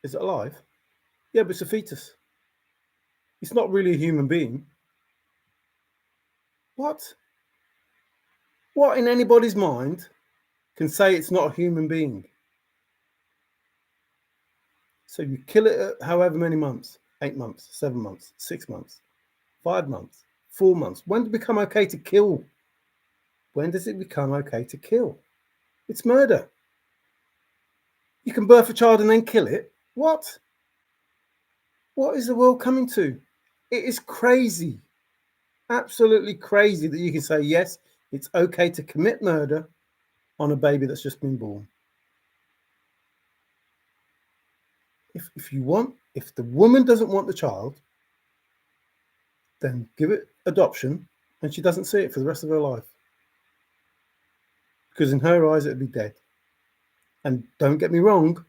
Is it alive? Yeah, but it's a fetus. It's not really a human being. What? What in anybody's mind can say it's not a human being? So you kill it at however many months, 8 months, 7 months, 6 months, 5 months, 4 months. When does it become okay to kill? When does it become okay to kill? It's murder. You can birth a child and then kill it? What? What is the world coming to? It is crazy. Absolutely crazy that you can say, yes, it's okay to commit murder on a baby that's just been born. If the woman doesn't want the child, then give it adoption and she doesn't see it for the rest of her life. Because in her eyes, it'd be dead. And don't get me wrong,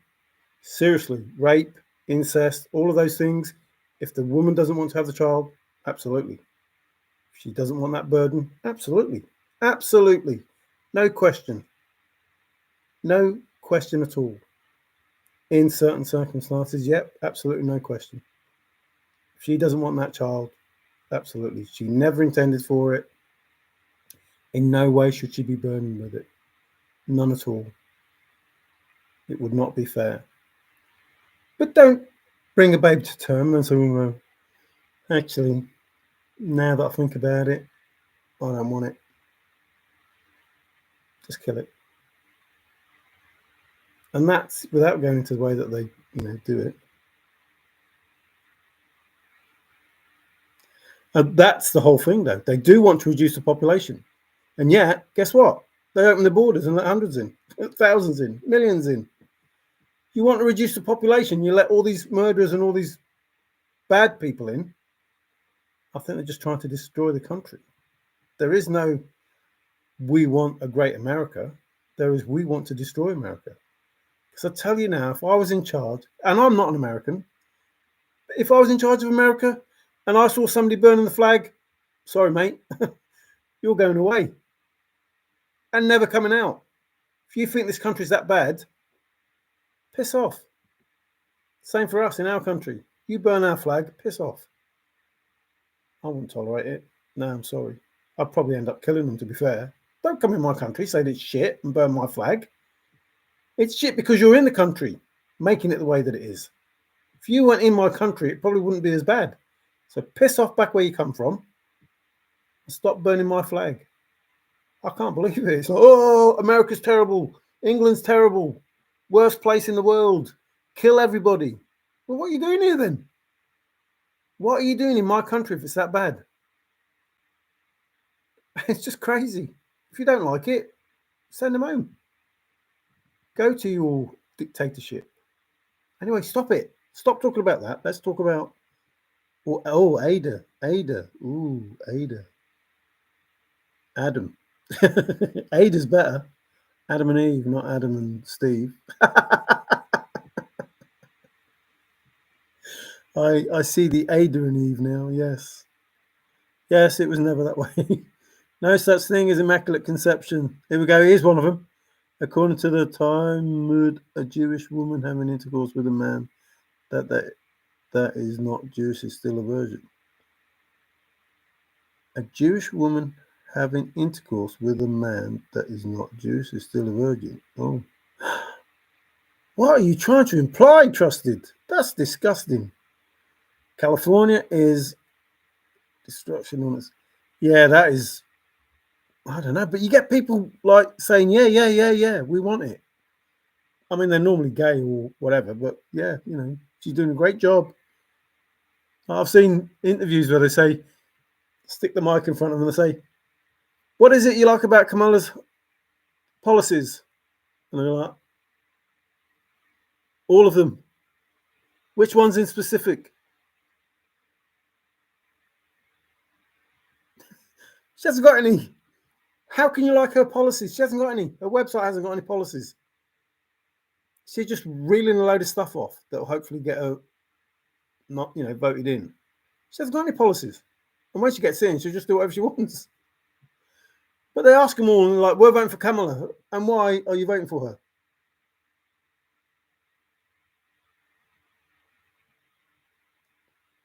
seriously, rape, incest, all of those things, if the woman doesn't want to have the child, absolutely. If she doesn't want that burden, absolutely. Absolutely. No question. No question at all. In certain circumstances, yep, absolutely no question. If she doesn't want that child, absolutely. She never intended for it. In no way should she be burdened with it. None at all. It would not be fair. But don't bring a baby to term and say, well, actually, now that I think about it, I don't want it. Just kill it. And that's without going into the way that they, do it. And that's the whole thing, though. They do want to reduce the population. And yet, guess what? They open the borders and let hundreds in, thousands in, millions in. You want to reduce the population, you let all these murderers and all these bad people in. I think they're just trying to destroy the country. There is no, we want a great America. There is, we want to destroy America. Because I tell you now, if I was in charge, and I'm not an American, but if I was in charge of America and I saw somebody burning the flag, sorry, mate, you're going away and never coming out. If you think this country's that bad, piss off. Same for us in our country. You burn our flag, piss off. I wouldn't tolerate it. No, I'm sorry. I'd probably end up killing them, to be fair. Don't come in my country, say it's shit and burn my flag. It's shit because you're in the country, making it the way that it is. If you weren't in my country, it probably wouldn't be as bad. So piss off back where you come from and stop burning my flag. I can't believe it. It's like, oh, America's terrible. England's terrible. Worst place in the world. Kill everybody. Well, what are you doing here then? What are you doing in my country if it's that bad? It's just crazy. If you don't like it, send them home. Go to your dictatorship. Anyway, stop it. Stop talking about that. Let's talk about, Ada. Ooh, Ada. Adam. Ada's better. Adam and Eve, not Adam and Steve. I see the Ada and Eve now, yes. Yes, it was never that way. No such thing as immaculate conception. Here we go, here's one of them. According to the Talmud, a Jewish woman having intercourse with a man that is not Jewish is still a virgin. A Jewish woman having intercourse with a man that is not Jewish is still a virgin. Oh. What are you trying to imply, Trusted? That's disgusting. California is destruction on us. Yeah, that is, I don't know, but you get people like saying, yeah, we want it. I mean, they're normally gay or whatever, but yeah, she's doing a great job. I've seen interviews where they say, stick the mic in front of them and they say, what is it you like about Kamala's policies? And they're like, all of them. Which ones in specific? She hasn't got any. How can you like her policies? She hasn't got any. Her website hasn't got any policies. She's just reeling a load of stuff off that will hopefully get her not, voted in. She hasn't got any policies. And when she gets in, she'll just do whatever she wants. But they ask them all, like, we're voting for Kamala. And why are you voting for her?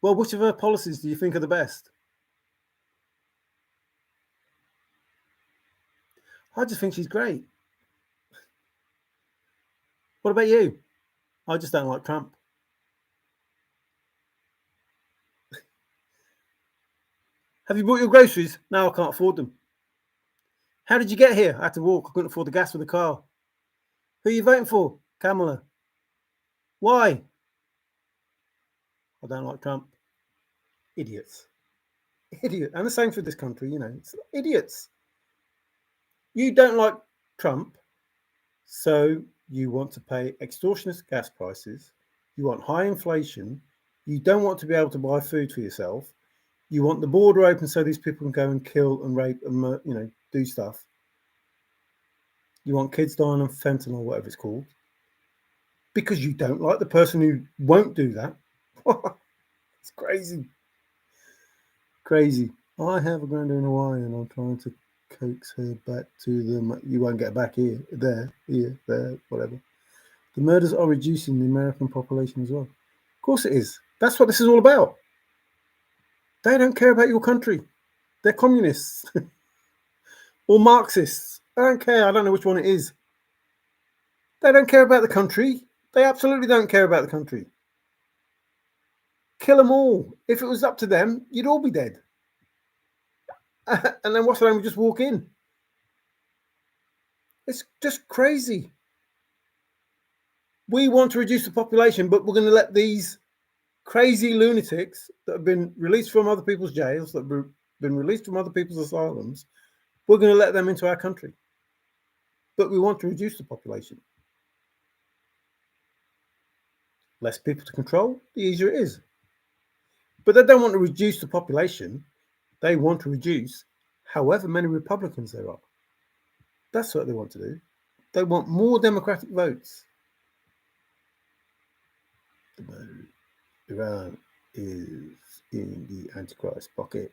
Well, which of her policies do you think are the best? I just think she's great. What about you? I just don't like Trump. Have you bought your groceries? No, I can't afford them. How did you get here? I had to walk. I couldn't afford the gas for the car. Who are you voting for? Kamala. Why? I don't like Trump. Idiots. Idiot. And the same for this country, it's idiots. You don't like Trump, so you want to pay extortionate gas prices. You want high inflation. You don't want to be able to buy food for yourself. You want the border open so these people can go and kill and rape and, do stuff. You want kids dying of fentanyl, whatever it's called, because you don't like the person who won't do that. It's crazy. Crazy. I have a granddad in Hawaii and I'm trying to coax her back to them. You won't get back here, there, whatever. The murders are reducing the American population as well. Of course it is. That's what this is all about. They don't care about your country. They're communists or Marxists. I don't care. I don't know which one it is. They don't care about the country. They absolutely don't care about the country. Kill them all. If it was up to them, you'd all be dead. And then what's the name? We just walk in. It's just crazy. We want to reduce the population, but we're going to let these crazy lunatics that have been released from other people's jails, that have been released from other people's asylums, we're going to let them into our country. But we want to reduce the population. Less people to control, the easier it is. But they don't want to reduce the population. They want to reduce however many Republicans there are. That's what they want to do. They want more Democratic votes. Iran is in the Antichrist pocket.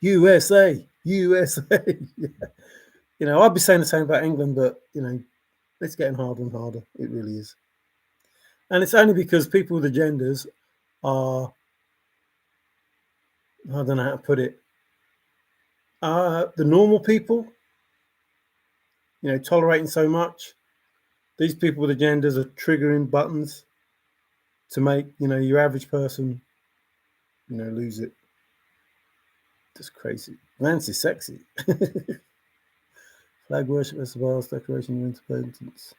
USA. Yeah. You know, I'd be saying the same about England, but, you know, it's getting harder and harder. It really is. And it's only because people with agendas are, I don't know how to put it, the normal people, you know, tolerating so much. These people with agendas are triggering buttons to make, you know, your average person, you know, lose it. Just crazy. Vance is sexy. Flag worship as well as Declaration of Independence.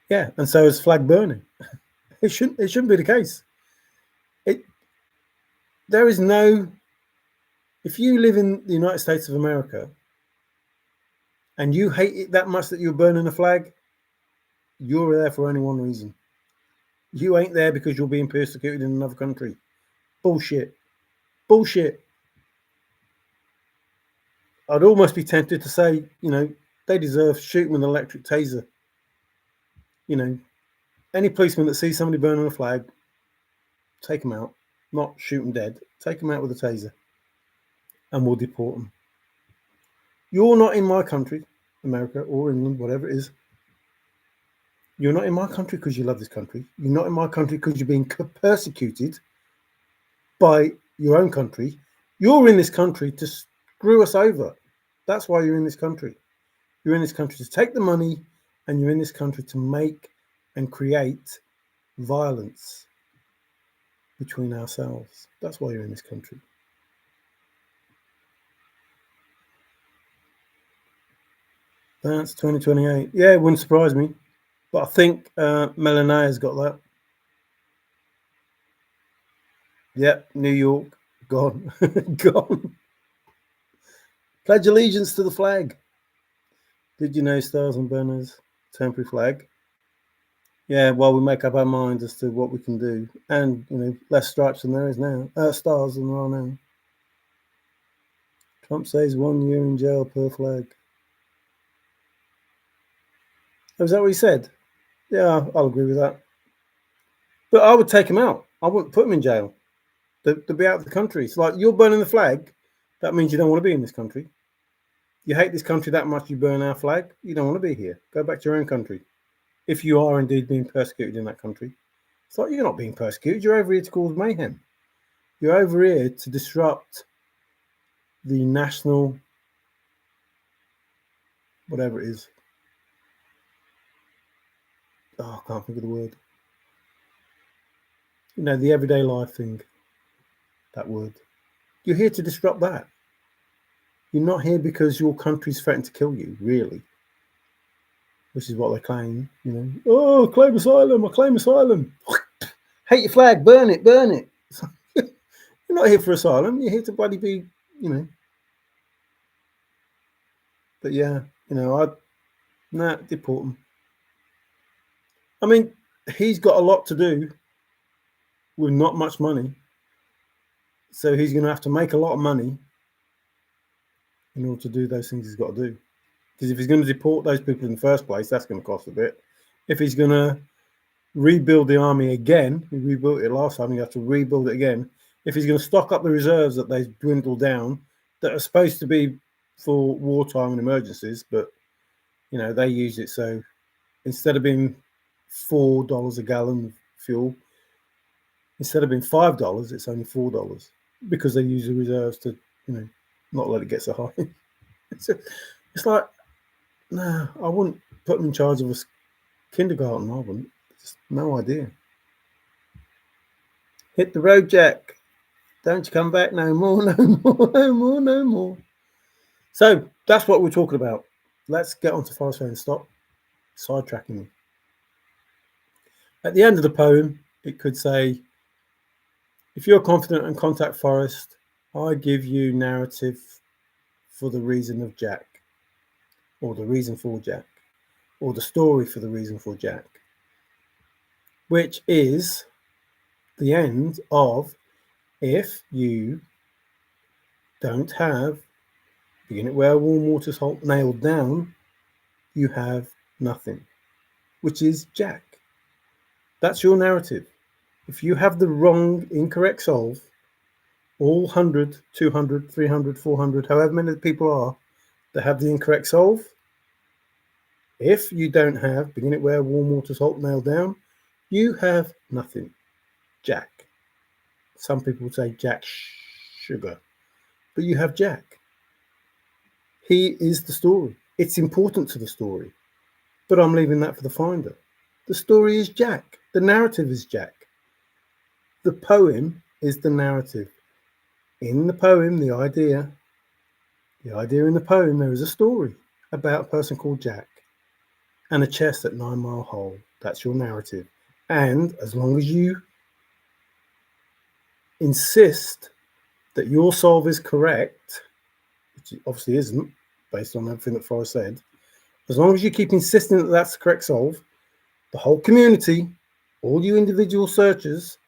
Yeah, and so is flag burning. It shouldn't be the case. There is no. If you live in the United States of America and you hate it that much that you're burning a flag, you're there for only one reason. You ain't there because you're being persecuted in another country. Bullshit. I'd almost be tempted to say, you know, they deserve shooting with an electric taser. You know, any policeman that sees somebody burning a flag, take them out. Not shoot them dead. Take them out with a taser. And we'll deport them. You're not in my country, America or England, whatever it is. You're not in my country because you love this country. You're not in my country because you're being persecuted by your own country. You're in this country to screw us over. That's why you're in this country. You're in this country to take the money, and you're in this country to make and create violence between ourselves. That's why you're in this country. That's 2028. Yeah, it wouldn't surprise me. But I think Melania's got that. Yep, New York, gone. Gone. Pledge allegiance to the flag. Did you know stars and banners, temporary flag? Yeah, well, we make up our minds as to what we can do. And, you know, less stripes than there is now. Stars than there are now. Trump says 1 year in jail per flag. Oh, is that what he said? Yeah, I'll agree with that. But I would take him out. I wouldn't put him in jail. To be out of the country. It's like, you're burning the flag. That means you don't want to be in this country. You hate this country that much, you burn our flag. You don't want to be here. Go back to your own country. If you are indeed being persecuted in that country. It's like, you're not being persecuted. You're over here to cause mayhem. You're over here to disrupt the national, whatever it is. Oh, I can't think of the word. You know, the everyday life thing. That word. You're here to disrupt that. You're not here because your country's threatened to kill you, really. Which is what they claim, you know. Oh, claim asylum, I claim asylum. Hate your flag, burn it. You're not here for asylum, you're here to bloody be, you know. But yeah, you know, deport him. I mean, he's got a lot to do with not much money. So he's going to have to make a lot of money in order to do those things he's got to do. Because if he's going to deport those people in the first place, that's going to cost a bit. If he's going to rebuild the army again, he rebuilt it last time, you have to rebuild it again. if he's going to stock up the reserves that they've dwindled down, that are supposed to be for wartime and emergencies, but they use it so instead of being $4 a gallon of fuel, instead of being $5, it's only $4 because they use the reserves to not let it get so high. It's like, nah, I wouldn't put them in charge of a kindergarten. I wouldn't. Just no idea. Hit the road, Jack. Don't you come back no more, no more, no more, no more. So that's what we're talking about. Let's get on to Forrest and stop sidetracking me. At the end of the poem, it could say, if you're confident and contact Forrest, I give you narrative for the reason of Jack, or the reason for Jack, or the story for the reason for Jack, which is the end of if you don't have begin it where warm water's halt nailed down, you have nothing, which is Jack. That's your narrative. If you have the wrong, incorrect solve, all 100, 200, 300, 400, however many people are that have the incorrect solve, if you don't have begin it where warm water's halt nailed down, you have nothing. Jack. Some people would say Jack Sugar, but you have Jack. He is the story. It's important to the story, but I'm leaving that for the finder. The story is Jack. The narrative is Jack. The poem is the narrative. In the poem, the idea in the poem, there is a story about a person called Jack and a chest at 9 Mile Hole. That's your narrative. And as long as you insist that your solve is correct, which it obviously isn't, based on everything that Forrest said, as long as you keep insisting that that's the correct solve, the whole community, all you individual searchers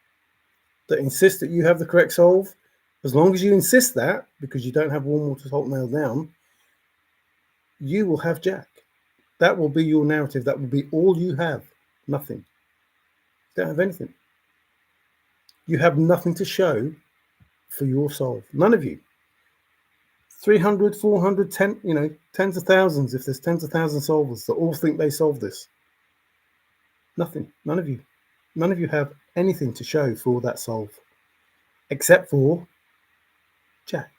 that insist that you have the correct solve, as long as you insist that, because you don't have warm water's halt nailed down, you will have Jack. That will be your narrative. That will be all you have. Nothing. You don't have anything. You have nothing to show for your solve. None of you. 300, 400, 10, tens of thousands, if there's tens of thousands solvers that all think they solved this. Nothing. None of you. None of you have anything to show for that solve, except for Jack.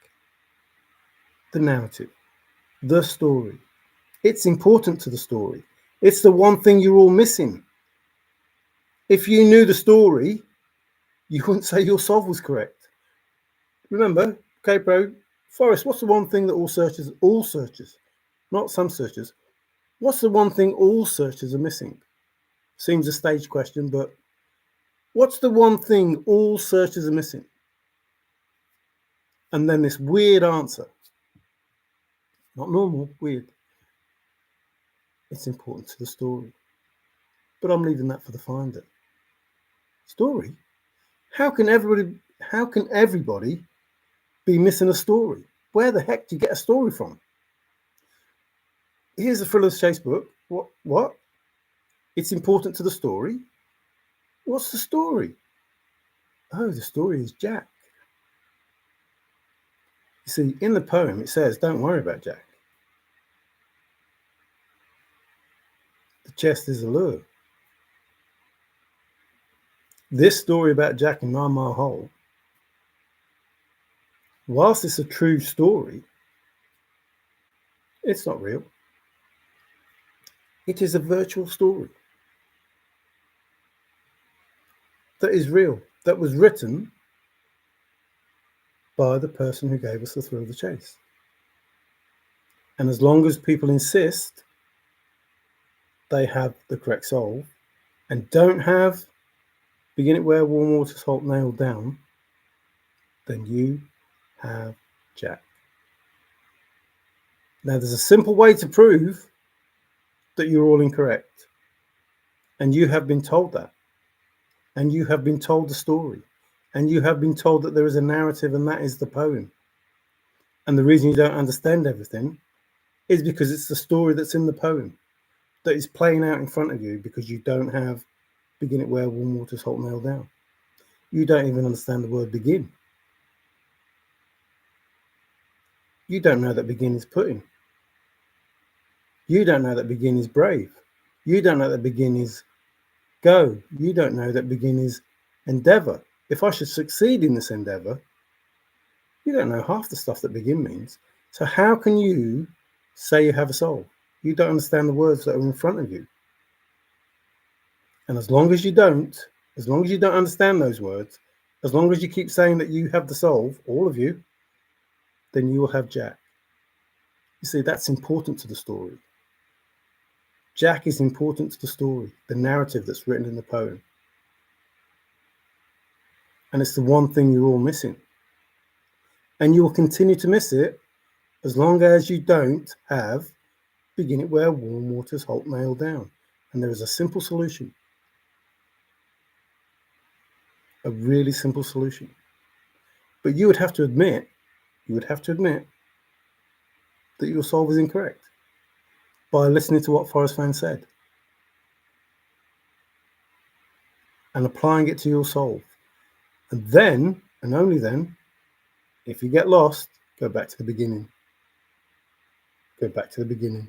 The narrative. The story. It's important to the story. It's the one thing you're all missing. If you knew the story, you wouldn't say your solve was correct. Remember, okay, bro, Forrest, what's the one thing that all searchers, not some searchers, what's the one thing all searchers are missing? Seems a stage question, but what's the one thing all searchers are missing? And then this weird answer. Not normal, weird. It's important to the story. But I'm leaving that for the finder. Story? How can everybody be missing a story? Where the heck do you get a story from? Here's a Thriller's Chase book. What? It's important to the story? What's the story? Oh, the story is Jack. You see, in the poem, it says, don't worry about Jack. The chest is a lure. This story about Jack and 9 Mile Hole, whilst it's a true story, it's not real. It is a virtual story that is real, that was written by the person who gave us the thrill of the chase. And as long as people insist they have the correct solve and don't have begin it where warm water's halt nailed down, then you have Jack. Now, there's a simple way to prove that you're all incorrect. And you have been told that. And you have been told the story. And you have been told that there is a narrative, and that is the poem. And the reason you don't understand everything is because it's the story that's in the poem that is playing out in front of you, because you don't have begin it where warm water's halt nailed down. You don't even understand the word begin. You don't know that begin is putting. You don't know that begin is brave. You don't know that begin is go. You don't know that begin is endeavor. If I should succeed in this endeavor, you don't know half the stuff that begin means. So how can you say you have a soul? You don't understand the words that are in front of you. And as long as you don't understand those words, as long as you keep saying that you have the soul, all of you, then you will have Jack. You see, that's important to the story. Jack is important to the story, the narrative that's written in the poem. And it's the one thing you're all missing. And you will continue to miss it as long as you don't have begin it where warm waters halt nailed down. And there is a simple solution. A really simple solution. But you would have to admit that your soul is incorrect by listening to what Forrest Fenn said and applying it to your soul. And then, and only then, if you get lost, go back to the beginning. Go back to the beginning.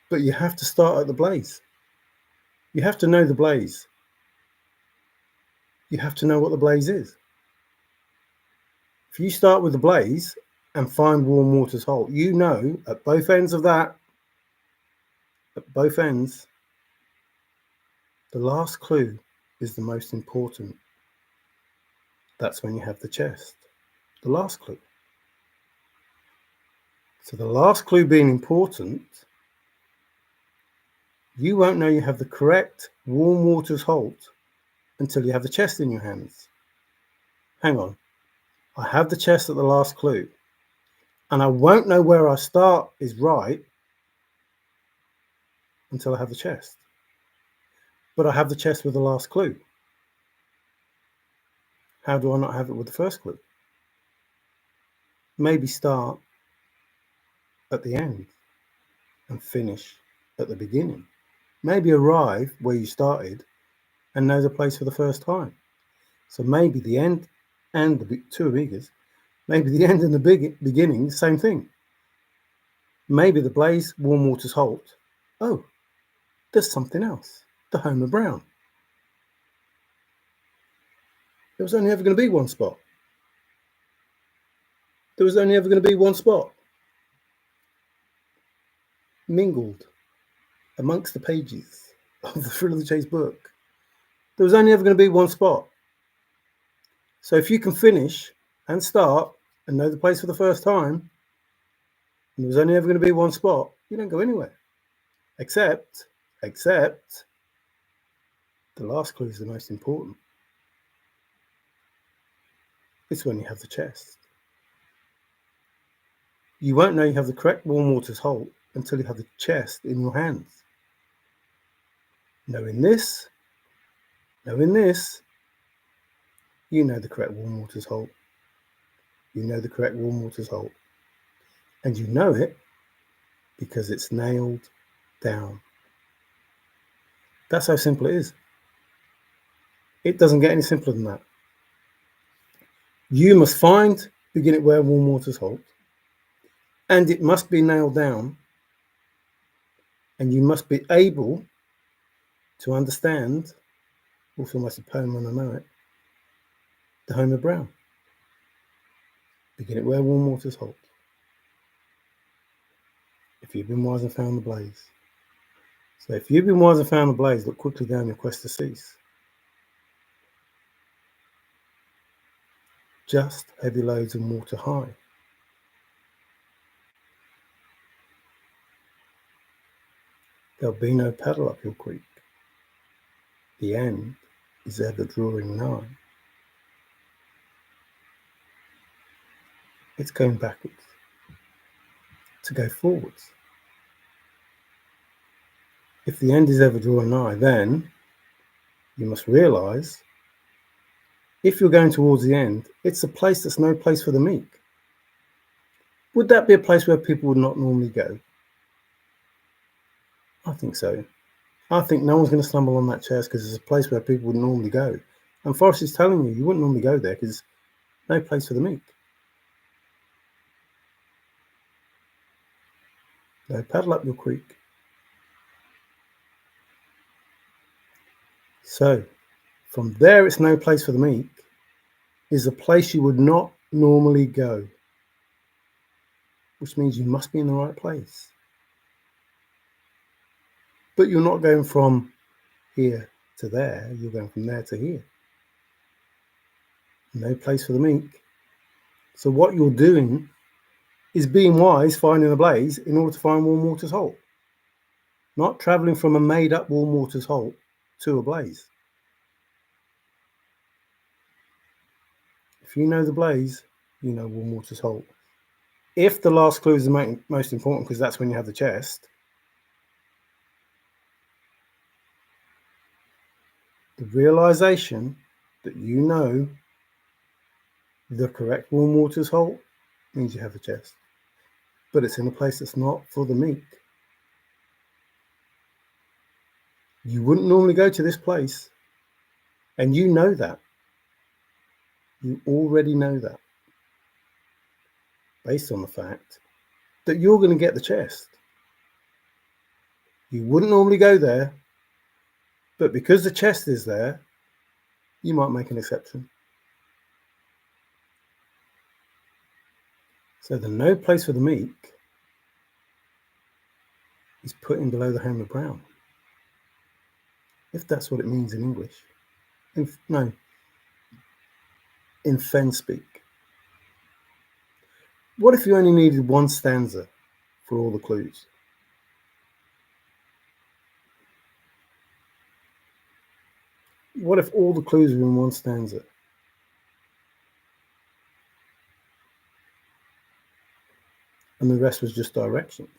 But you have to start at the blaze. You have to know the blaze. You have to know what the blaze is. If you start with the blaze and find warm waters halt, you know at both ends of that, at both ends, the last clue is the most important. That's when you have the chest. The last clue. So the last clue being important, you won't know you have the correct warm waters halt until you have the chest in your hands. Hang on. I have the chest at the last clue. And I won't know where I start is right until I have the chest. But I have the chest with the last clue. How do I not have it with the first clue? Maybe start at the end and finish at the beginning. Maybe arrive where you started and know the place for the first time. So maybe the end and the two amigas, maybe the end and the beginning, same thing. Maybe the blaze, warm waters halt. Oh, there's something else. The Homer Brown. There was only ever going to be one spot. There was only ever going to be one spot. Mingled amongst the pages of the Thrill of the Chase book. There was only ever going to be one spot. So if you can finish and start and know the place for the first time, and there was only ever going to be one spot, you don't go anywhere. Except the last clue is the most important. It's when you have the chest. You won't know you have the correct warm waters halt until you have the chest in your hands. Knowing this, you know the correct warm waters halt. You know the correct warm waters halt. And you know it because it's nailed down. That's how simple it is. It doesn't get any simpler than that. You must find begin it where warm waters halt, and it must be nailed down, and you must be able to understand, also almost a poem when I know it, the Homer Brown. Begin it where warm waters halt. If you've been wise and found the blaze. So if you've been wise and found the blaze, look quickly down your quest to cease. Just heavy loads and water high. There'll be no paddle up your creek. The end is ever drawing nigh. It's going backwards to go forwards. If the end is ever drawing nigh, then you must realise if you're going towards the end, it's a place that's no place for the meek. Would that be a place where people would not normally go? I think so. I think no one's going to stumble on that chest because it's a place where people would normally go. And Forrest is telling you wouldn't normally go there because there's no place for the meek. So paddle up your creek. So from there, it's no place for the meek, is a place you would not normally go, which means you must be in the right place. But you're not going from here to there, you're going from there to here. No place for the meek. So what you're doing is being wise, finding a blaze in order to find warm water's halt, not travelling from a made-up warm water's halt to a blaze. If you know the blaze, you know warm water's halt. If the last clue is the most important, because that's when you have the chest, the realization that you know the correct warm water's halt means you have a chest, but it's in a place that's not for the meek. You wouldn't normally go to this place, and you know that. You already know that, based on the fact that you're going to get the chest. You wouldn't normally go there, but because the chest is there, you might make an exception. So the no place for the meek is put in below the hammer brown, if that's what it means in English. In Fenn speak. What if you only needed one stanza for all the clues? What if all the clues were in one stanza? And the rest was just directions?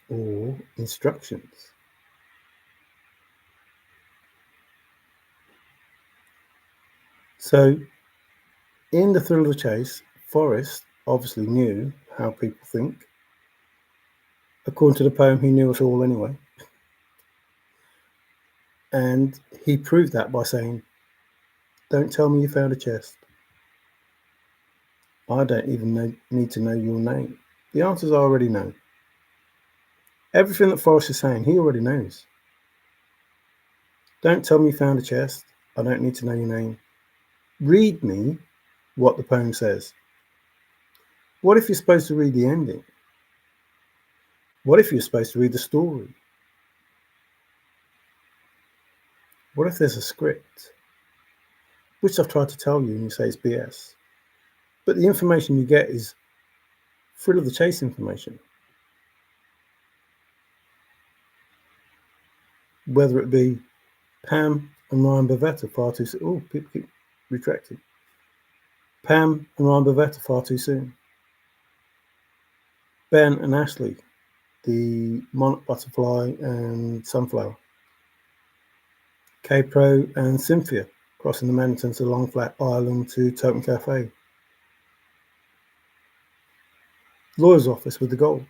Or instructions? So, in The Thrill of the Chase, Forrest obviously knew how people think. According to the poem, he knew it all anyway. And he proved that by saying, "Don't tell me you found a chest. I don't even need to know your name. The answers I already know." Everything that Forrest is saying, he already knows. Don't tell me you found a chest. I don't need to know your name. Read me what the poem says. What if you're supposed to read the ending? What if you're supposed to read the story? What if there's a script? Which I've tried to tell you and you say it's BS. But the information you get is thrill of the chase information. Whether it be Pam and Ryan Bavetta far too soon. Oh, people keep retracting. Pam and Ryan Bavetta far too soon. Ben and Ashley, the monarch butterfly and sunflower. K-Pro and Cynthia crossing the mountains to Long Flat Island to Totem Cafe. Lawyer's office with the gold.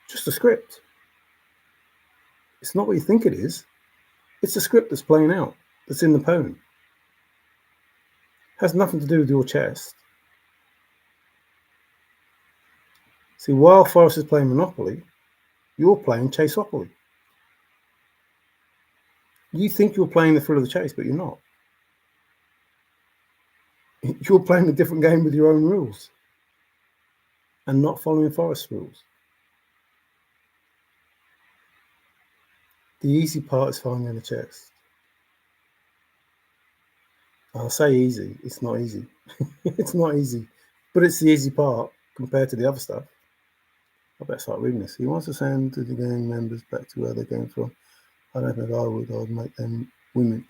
Just a script. It's not what you think it is. It's a script that's playing out, that's in the poem. Has nothing to do with your chest. See, while Forrest is playing Monopoly, you're playing Chaseopoly. You think you're playing the thrill of the chase, but you're not. You're playing a different game with your own rules and not following Forrest's rules. The easy part is finding the chest. I'll say easy, it's not easy. It's not easy, but it's the easy part compared to the other stuff. I better start reading this. He wants to send to the gang members back to where they came from. I don't think I would. I'd make them women.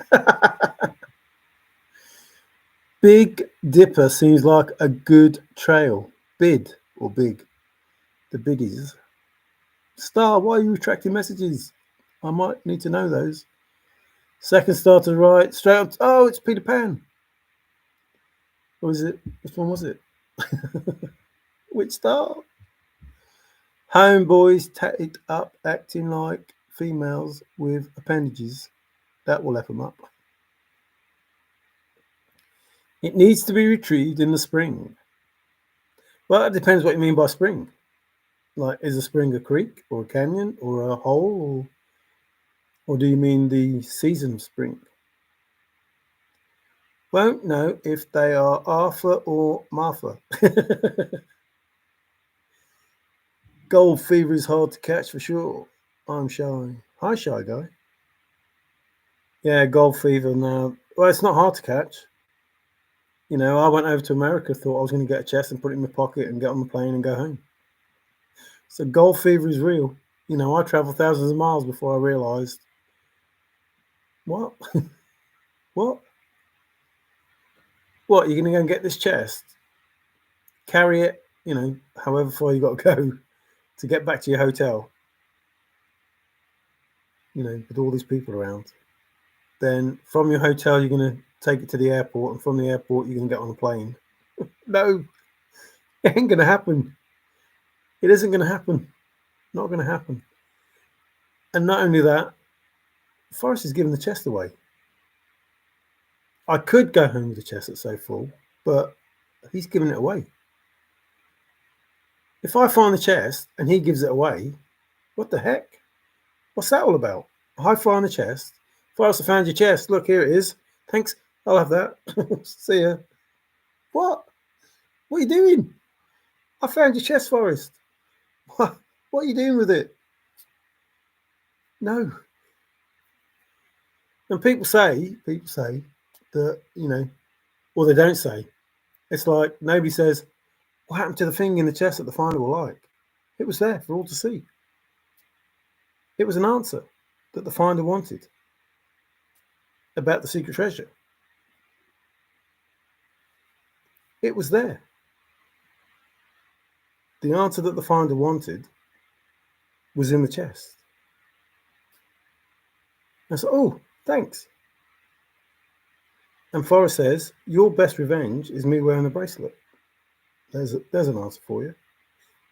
Big Dipper seems like a good trail. Bid or big? The biddies. Star, why are you retracting messages? I might need to know those. Second star to the right. Straight up. Oh, it's Peter Pan. Or is it? Which one was it? Which star? Homeboys tatted up, acting like females with appendages. That will F them up. It needs to be retrieved in the spring. Well, it depends what you mean by spring. Like, is a spring a creek or a canyon or a hole, or do you mean the season of spring? Won't know if they are Arthur or Martha. Gold fever is hard to catch for sure. I'm shy. Hi, shy guy. Yeah, gold fever now. Well, it's not hard to catch. You know, I went over to America, thought I was going to get a chest and put it in my pocket and get on the plane and go home. So gold fever is real. You know, I traveled thousands of miles before I realised, what? What? What, you're going to go and get this chest? Carry it, you know, however far you got to go to get back to your hotel, you know, with all these people around. Then from your hotel, you're going to take it to the airport, and from the airport, you're going to get on a plane. No, it ain't going to happen. It isn't going to happen. Not going to happen. And not only that, Forrest is giving the chest away. I could go home with the chest that's so full, but he's giving it away. If I find the chest and he gives it away, what the heck? What's that all about? A high fly on the chest. Forrest, I found your chest. Look, here it is. Thanks. I'll have that. See ya. What? What are you doing? I found your chest, Forrest. What are you doing with it? No. And people say that, you know, or they don't say. It's like nobody says, what happened to the thing in the chest that the finder will like? It was there for all to see. It was an answer that the finder wanted about the secret treasure. It was there. The answer that the finder wanted was in the chest. I said, oh, thanks. And Forrest says, your best revenge is me wearing the bracelet. There's an answer for you.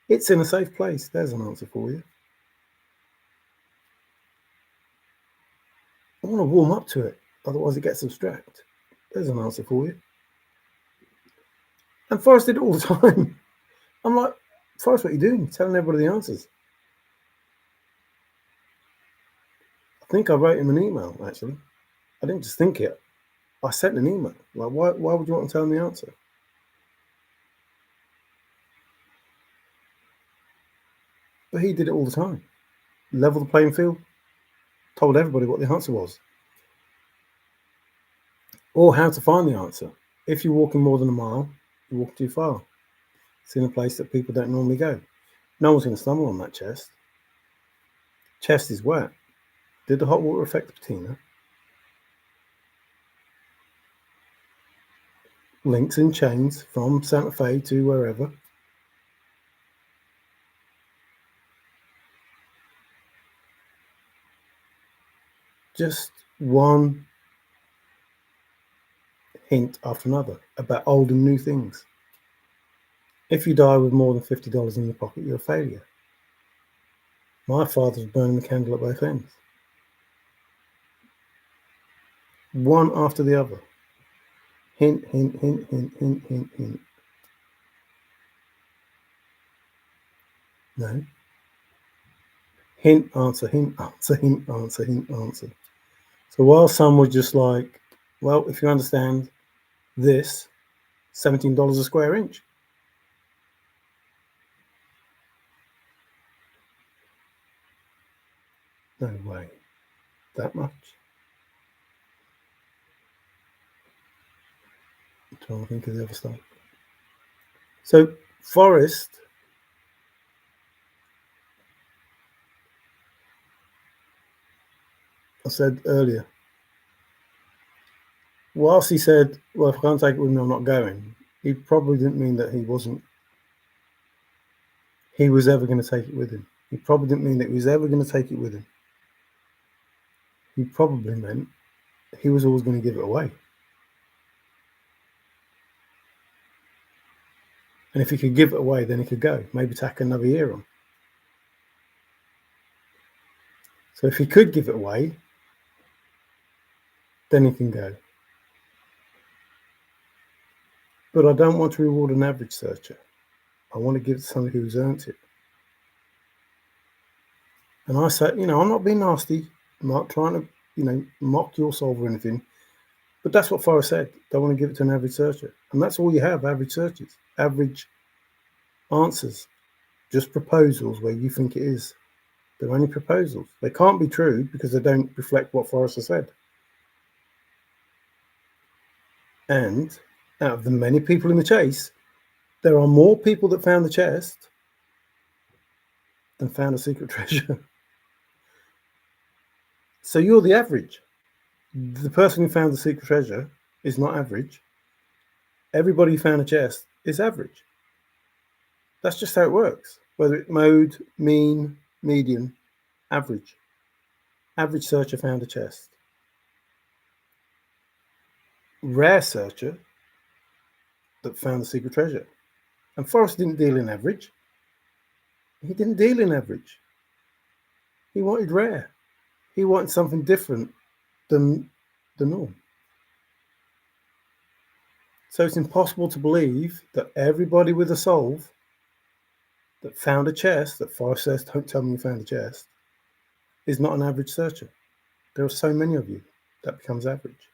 It's in a safe place. There's an answer for you. I want to warm up to it, otherwise it gets abstract. There's an answer for you. And Forrest did it all the time. I'm like, Forrest, what are you doing? Telling everybody the answers. I think I wrote him an email, actually. I didn't just think it. I sent an email. Like, why would you want to tell him the answer? But he did it all the time. Level the playing field, told everybody what the answer was. Or how to find the answer. If you're walking more than a mile, you walk too far. It's in a place that people don't normally go. No one's going to stumble on that chest. Chest is wet. Did the hot water affect the patina? Links and chains from Santa Fe to wherever. Just one hint after another about old and new things. If you die with more than $50 in your pocket, you're a failure. My father was burning the candle at both ends. One after the other. Hint, hint, hint, hint, hint, hint, hint. No. Hint, answer, hint, answer, hint, answer, hint, answer. So while some were just like, well, if you understand this, $17 a square inch. No way. That much? I'm trying to think of the other stuff. So Forrest, I said earlier, whilst he said, well, if I can't take it with me, I'm not going, he probably didn't mean that he was ever going to take it with him. He probably didn't mean that he was ever going to take it with him. He probably meant he was always going to give it away. And if he could give it away, then he could go, maybe tack another year on. So if he could give it away, then he can go. But I don't want to reward an average searcher. I want to give it to somebody who's earned it. And I say, I'm not being nasty. I'm not trying to, mock your soul or anything. But that's what Forrest said. Don't want to give it to an average searcher. And that's all you have, average searches, average answers, just proposals where you think it is. They're only proposals. They can't be true because they don't reflect what Forrest has said. And out of the many people in the chase, there are more people that found the chest than found a secret treasure. So you're the average. The person who found the secret treasure is not average. Everybody who found a chest is average. That's just how it works. Whether it's mode, mean, median, average. Average searcher found a chest. Rare searcher that found the secret treasure. And Forrest didn't deal in average. He didn't deal in average. He wanted rare. He wanted something different than the norm. So it's impossible to believe that everybody with a solve that found a chest, that Forrest says, don't tell me you found a chest, is not an average searcher. There are so many of you that becomes average.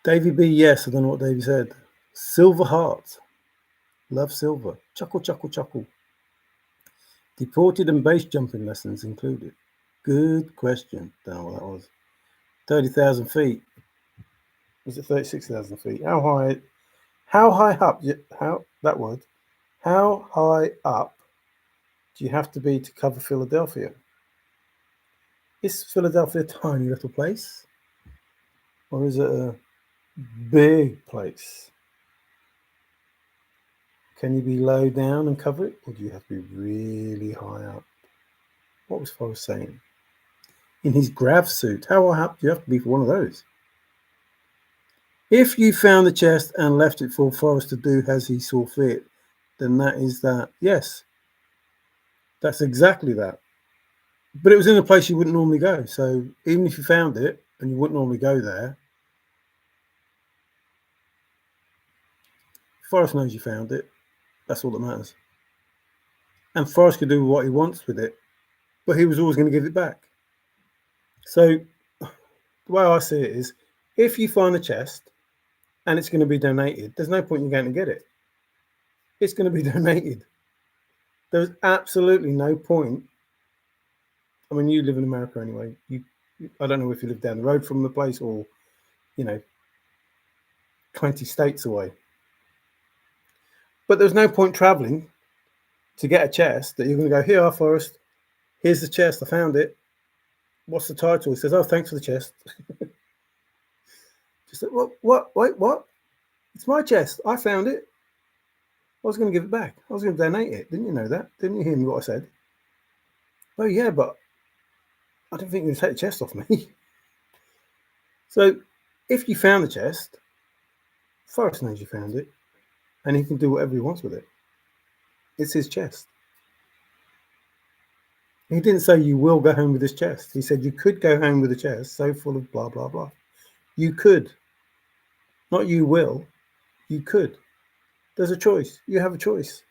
Davy B, yes, I don't know what Davy said. Silver heart. Love silver. Chuckle, chuckle, chuckle. Deported and base jumping lessons included. Good question. Don't know what that was. 30,000 feet. Was it 36,000 feet? How high up, how high up do you have to be to cover Philadelphia? Is Philadelphia a tiny little place? Or is it a big place? Can you be low down and cover it? Or do you have to be really high up? What was Forrest saying? In his grav suit, how high up do you have to be for one of those? If you found the chest and left it for Forrest to do as he saw fit, then that is that. Yes, that's exactly that. But it was in a place you wouldn't normally go. So even if you found it and you wouldn't normally go there, Forrest knows you found it. That's all that matters. And Forrest could do what he wants with it, but he was always going to give it back. So the way I see it is, if you find a chest and it's going to be donated, there's no point in going to get it. It's going to be donated. There's absolutely no point. I mean, you live in America anyway. I don't know if you live down the road from the place or, 20 states away. But there's no point traveling to get a chest that you're going to go, here, Forrest, here's the chest, I found it. What's the title? He says, oh, thanks for the chest. Just like, what? Wait, what? It's my chest. I found it. I was going to give it back. I was going to donate it. Didn't you know that? Didn't you hear me what I said? Oh, yeah, but I don't think you're going to take the chest off me. So if you found the chest, Forrest knows you found it, and he can do whatever he wants with it. It's his chest. He didn't say you will go home with this chest. He said you could go home with a chest so full of blah, blah, blah. You could. Not you will. You could. There's a choice. You have a choice.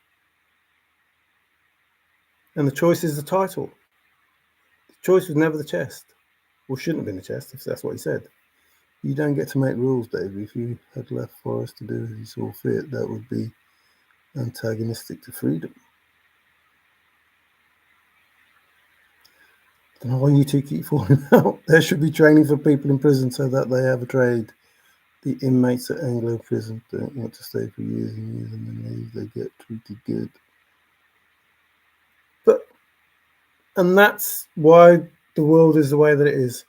And the choice is the title. The choice was never the chest. Or shouldn't have been the chest, if that's what he said. You don't get to make rules, Dave. If you had left Forrest to do as he saw fit, that would be antagonistic to freedom. I don't know why you two keep falling out. There should be training for people in prison so that they have a trade. The inmates at Anglo prison don't want to stay for years and years and then leave. They get treated good. And that's why the world is the way that it is.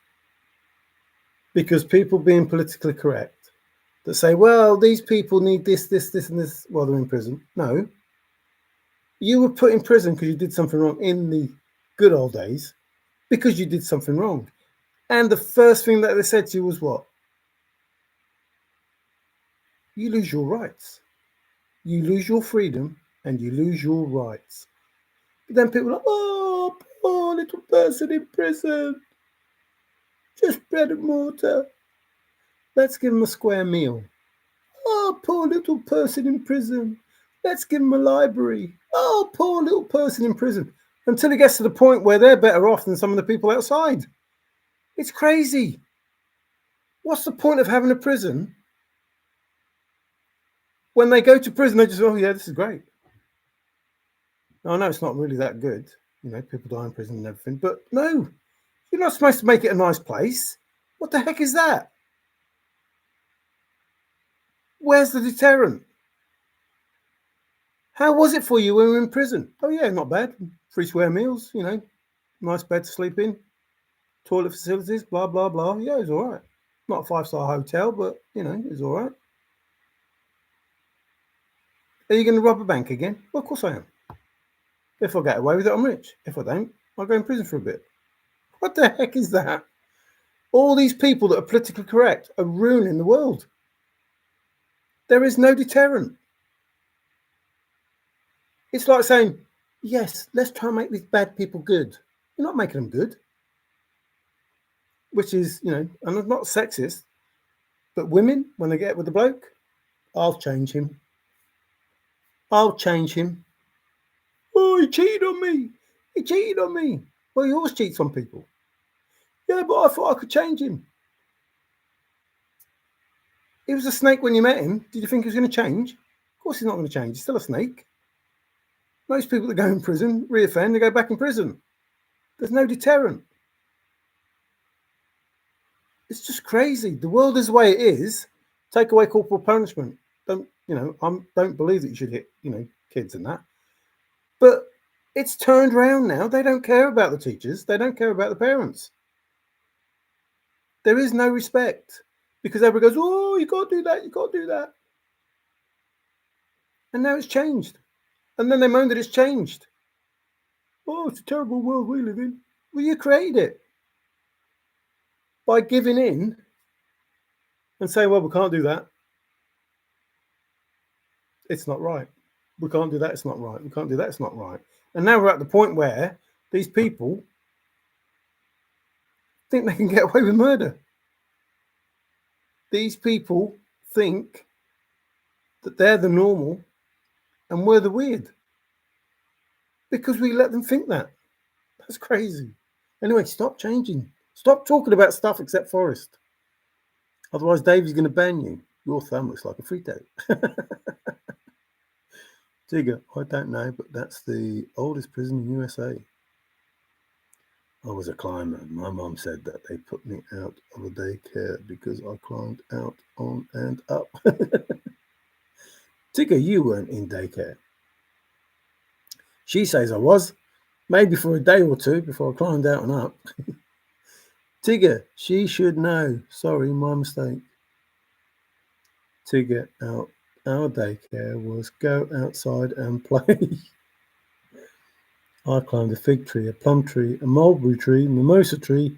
Because people being politically correct that say, well, these people need this, this, this, and this while they're in prison. No. You were put in prison because you did something wrong in the good old days because you did something wrong. And the first thing that they said to you was what? You lose your rights. You lose your freedom and you lose your rights. But then people are like, oh, poor little person in prison. Just bread and water. Let's give them a square meal. Oh, poor little person in prison. Let's give him a library. Oh, poor little person in prison. Until it gets to the point where they're better off than some of the people outside. It's crazy. What's the point of having a prison? When they go to prison, they just, oh yeah, this is great. I know it's not really that good. You know, people die in prison and everything. But no, you're not supposed to make it a nice place. What the heck is that? Where's the deterrent? How was it for you when we were in prison? Oh yeah, not bad. Free square meals, you know, nice bed to sleep in, toilet facilities, blah blah blah. Yeah, it was all right. Not a 5-star hotel, but you know, it was all right. Are you going to rob a bank again? Well, of course I am. If I get away with it, I'm rich. If I don't, I'll go in prison for a bit. What the heck is that? All these people that are politically correct are ruining the world. There is no deterrent. It's like saying, yes, let's try and make these bad people good. You're not making them good. Which is, you know, and I'm not sexist, but women, when they get with the bloke, I'll change him. I'll change him. Oh, he cheated on me. He cheated on me. Well, he always cheats on people. Yeah, but I thought I could change him. He was a snake when you met him. Did you think he was going to change? Of course he's not going to change. He's still a snake. Most people that go in prison, reoffend, they go back in prison. There's no deterrent. It's just crazy. The world is the way it is. Take away corporal punishment. Don't believe that you should hit, kids and that. But it's turned around now. They don't care about the teachers. They don't care about the parents. There is no respect because everybody goes, oh, you can't do that. You can't do that. And now it's changed. And then they moan that it's changed. Oh, it's a terrible world we live in. Well, you created it by giving in and saying, well, we can't do that. It's not right. We can't do that. It's not right. We can't do that. It's not right. And now we're at the point where these people think they can get away with murder. These people think that they're the normal and we're the weird because we let them think that. That's crazy. Anyway, stop changing. Stop talking about stuff except Forrest. Otherwise, Davey's going to ban you. Your thumb looks like a Frito. Tigger, I don't know, but that's the oldest prison in USA. I was a climber. My mum said that they put me out of a daycare because I climbed out, on, and up. Tigger, you weren't in daycare. She says I was, maybe for a day or two before I climbed out and up. Tigger, she should know. Sorry, my mistake. Tigger, our daycare was go outside and play. I climbed a fig tree, a plum tree, a mulberry tree, mimosa tree,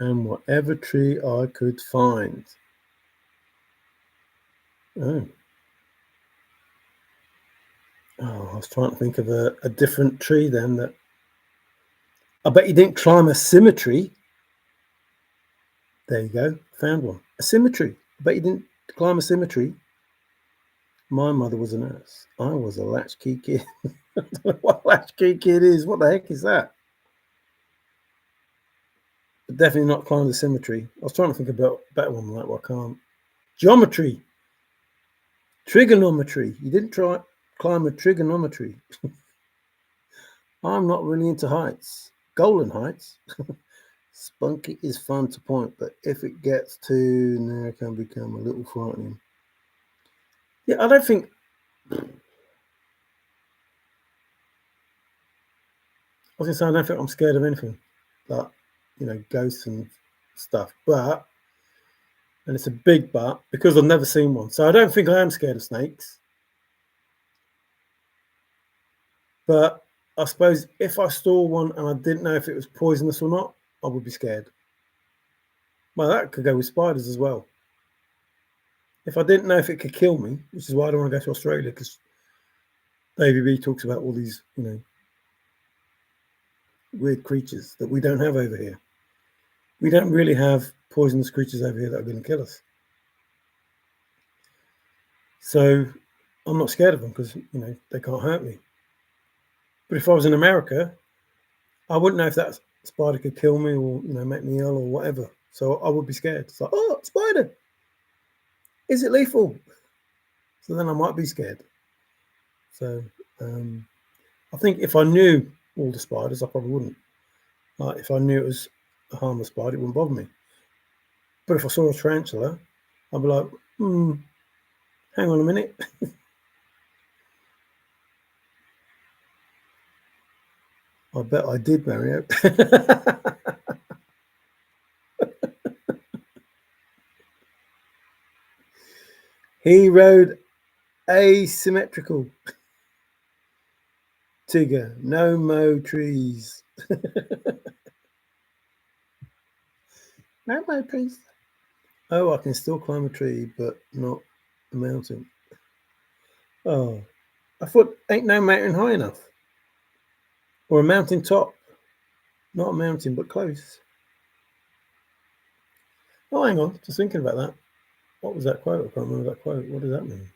and whatever tree I could find. Oh, I was trying to think of a different tree then. That I bet you didn't climb a symmetry. There you go, found one. A symmetry. I bet you didn't climb a symmetry. My mother was a nurse. I was a latchkey kid. I don't know what a latchkey kid is. What the heck is that? But definitely not climb the symmetry. I was trying to think about a better one than that, but I can't. Geometry. Trigonometry. You didn't climb a trigonometry. I'm not really into heights. Golden heights. Spunky is fun to point, but if it gets too near, it can become a little frightening. Yeah, I don't think. I was going to say, I don't think I'm scared of anything, like, ghosts and stuff. But, and it's a big but, because I've never seen one. So I don't think I am scared of snakes. But I suppose if I saw one and I didn't know if it was poisonous or not, I would be scared. Well, that could go with spiders as well. If I didn't know if it could kill me, which is why I don't want to go to Australia, because Davey B talks about all these, weird creatures that we don't have over here. We don't really have poisonous creatures over here that are going to kill us. So I'm not scared of them because, they can't hurt me. But if I was in America, I wouldn't know if that spider could kill me or, make me ill or whatever. So I would be scared. It's like, oh, spider, is it lethal? So then I might be scared. So I think if I knew all the spiders, I probably wouldn't. Like if I knew it was a harmless spider, it wouldn't bother me. But if I saw a tarantula, I'd be like, hang on a minute. I bet I did, Mario. He rode asymmetrical. Tigger, no mo trees. No mo trees. Oh, I can still climb a tree, but not a mountain. Oh, I thought ain't no mountain high enough. Or a mountain top. Not a mountain, but close. Oh, hang on, just thinking about that. What was that quote? I can't remember that quote. What does that mean?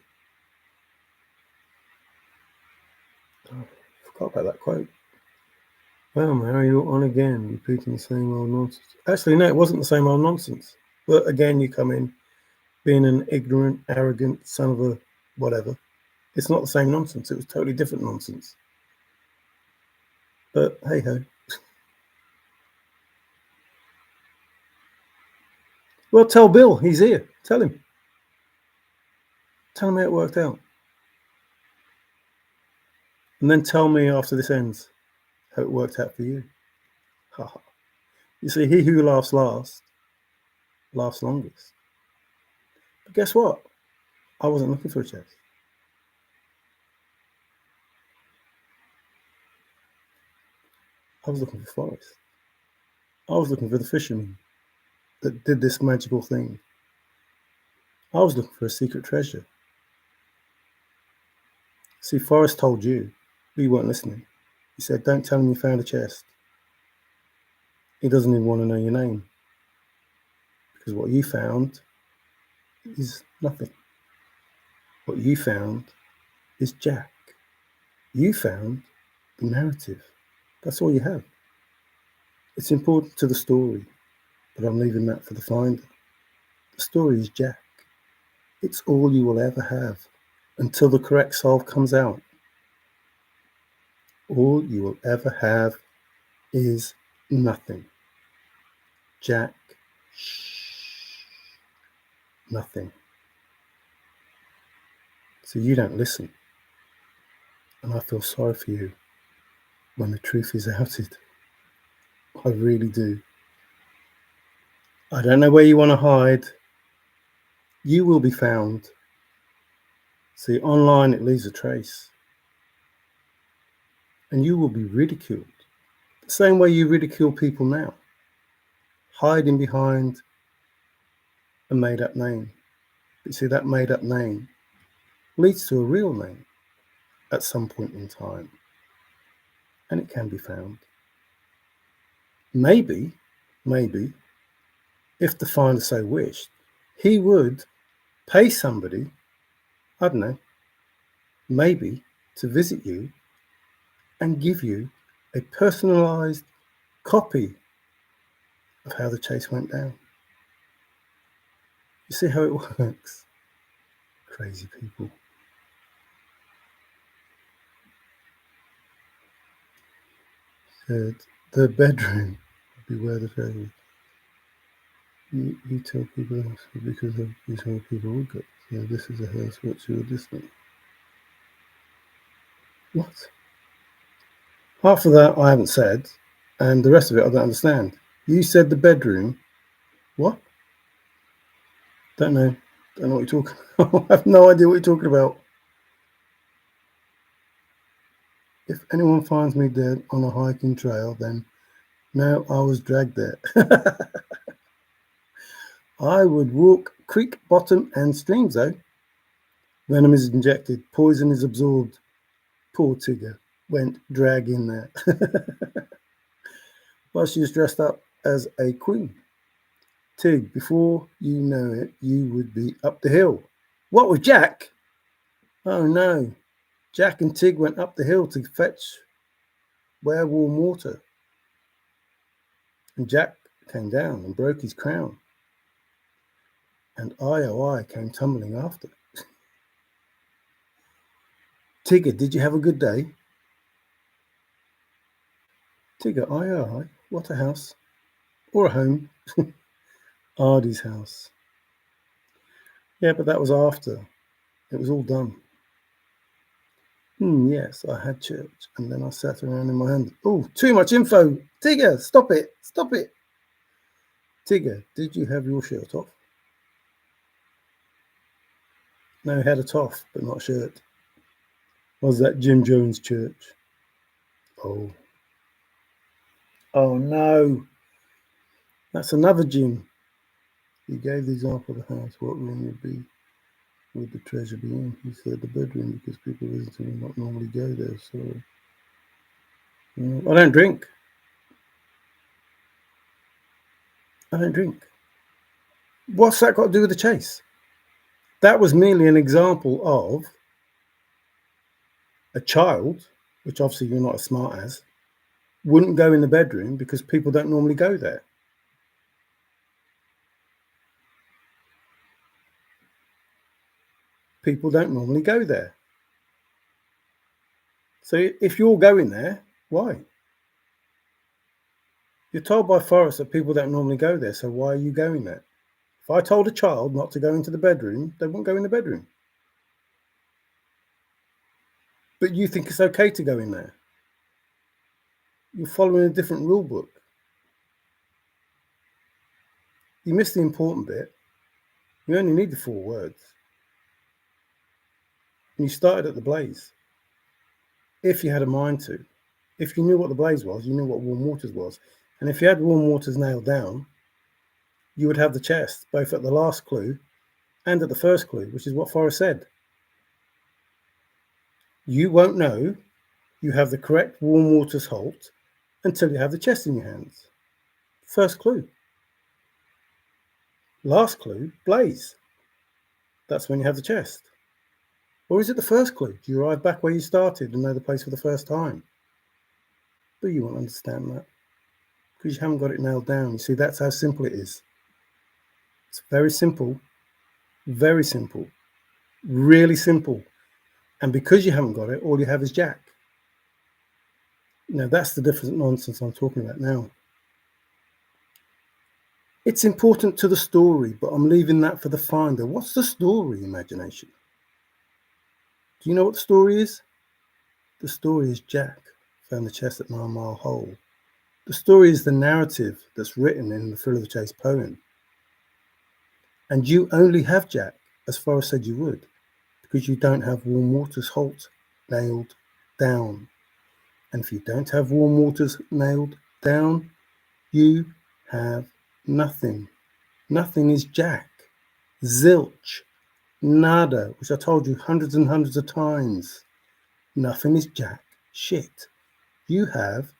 Oh, I forgot about that quote. Well, Mary, you're on again, repeating the same old nonsense. Actually, no, it wasn't the same old nonsense. But again, you come in being an ignorant, arrogant son of a whatever. It's not the same nonsense. It was totally different nonsense. But hey ho. Well, tell Bill he's here. Tell him. Tell him how it worked out. And then tell me after this ends how it worked out for you. Ha ha. You see, he who laughs last laughs longest. But guess what? I wasn't looking for a chest. I was looking for Forrest. I was looking for the fisherman that did this magical thing. I was looking for a secret treasure. See, Forrest told you, but you weren't listening. He said, don't tell him you found a chest. He doesn't even want to know your name. Because what you found is nothing. What you found is Jack. You found the narrative. That's all you have. It's important to the story, but I'm leaving that for the finder. The story is Jack. It's all you will ever have until the correct solve comes out. All you will ever have is nothing. Jack, shh, nothing. So you don't listen. And I feel sorry for you when the truth is outed. I really do. I don't know where you want to hide. You will be found. See, online it leaves a trace. And you will be ridiculed. The same way you ridicule people now. Hiding behind a made-up name. But you see, that made-up name leads to a real name at some point in time. And it can be found. Maybe, if the finder so wished, he would pay somebody, I don't know, maybe to visit you and give you a personalized copy of how the chase went down. You see how it works? Crazy people. Said the bedroom would be where the treasure. You tell people else because of you tell people would go. So this is a house what's your distance. What? Half of that I haven't said, and the rest of it I don't understand. You said the bedroom. What? Don't know. Don't know what you're talking about. I have no idea what you're talking about. If anyone finds me dead on a hiking trail, then no, I was dragged there. I would walk creek bottom and streams though. Venom is injected, poison is absorbed. Poor Tigger went dragging there. Well, she was dressed up as a queen. Tig, before you know it, you would be up the hill. What with Jack? Oh no, Jack and Tig went up the hill to fetch warm water, and Jack came down and broke his crown, and I came tumbling after. Tigger, did you have a good day? Tigger, I, what a house, or a home. Ardy's house. Yeah, but that was after. It was all done. Yes, I had church, and then I sat around in my hand. Oh, too much info. Tigger, stop it. Stop it. Tigger, did you have your shirt off? No, he had it off, but not shirt. Was that Jim Jones' church? Oh. Oh no. That's another Jim. He gave the example of the house. What room would the treasure be in? He said the bedroom because people visiting would not normally go there. So I don't drink. I don't drink. What's that got to do with the chase? That was merely an example of a child, which obviously you're not as smart as, wouldn't go in the bedroom because people don't normally go there. People don't normally go there. So if you're going there, why? You're told by Forrest that people don't normally go there, so why are you going there? If I told a child not to go into the bedroom, they wouldn't go in the bedroom. But you think it's okay to go in there. You're following a different rule book. You missed the important bit. You only need the 4 words. And you started at the blaze. If you had a mind to. If you knew what the blaze was, you knew what warm waters was. And if you had warm waters nailed down, you would have the chest, both at the last clue and at the first clue, which is what Forrest said. You won't know you have the correct warm waters halt until you have the chest in your hands. First clue. Last clue, blaze. That's when you have the chest. Or is it the first clue? Do you arrive back where you started and know the place for the first time? But you won't understand that because you haven't got it nailed down. You see, that's how simple it is. It's very simple, really simple. And because you haven't got it, all you have is Jack. Now, that's the different nonsense I'm talking about now. It's important to the story, but I'm leaving that for the finder. What's the story, imagination? Do you know what the story is? The story is Jack found the chest at 9 Mile Hole. The story is the narrative that's written in the Thrill of the Chase poem. And you only have Jack, as Forrest said you would, because you don't have Warm Waters halt nailed down. And if you don't have Warm Waters nailed down, you have nothing. Nothing is Jack. Zilch. Nada, which I told you hundreds and hundreds of times. Nothing is Jack shit. You have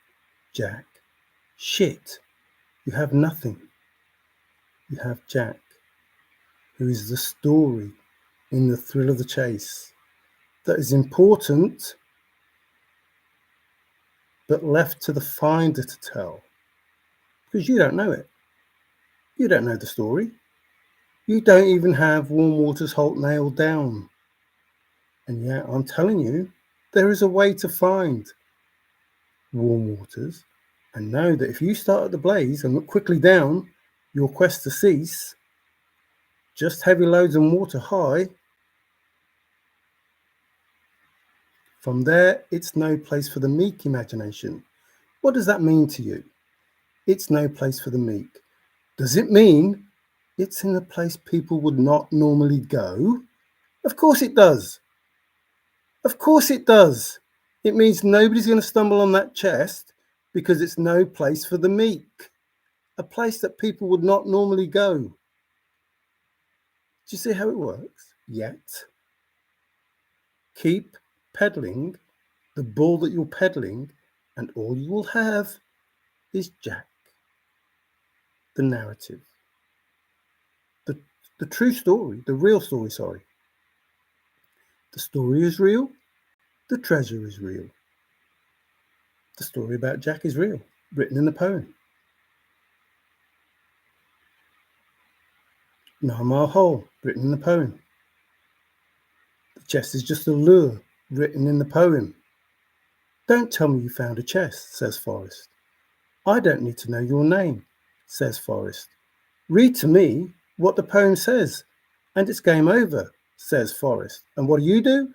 Jack shit. You have nothing. You have Jack, who is the story in the Thrill of the Chase that is important, but left to the finder to tell. Because you don't know it. You don't know the story. You don't even have Warm Waters halt nailed down. And yet, I'm telling you, there is a way to find Warm Waters and know that if you start at the blaze and look quickly down, your quest to cease, just heavy loads and water high, from there, it's no place for the meek imagination. What does that mean to you? It's no place for the meek. Does it mean it's in a place people would not normally go? Of course it does. Of course it does. It means nobody's going to stumble on that chest because it's no place for the meek. A place that people would not normally go. Do you see how it works? Yet, keep peddling the bull that you're peddling, and all you will have is Jack. The narrative. The true story, the real story, sorry. The story is real. The treasure is real. The story about Jack is real, written in the poem. 9 Mile Hole, written in the poem. The chest is just a lure, written in the poem. Don't tell me you found a chest, says Forrest. I don't need to know your name, says Forrest. Read to me what the poem says, and it's game over, says Forrest. And what do?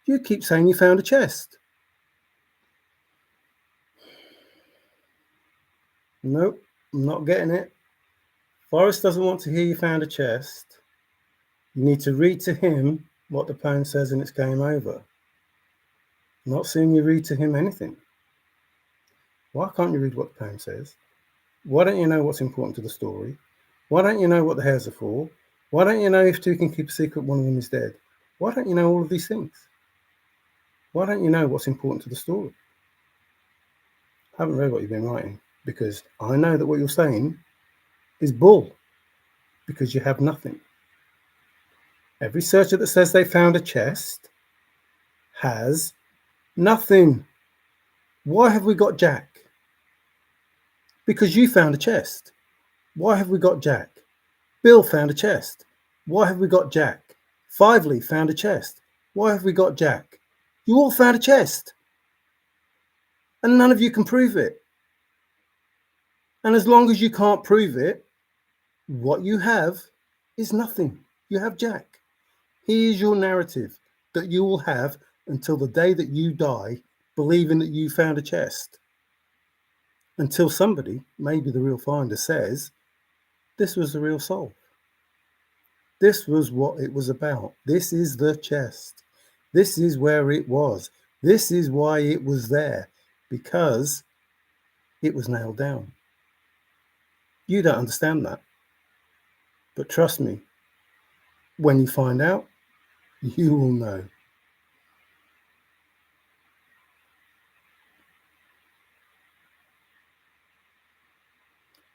You keep saying you found a chest. Nope, I'm not getting it. Forrest doesn't want to hear you found a chest. You need to read to him what the poem says and it's game over. I'm not seeing you read to him anything. Why can't you read what the poem says? Why don't you know what's important to the story? Why don't you know what the hairs are for? Why don't you know if two can keep a secret, one of them is dead? Why don't you know all of these things? Why don't you know what's important to the story? I haven't read what you've been writing because I know that what you're saying is bull because you have nothing. Every searcher that says they found a chest has nothing. Why have we got Jack? Because you found a chest. Why have we got Jack? Bill found a chest. Why have we got Jack? Fively found a chest. Why have we got Jack? You all found a chest. And none of you can prove it. And as long as you can't prove it, what you have is nothing. You have Jack. He is your narrative that you will have until the day that you die, believing that you found a chest. Until somebody, maybe the real finder, says, this was the real soul. This was what it was about. This is the chest. This is where it was. This is why it was there, because it was nailed down. You don't understand that. But trust me, when you find out, you will know.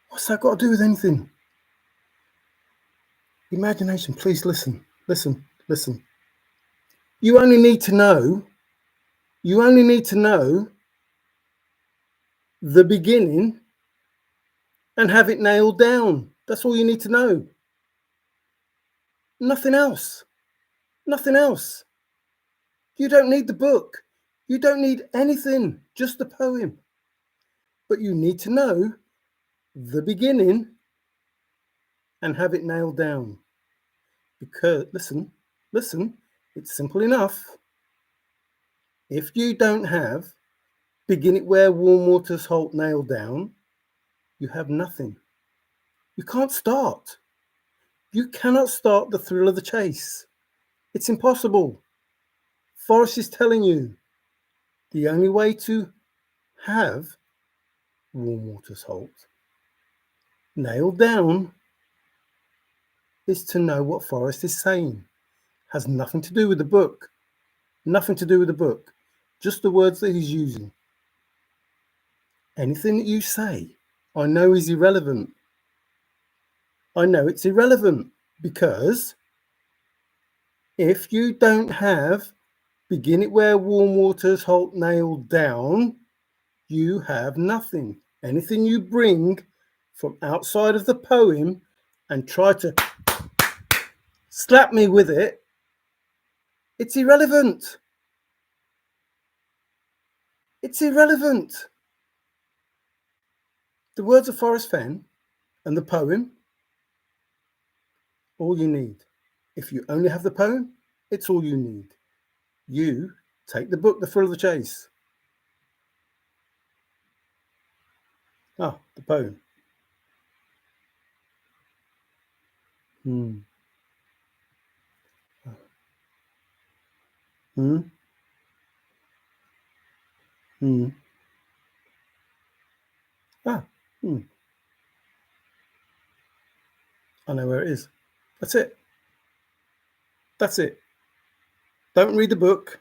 What's that got to do with anything? Imagination, please listen, listen, listen. You only need to know the beginning and have it nailed down. That's all you need to know. Nothing else. Nothing else. You don't need the book. You don't need anything, just the poem. But you need to know the beginning and have it nailed down. Because, listen, it's simple enough. If you don't have begin it where warm waters halt nailed down, you have nothing. You can't start. You cannot start the thrill of the chase. It's impossible. Forrest is telling you the only way to have warm waters halt nailed down is to know what Forrest is saying. Has nothing to do with the book. Nothing to do with the book. Just the words that he's using. Anything that you say, I know is irrelevant. I know it's irrelevant because if you don't have begin it where warm waters halt nailed down, you have nothing. Anything you bring from outside of the poem and try to slap me with it, it's irrelevant. It's irrelevant. The words of Forrest Fenn and the poem, all you need. If you only have the poem, it's all you need. You take the book, The Thrill of the Chase. Ah, the poem. Hmm. Hmm. Hmm. Ah. Hmm. I know where it is. That's it. That's it. Don't read the book.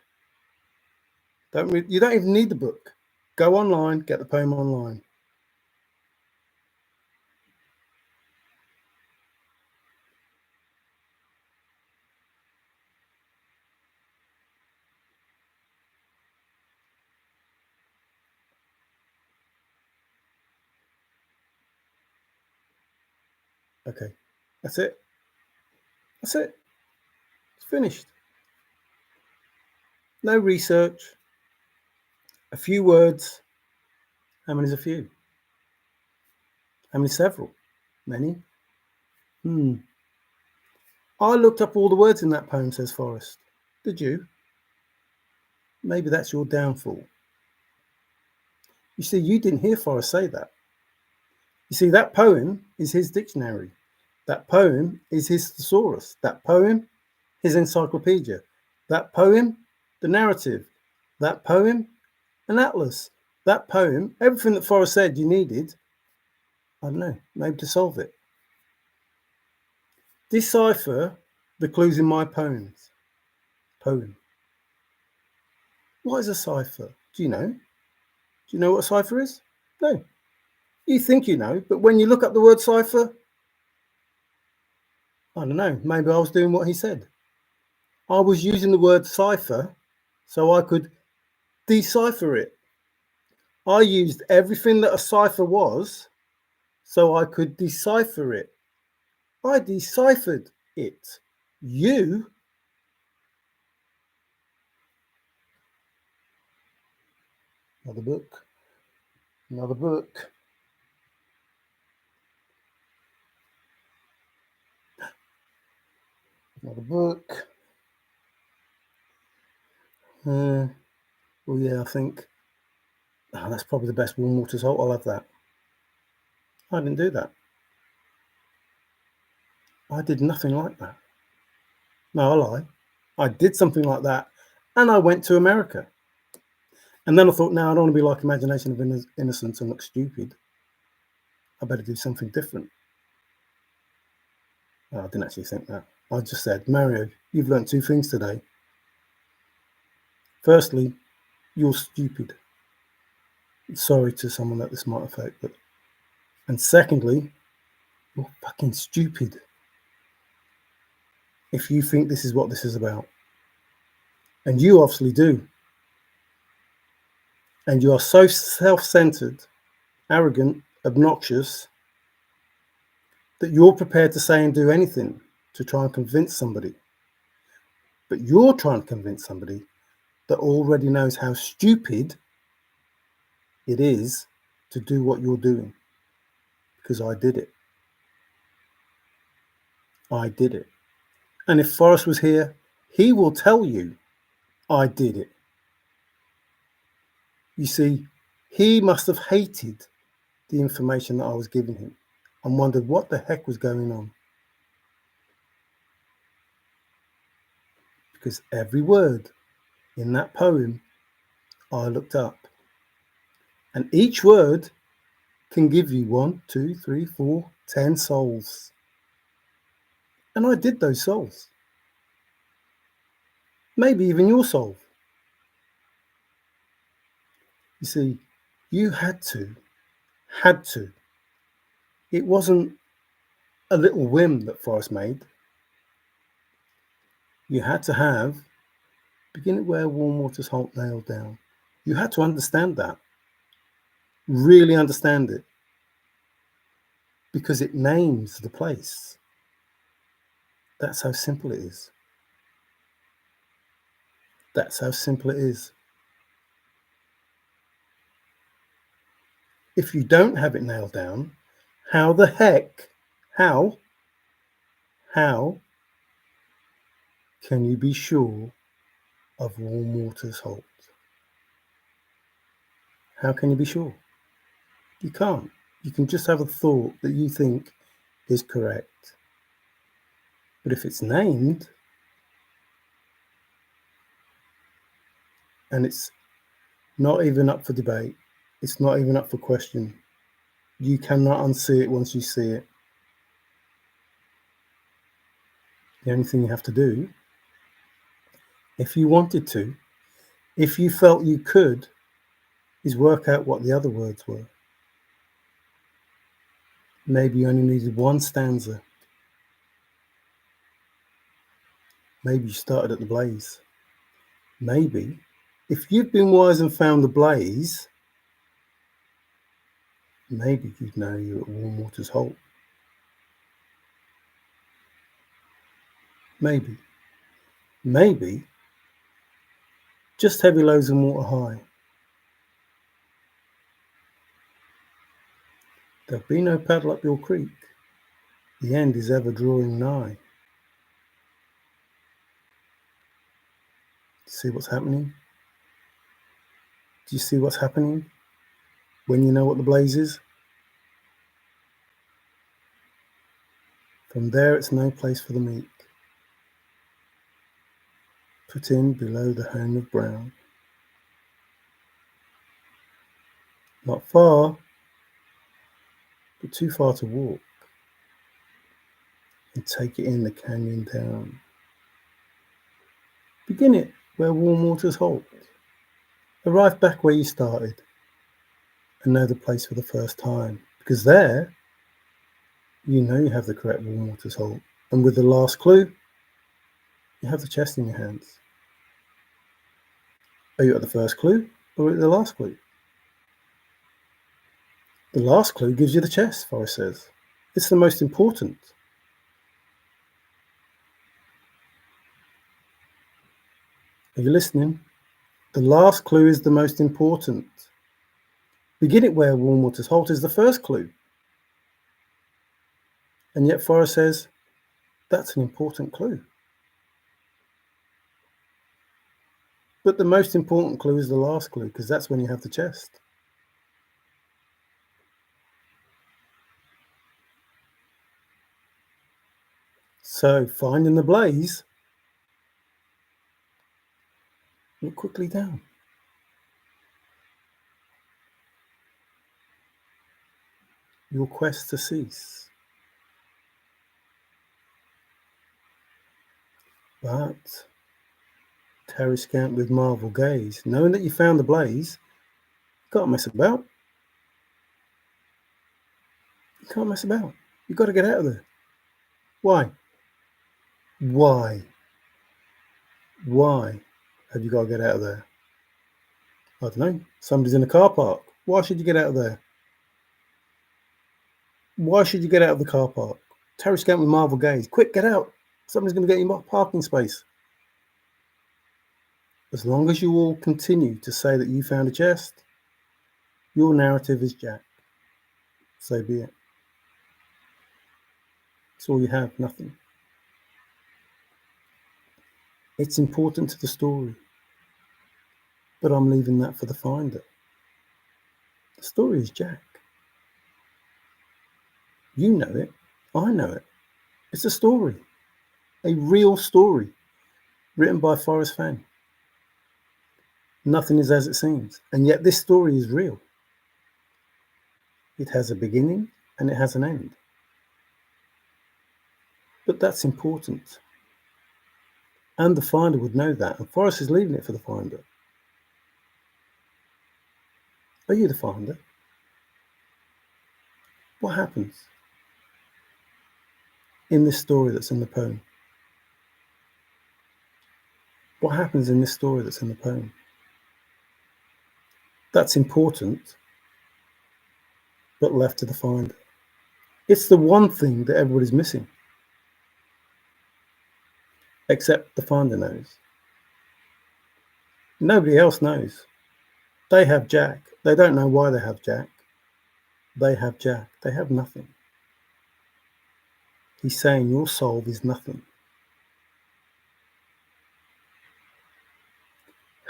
You don't even need the book. Go online, get the poem online. Okay, that's it. That's it. It's finished. No research. A few words. How many is a few? How many several? Many? I looked up all the words in that poem, says Forrest. Did you? Maybe that's your downfall. You see, you didn't hear Forrest say that. You see, that poem is his dictionary. That poem is his thesaurus. That poem, his encyclopedia. That poem, the narrative. That poem, an atlas. That poem, everything that Forrest said you needed, I don't know, maybe to solve it. Decipher the clues in my poems. Poem. What is a cipher? Do you know? Do you know what a cipher is? No. You think you know, but when you look up the word cipher, I don't know, maybe I was doing what he said. I was using the word cipher so I could decipher it. I used everything that a cipher was so I could decipher it. I deciphered it. You, another book, another book. Another book. Well, yeah, I think that's probably the best warm water salt. I'll have that. I didn't do that. I did nothing like that. No, I lie. I did something like that, and I went to America. And then I thought, now I don't want to be like Imagination of Innocence and look stupid. I better do something different. I didn't actually think that. I just said, Mario, you've learnt two things today. Firstly, you're stupid. Sorry to someone that this might affect, but and secondly, you're fucking stupid if you think this is what this is about. And you obviously do. And you are so self-centered, arrogant, obnoxious, that you're prepared to say and do anything to try and convince somebody. But you're trying to convince somebody that already knows how stupid it is to do what you're doing. Because I did it. I did it. And if Forrest was here, he will tell you I did it. You see, he must have hated the information that I was giving him and wondered what the heck was going on. Because every word in that poem I looked up. And each word can give you 1, 2, 3, 4, 10 souls. And I did those souls. Maybe even your soul. You see, you had to. It wasn't a little whim that Forrest made. You had to have, begin at where warm water's halt nailed down. You had to understand that. Really understand it. Because it names the place. That's how simple it is. That's how simple it is. If you don't have it nailed down, how the heck, how can you be sure of warm water's halt? How can you be sure? You can't. You can just have a thought that you think is correct. But if it's named, and it's not even up for debate, it's not even up for question, you cannot unsee it once you see it. The only thing you have to do, if you wanted to, if you felt you could, is work out what the other words were. Maybe you only needed one stanza. Maybe you started at the blaze. Maybe, if you've been wise and found the blaze, maybe you'd know you're at warm water's halt. Maybe, maybe, just heavy loads and water high. There'll be no paddle up your creek. The end is ever drawing nigh. See what's happening? Do you see what's happening when you know what the blaze is? From there it's no place for the meek. Put in below the home of brown. Not far, but too far to walk. And take it in the canyon down. Begin it where warm waters halt. Arrive back where you started and know the place for the first time. Because there, you know you have the correct warm waters halt. And with the last clue, you have the chest in your hands. Are you at the first clue or at the last clue? The last clue gives you the chest, Forrest says. It's the most important. Are you listening? The last clue is the most important. Begin it where warm waters halt is the first clue. And yet Forrest says, that's an important clue. But the most important clue is the last clue, because that's when you have the chest. So, finding the blaze, look quickly down. Your quest to cease. But Terry scant with marvel gaze, knowing that you found the blaze, you can't mess about. You can't mess about. You've got to get out of there. Why? Why? Why have you got to get out of there? I don't know. Somebody's in a car park. Why should you get out of there? Why should you get out of the car park? Terry scant with marvel gaze. Quick, get out. Somebody's going to get you a parking space. As long as you all continue to say that you found a chest, your narrative is Jack. So be it. It's all you have, nothing. It's important to the story, but I'm leaving that for the finder. The story is Jack. You know it. I know it. It's a story. A real story written by Forrest Fenn. Nothing is as it seems, and yet this story is real. It has a beginning and it has an end. But that's important. And the finder would know that, and Forrest is leaving it for the finder. Are you the finder? What happens in this story that's in the poem? What happens in this story that's in the poem? That's important, but left to the finder. It's the one thing that everybody's missing. Except the finder knows. Nobody else knows. They have Jack. They don't know why they have Jack. They have Jack. They have nothing. He's saying your solve is nothing.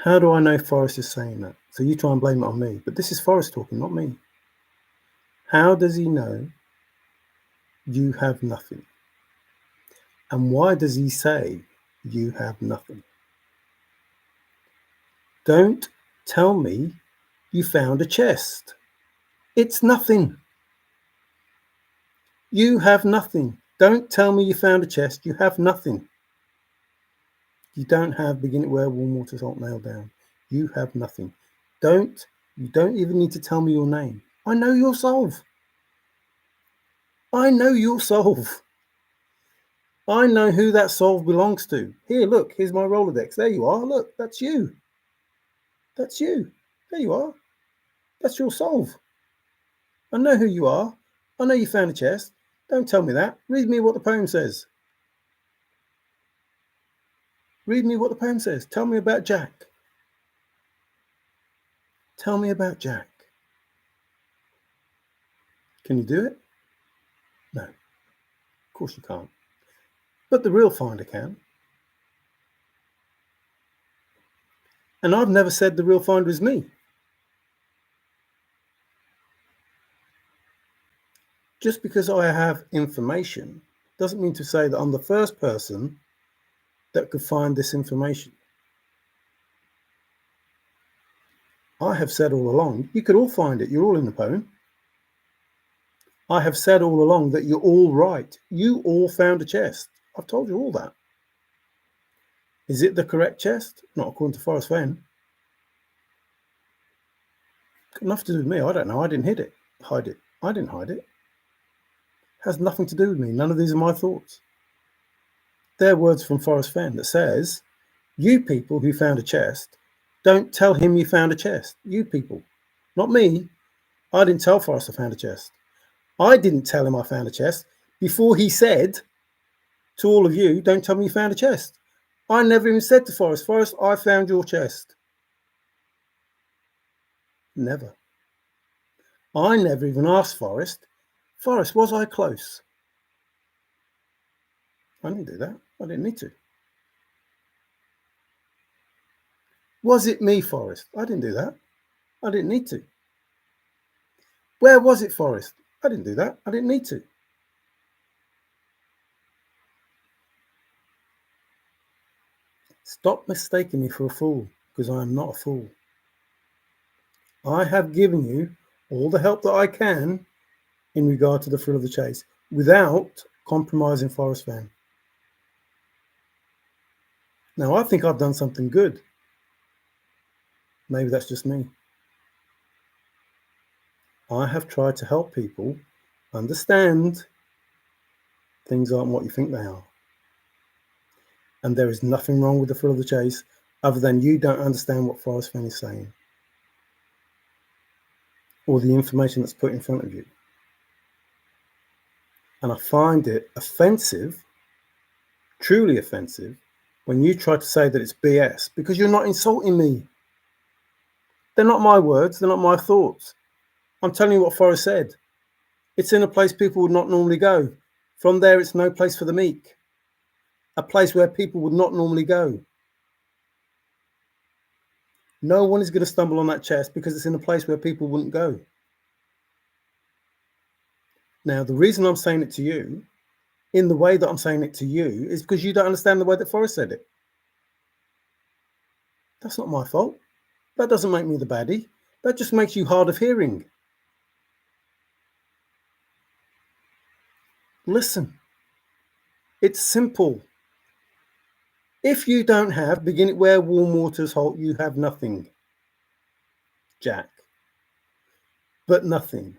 How do I know Forrest is saying that? So you try and blame it on me, but this is Forrest talking, not me. How does he know you have nothing? And why does he say you have nothing? Don't tell me you found a chest. It's nothing. You have nothing. Don't tell me you found a chest. You have nothing. You don't have begin it where warm waters aren't nailed down. You have nothing. You don't even need to tell me your name. I know your solve. I know your solve. I know who that solve belongs to. Here, look, here's my Rolodex. There you are. Look, that's you. That's you. There you are. That's your solve. I know who you are. I know you found a chest. Don't tell me that. Read me what the poem says. Read me what the poem says. Tell me about Jack. Tell me about Jack. Can you do it? No, of course you can't. But the real finder can. And I've never said the real finder is me. Just because I have information doesn't mean to say that I'm the first person that could find this information. I have said all along, you could all find it. You're all in the poem. I have said all along that you're all right. You all found a chest. I've told you all that. Is it the correct chest? Not according to Forrest Fenn. Got nothing to do with me. I don't know. I didn't hide it. I didn't hide it. Has nothing to do with me. None of these are my thoughts. They're words from Forrest Fenn that says, you people who found a chest, don't tell him you found a chest. You people, not me. I didn't tell Forrest I found a chest. I didn't tell him I found a chest before he said to all of you, don't tell me you found a chest. I never even said to Forrest, Forrest, I found your chest. Never. I never even asked Forrest, Forrest, was I close? I didn't do that. I didn't need to. Was it me, Forrest? I didn't do that. I didn't need to. Where was it, Forrest? I didn't do that. I didn't need to. Stop mistaking me for a fool, because I am not a fool. I have given you all the help that I can in regard to the thrill of the chase without compromising Forrest Fenn. Now, I think I've done something good. Maybe that's just me. I have tried to help people understand things aren't what you think they are. And there is nothing wrong with the thrill of the chase other than you don't understand what Forrest Fenn is saying or the information that's put in front of you. And I find it offensive, truly offensive, when you try to say that it's BS, because you're not insulting me. They're not my words. They're not my thoughts. I'm telling you what Forrest said. It's in a place people would not normally go. From there, it's no place for the meek. A place where people would not normally go. No one is going to stumble on that chest because it's in a place where people wouldn't go. Now, the reason I'm saying it to you, in the way that I'm saying it to you, is because you don't understand the way that Forrest said it. That's not my fault. That doesn't make me the baddie. That just makes you hard of hearing. Listen. It's simple. If you don't have, begin it where warm waters halt, you have nothing, Jack. But nothing.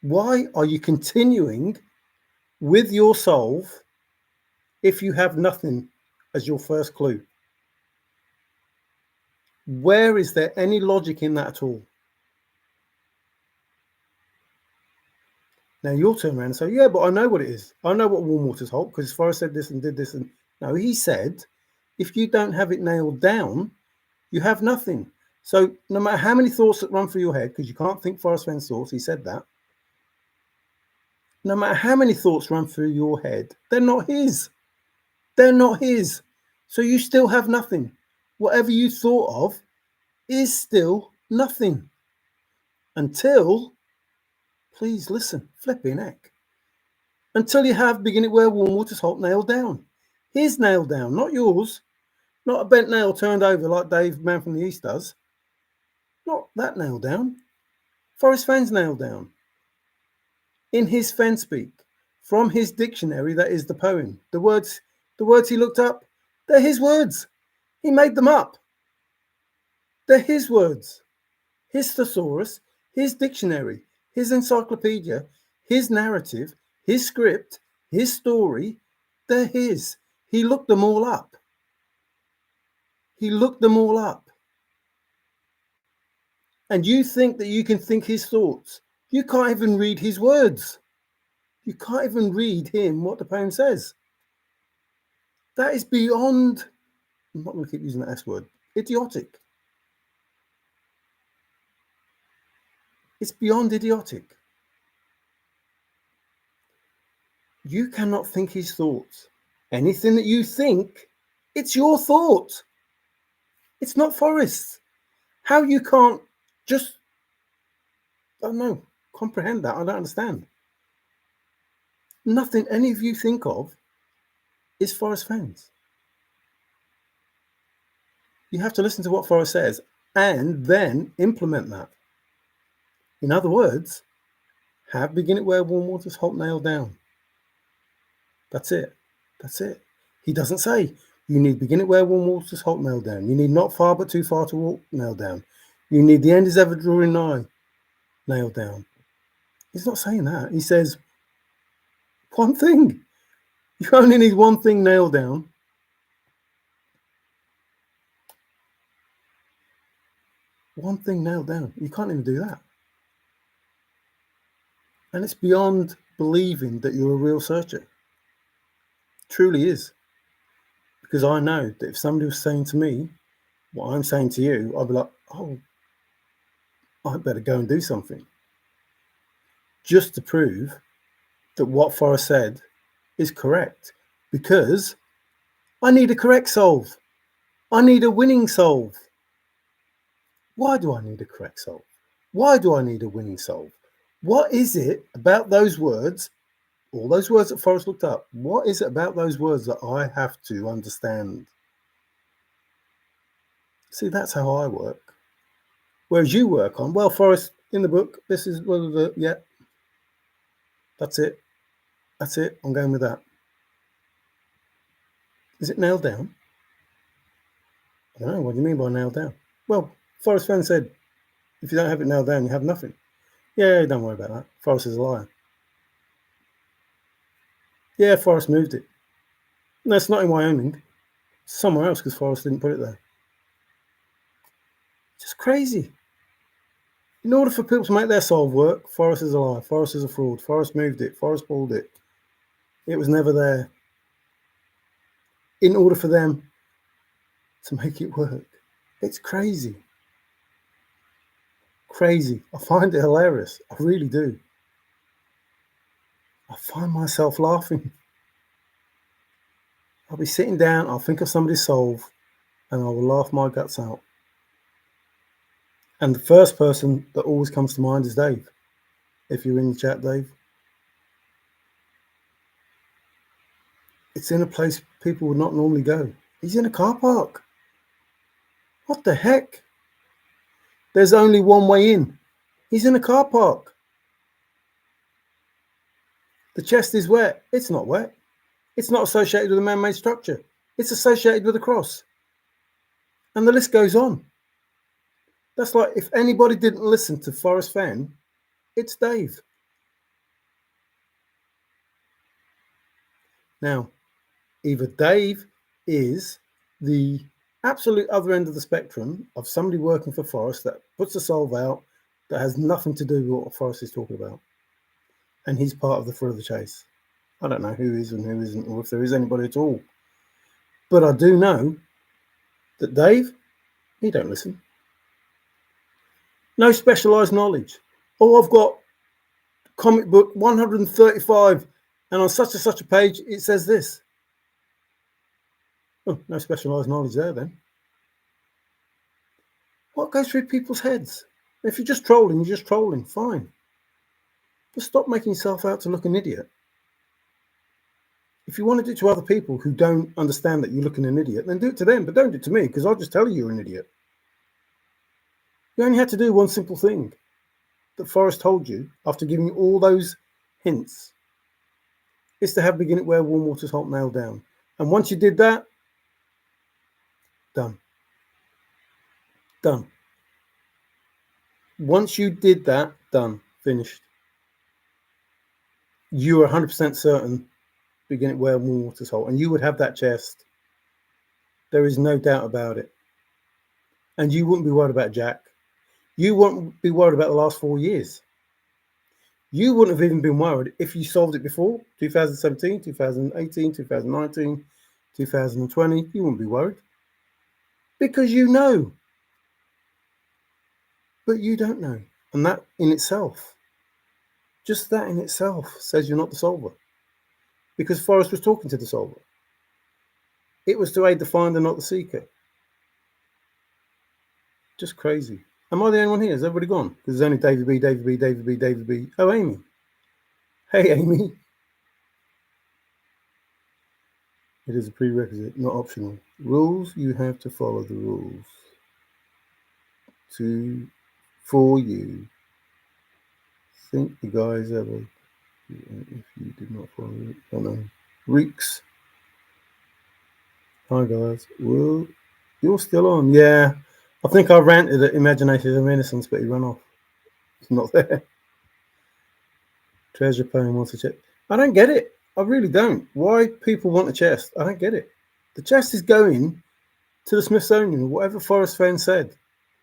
Why are you continuing with your solve if you have nothing as your first clue? Where is there any logic in that at all? Now you'll turn around and say, yeah, but I know what it is. I know what warm waters halt because Forrest said this and did this. And no, he said, if you don't have it nailed down, you have nothing. So no matter how many thoughts that run through your head, because you can't think Forrest Fenn's thoughts, he said that. No matter how many thoughts run through your head, they're not his. They're not his. So you still have nothing. Whatever you thought of is still nothing. Until, please listen, flipping heck. Until you have begin it where warm waters halt nailed down. His nailed down, not yours. Not a bent nail turned over like Dave, man from the East, does. Not that nailed down. Forrest Fenn's nailed down. In his Fenn speak, from his dictionary, that is the poem. The words he looked up, they're his words. He made them up. They're his words. His thesaurus, his dictionary, his encyclopedia, his narrative, his script, his story, they're his. He looked them all up. He looked them all up. And you think that you can think his thoughts. You can't even read his words. You can't even read him what the poem says. That is beyond I'm not going to keep using the S word. Idiotic. It's beyond idiotic. You cannot think his thoughts. Anything that you think, it's your thought. It's not Forrest. How you can't just, I don't know, comprehend that? I don't understand. Nothing any of you think of is Forrest Fenn's. You have to listen to what Forrest says and then implement that. In other words, have begin it where warm waters halt nailed down. That's it. That's it. He doesn't say you need begin it where warm waters halt nailed down. You need not far but too far to walk nailed down. You need the end is ever drawing nigh nailed down. He's not saying that. He says one thing. You only need one thing nailed down. One thing nailed down. You can't even do that. And it's beyond believing that you're a real searcher. It truly is. Because I know that if somebody was saying to me what I'm saying to you, I'd be like, oh, I better go and do something. Just to prove that what Forrest said is correct. Because I need a correct solve. I need a winning solve. Why do I need a correct solve? Why do I need a winning solve? What is it about those words, all those words that Forrest looked up, what is it about those words that I have to understand? See, that's how I work. Whereas you work on, well, Forrest, in the book, this is one of the, yeah, that's it. That's it. I'm going with that. Is it nailed down? I don't know. What do you mean by nailed down? Well, Forrest Fenn said, if you don't have it nailed down, you have nothing. Yeah, don't worry about that. Forrest is a liar. Yeah, Forrest moved it. No, it's not in Wyoming. It's somewhere else because Forrest didn't put it there. Just crazy. In order for people to make their solve work, Forrest is a liar. Forrest is a fraud. Forrest moved it. Forrest pulled it. It was never there. In order for them to make it work. It's crazy. Crazy. I find it hilarious. I really do. I find myself laughing. I'll be sitting down, I'll think of somebody's solve, and I will laugh my guts out. And the first person that always comes to mind is Dave. If you're in the chat, Dave. It's in a place people would not normally go. He's in a car park. What the heck? There's only one way in. He's in a car park. The chest is wet. It's not wet. It's not associated with a man-made structure. It's associated with a cross. And the list goes on. That's like if anybody didn't listen to Forrest Fenn, it's Dave. Now, either Dave is the absolute other end of the spectrum of somebody working for Forrest that puts a solve out that has nothing to do with what Forrest is talking about. And he's part of the thrill of the chase. I don't know who is and who isn't, or if there is anybody at all. But I do know that Dave, he don't listen. No specialized knowledge. Oh, I've got comic book 135, and on such and such a page, it says this. Oh, no specialized knowledge there then. What goes through people's heads? If you're just trolling, you're just trolling. Fine. But stop making yourself out to look an idiot. If you want to do it to other people who don't understand that you're looking an idiot, then do it to them, but don't do it to me, because I'll just tell you you're an idiot. You only had to do one simple thing that Forrest told you after giving you all those hints. Is to have begin it where warm waters halt nailed down. And once you did that, done. Done. Once you did that, done. Finished. You are 100% certain begin it where warm waters halt. And you would have that chest. There is no doubt about it. And you wouldn't be worried about Jack. You wouldn't be worried about the last 4 years. You wouldn't have even been worried if you solved it before 2017, 2018, 2019, 2020. You wouldn't be worried Because you know, but you don't know. And that in itself, just that in itself says you're not the solver. Because Forrest was talking to the solver. It was to aid the finder, not the seeker. Just crazy. Am I the only one here? Has everybody gone? Because there's only David B, David B, David B, David B. Oh, Amy. Hey, Amy. It is a prerequisite, not optional. Rules, you have to follow the rules. For you. Think the guys ever, if you did not follow it, I don't know. Reeks. Hi, guys. Well, you're still on. Yeah. I think I ranted at Imagination of Innocence, but he ran off. He's not there. Treasure Payne wants a chest. I don't get it. I really don't. Why people want a chest? I don't get it. The chest is going to the Smithsonian, whatever Forrest Fenn said.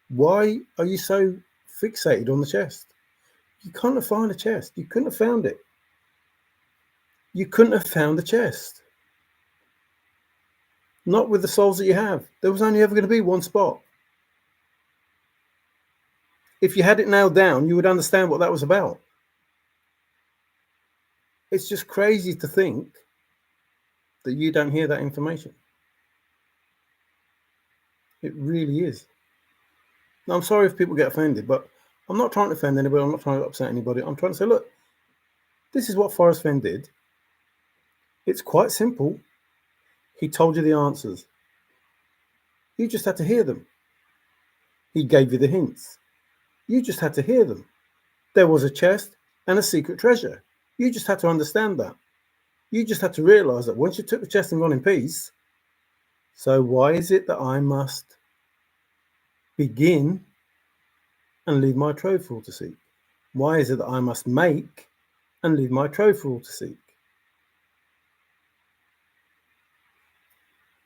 Why are you so fixated on the chest? You can't find a chest. You couldn't have found it. You couldn't have found the chest. Not with the souls that you have. There was only ever going to be one spot. If you had it nailed down, you would understand what that was about. It's just crazy to think that you don't hear that information. It really is. Now, I'm sorry if people get offended, but I'm not trying to offend anybody. I'm not trying to upset anybody. I'm trying to say, look, this is what Forrest Fenn did. It's quite simple. He told you the answers. You just had to hear them. He gave you the hints. You just had to hear them. There was a chest and a secret treasure. You just had to understand that. You just had to realize that once you took the chest and gone in peace, so why is it that I must begin and leave my trove for all to seek? Why is it that I must make and leave my trove for all to seek?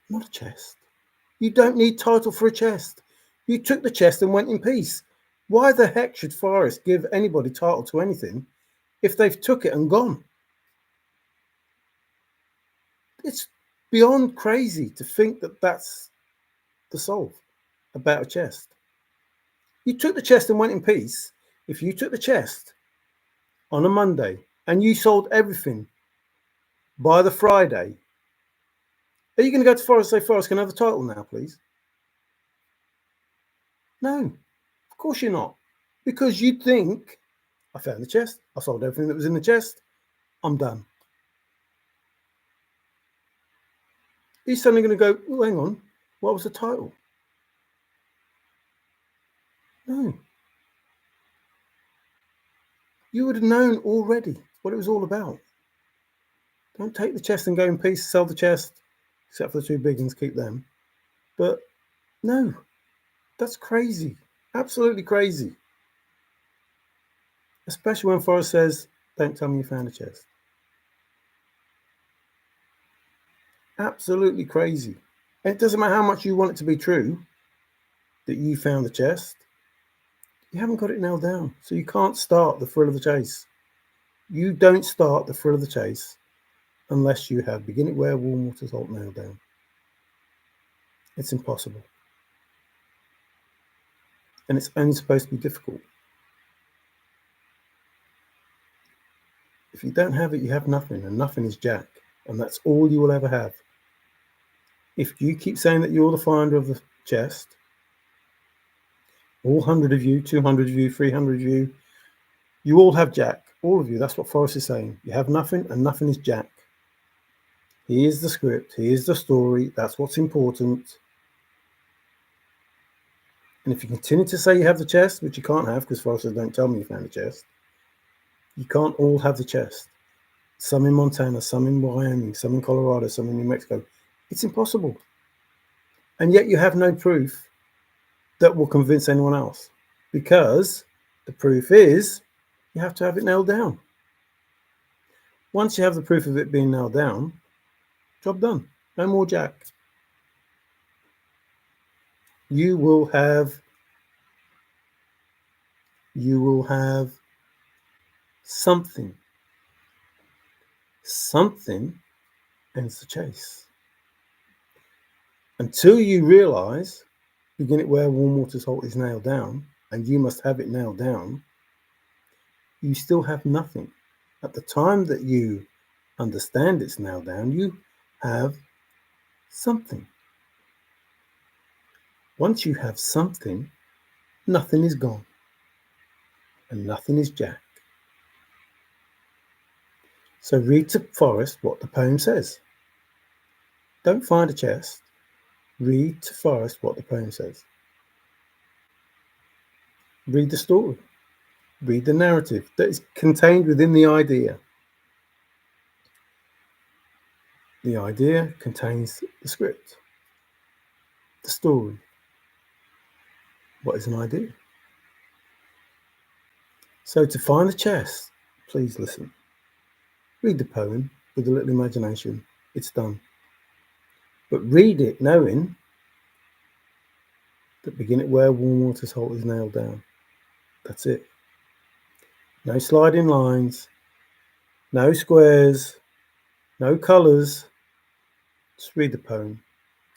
Not a chest. You don't need title for a chest. You took the chest and went in peace. Why the heck should Forrest give anybody title to anything if they've took it and gone? It's beyond crazy to think that that's the solve about a chest. You took the chest and went in peace. If you took the chest on a Monday and you sold everything by the Friday, are you going to go to Forrest and say, Forrest, can I have the title now, please? No, of course you're not. Because you think, I found the chest, I sold everything that was in the chest, I'm done. He's suddenly going to go, oh, hang on, what was the title? No. You would have known already what it was all about. Don't take the chest and go in peace, sell the chest, except for the two big ones, keep them. But no, that's crazy. Absolutely crazy. Especially when Forrest says, don't tell me you found a chest. Absolutely crazy. And it doesn't matter how much you want it to be true that you found the chest. You haven't got it nailed down. So you can't start the thrill of the chase. You don't start the thrill of the chase unless you have begin it where, warm water, salt nailed down. It's impossible. And it's only supposed to be difficult. If you don't have it, you have nothing, and nothing is jack. And that's all you will ever have. If you keep saying that you're the finder of the chest, all 100 of you, 200 of you, 300 of you, you all have jack. All of you. That's what Forrest is saying. You have nothing, and nothing is jack. He is the script. He is the story. That's what's important. And if you continue to say you have the chest, which you can't have because Forrest says, don't tell me you found the chest, you can't all have the chest. Some in Montana, some in Wyoming, some in Colorado, some in New Mexico. It's impossible. And yet you have no proof that will convince anyone else, because the proof is you have to have it nailed down. Once you have the proof of it being nailed down, job done. No more jack. You will have something. Something ends the chase. Until you realize begin it where warm water's halt is nailed down, and you must have it nailed down, you still have nothing. At the time that you understand it's nailed down, you have something. Once you have something, nothing is gone and nothing is jack. So read to Forrest what the poem says. Don't find a chest. Read to Forrest what the poem says. Read the story. Read the narrative that is contained within the idea. The idea contains the script, the story. What is an idea? So to find the chest, please listen. Read the poem with a little imagination. It's done. But read it knowing that begin it where warm water's halt is nailed down. That's it. No sliding lines, no squares, no colours. Just read the poem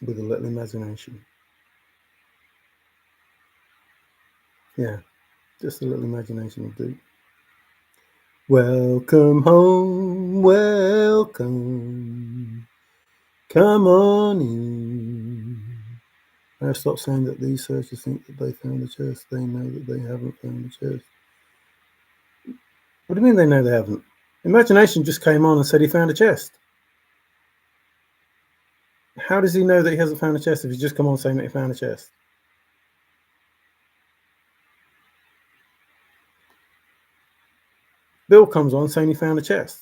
with a little imagination. Yeah, just a little imagination will do. Welcome home, welcome. Come on in. I stop saying that these searchers think that they found the chest. They know that they haven't found the chest. What do you mean they know they haven't? Imagination just came on and said he found a chest. How does he know that he hasn't found a chest if he's just come on saying that he found a chest? Bill comes on saying he found a chest.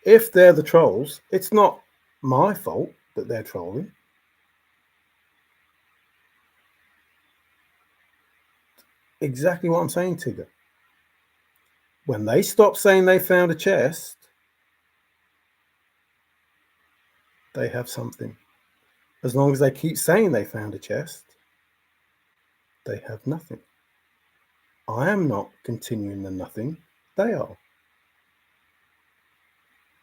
If they're the trolls, it's not my fault that they're trolling. Exactly what I'm saying, Tigger. When they stop saying they found a chest, they have something. As long as they keep saying they found a chest, they have nothing. I am not continuing the nothing. They are.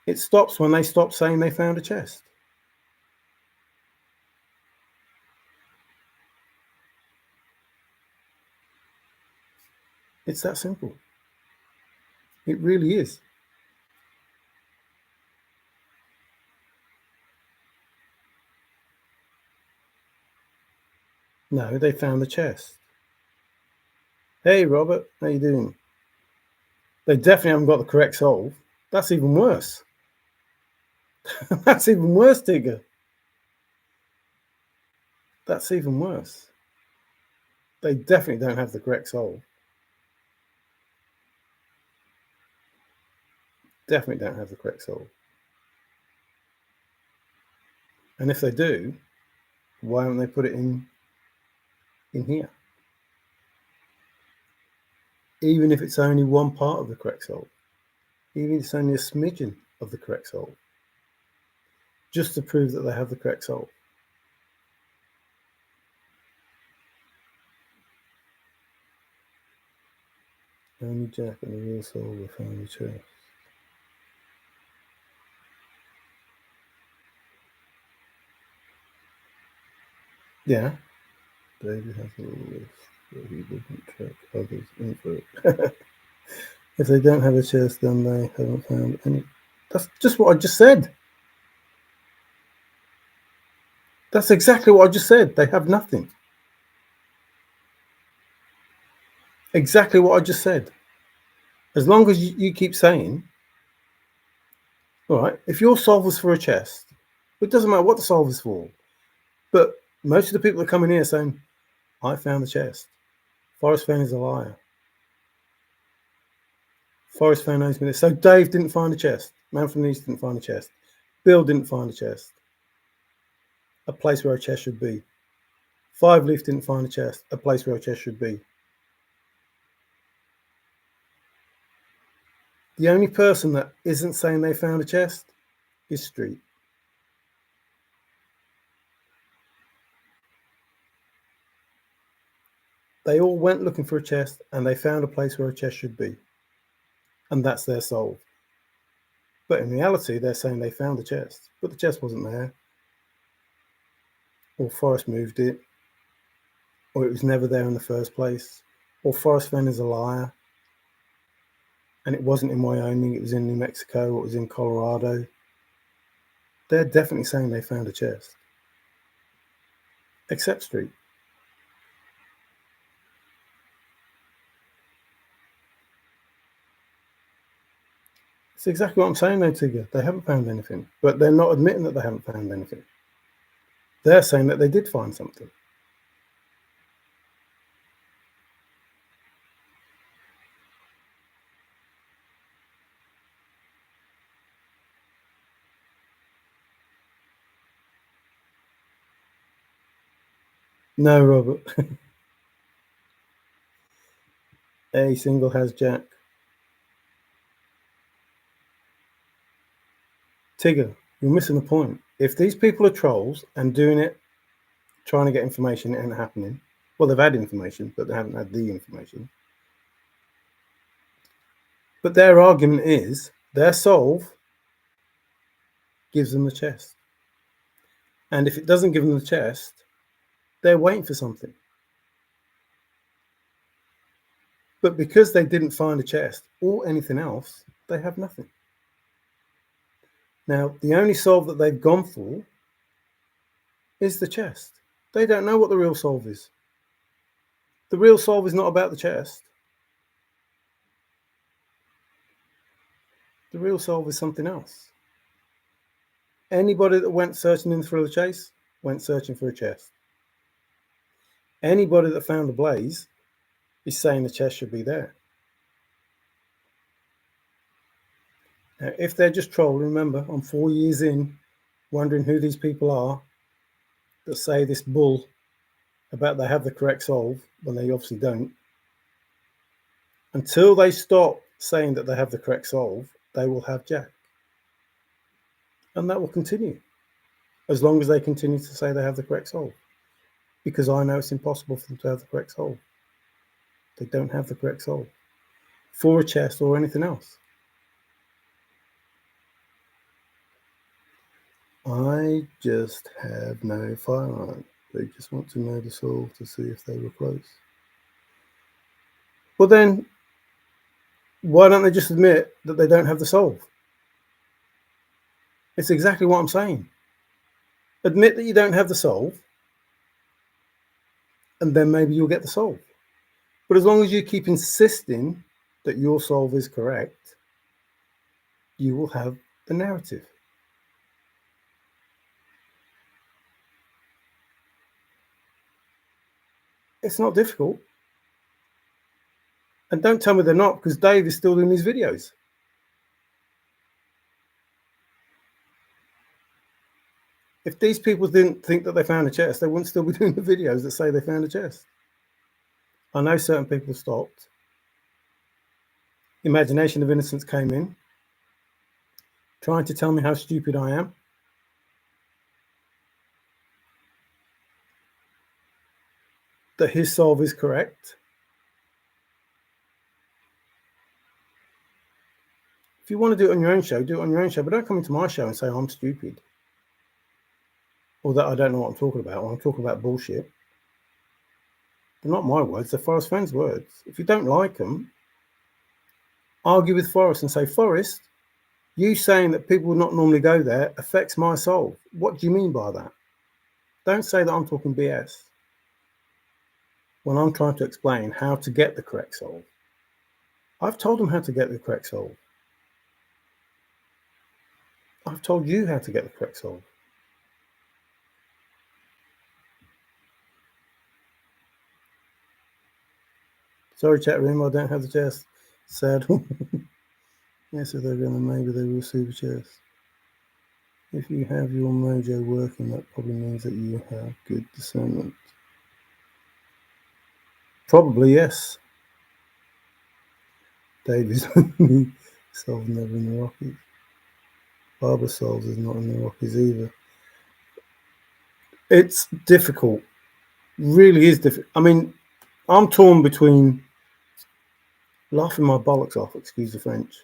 It stops when they stop saying they found a chest. It's that simple. It really is. No, they found the chest. Hey, Robert, how you doing? They definitely haven't got the correct solve. That's even worse. That's even worse, Tigger. That's even worse. They definitely don't have the correct solve. Definitely don't have the correct solve. And if they do, why haven't they put it in here? Even if it's only one part of the correct solve. Even if it's only a smidgen of the correct solve. Just to prove that they have the correct solve. Only Jack and the real soul were found the chest. Yeah. David has a little list where he doesn't track others' info. If they don't have a chest, then they haven't found any. That's just what I just said. That's exactly what I just said. They have nothing. Exactly what I just said. As long as you keep saying, all right, if your solve was for a chest, it doesn't matter what the solve is for. But most of the people that come in here saying, I found the chest. Forrest Fenn is a liar. Forrest Fenn owes me this. So Dave didn't find a chest. Man from the East didn't find a chest. Bill didn't find a chest. A place where a chest should be. Five Leaf didn't find a chest. A place where a chest should be. The only person that isn't saying they found a chest is Street. They all went looking for a chest and they found a place where a chest should be. And that's their solve. But in reality, they're saying they found the chest, but the chest wasn't there. or Forrest moved it, or it was never there in the first place, or Forrest Fenn is a liar, and it wasn't in Wyoming, it was in New Mexico, or it was in Colorado. They're definitely saying they found a chest. Except Street. It's exactly what I'm saying though, Tigger. They haven't found anything, but they're not admitting that they haven't found anything. They're saying that they did find something. No, Robert. A single has Jack. Tigger, you're missing the point. If these people are trolls and doing it, trying to get information, it ain't happening. Well, they've had information, but they haven't had the information. But their argument is their solve gives them the chest. And if it doesn't give them the chest, they're waiting for something. But because they didn't find a chest or anything else, they have nothing. Now, the only solve that they've gone for is the chest. They don't know what the real solve is. The real solve is not about the chest. The real solve is something else. Anybody that went searching in Thriller Chase went searching for a chest. Anybody that found a blaze is saying the chest should be there. Now, if they're just trolling, remember, I'm 4 years in, wondering who these people are that say this bull about they have the correct solve when they obviously don't. Until they stop saying that they have the correct solve, they will have Jack. And that will continue as long as they continue to say they have the correct solve. Because I know it's impossible for them to have the correct solve. They don't have the correct solve for a chest or anything else. I just have no firearm. They just want to know the solve to see if they were close. Well then, why don't they just admit that they don't have the solve? It's exactly what I'm saying. Admit that you don't have the solve, and then maybe you'll get the solve. But as long as you keep insisting that your solve is correct, you will have the narrative. It's not difficult. And don't tell me they're not, because Dave is still doing these videos. If these people didn't think that they found a chest, they wouldn't still be doing the videos that say they found a chest. I know certain people stopped. Imagination of Innocence came in, trying to tell me how stupid I am. That his solve is correct. If you want to do it on your own show, do it on your own show, but don't come into my show and say I'm stupid. Or that I don't know what I'm talking about, or I'm talking about bullshit. They're not my words, they're Forrest Fenn's words. If you don't like them, argue with Forrest and say, Forrest, you saying that people would not normally go there affects my solve. What do you mean by that? Don't say that I'm talking BS when I'm trying to explain how to get the correct solve. I've told them how to get the correct solve. I've told you how to get the correct solve. Sorry, chat room, I don't have the chest. Sad. Yes, if they're gonna, maybe they will see the chest. If you have your mojo working, that probably means that you have good discernment. Probably, yes. David's solve never in the Rockies. Barber solves is not in the Rockies either. It's difficult. Really is difficult. I mean, I'm torn between laughing my bollocks off, excuse the French,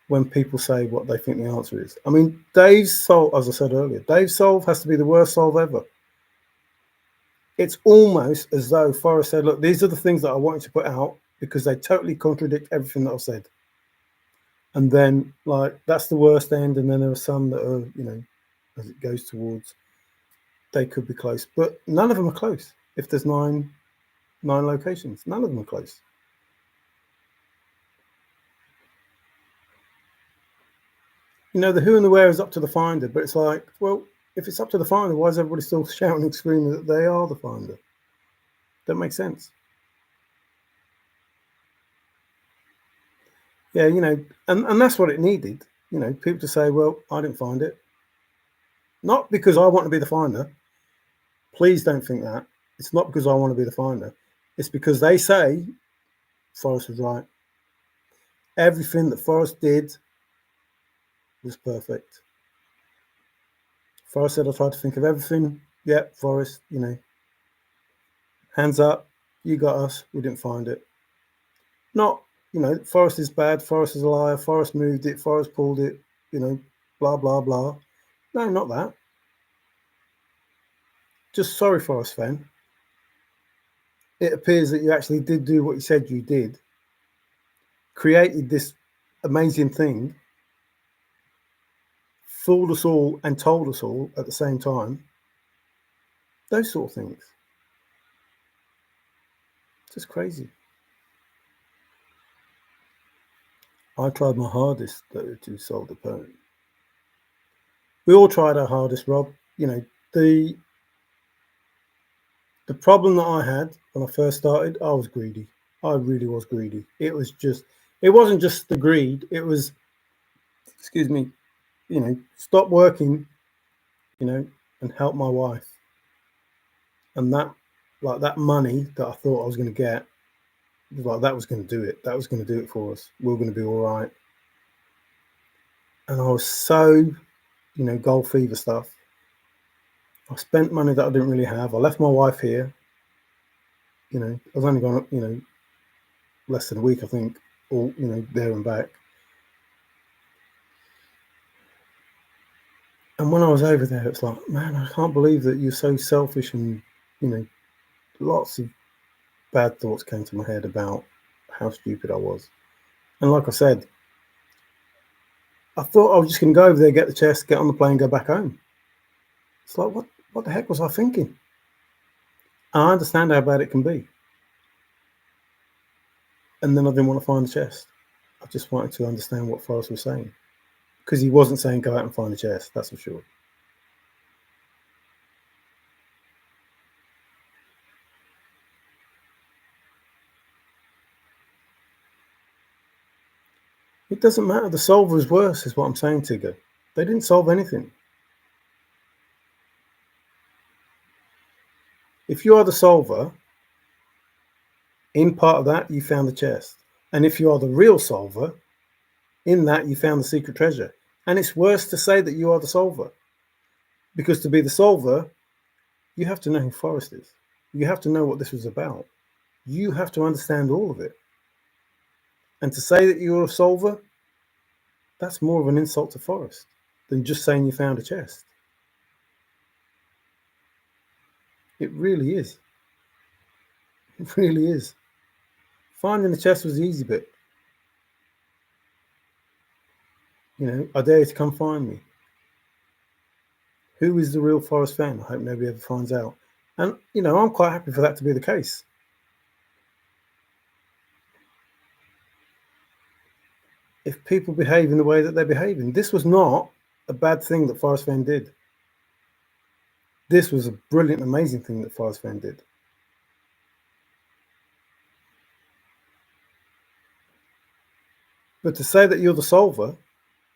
when people say what they think the answer is. I mean, Dave's solve, as I said earlier, Dave's solve has to be the worst solve ever. It's almost as though Forrest said, look, these are the things that I want you to put out because they totally contradict everything that I've said. And then, like, that's the worst end. And then there are some that are, you know, as it goes towards, they could be close. But none of them are close. If there's nine locations, none of them are close. You know, the who and the where is up to the finder, but it's like, well, if it's up to the finder, why is everybody still shouting and screaming that they are the finder? That makes sense. Yeah, you know, and that's what it needed. You know, people to say, well, I didn't find it. Not because I want to be the finder. Please don't think that. It's not because I want to be the finder. It's because they say Forrest was right. Everything that Forrest did was perfect. Forrest said, I tried to think of everything. Yeah, Forrest, you know, hands up, you got us. We didn't find it. Not, you know, Forrest is bad. Forrest is a liar. Forrest moved it. Forrest pulled it. You know, blah, blah, blah. No, not that. Just sorry, Forrest Fenn. It appears that you actually did do what you said you did, created this amazing thing, fooled us all and told us all at the same time. Those sort of things. Just crazy. I tried my hardest, though, to solve the poem. We all tried our hardest, Rob. You know, the problem that I had when I first started, I was greedy. I really was greedy. It wasn't just the greed. It was, excuse me, you know, stop working, you know, and help my wife. And that, like that money that I thought I was going to get, like that was going to do it. That was going to do it for us. We were going to be all right. And I was so, you know, goal fever stuff. I spent money that I didn't really have. I left my wife here. You know, I was only gone, you know, less than a week, I think, or, you know, there and back. And when I was over there, it's like, man, I can't believe that you're so selfish. And, you know, lots of bad thoughts came to my head about how stupid I was. And like I said, I thought I was just going to go over there, get the chest, get on the plane, go back home. It's like, what the heck was I thinking? And I understand how bad it can be. And then I didn't want to find the chest. I just wanted to understand what Forrest was saying. Because he wasn't saying go out and find the chest, that's for sure. It doesn't matter. The solver is worse, is what I'm saying, Tigger. They didn't solve anything. If you are the solver, in part of that, you found the chest. And if you are the real solver, in that, you found the secret treasure. And it's worse to say that you are the solver. Because to be the solver, you have to know who Forrest is. You have to know what this was about. You have to understand all of it. And to say that you're a solver, that's more of an insult to Forrest than just saying you found a chest. It really is. It really is. Finding the chest was the easy bit. You know, I dare you to come find me. Who is the real Forrest Fenn? I hope nobody ever finds out. And, you know, I'm quite happy for that to be the case. If people behave in the way that they're behaving, this was not a bad thing that Forrest Fenn did. This was a brilliant, amazing thing that Forrest Fenn did. But to say that you're the solver,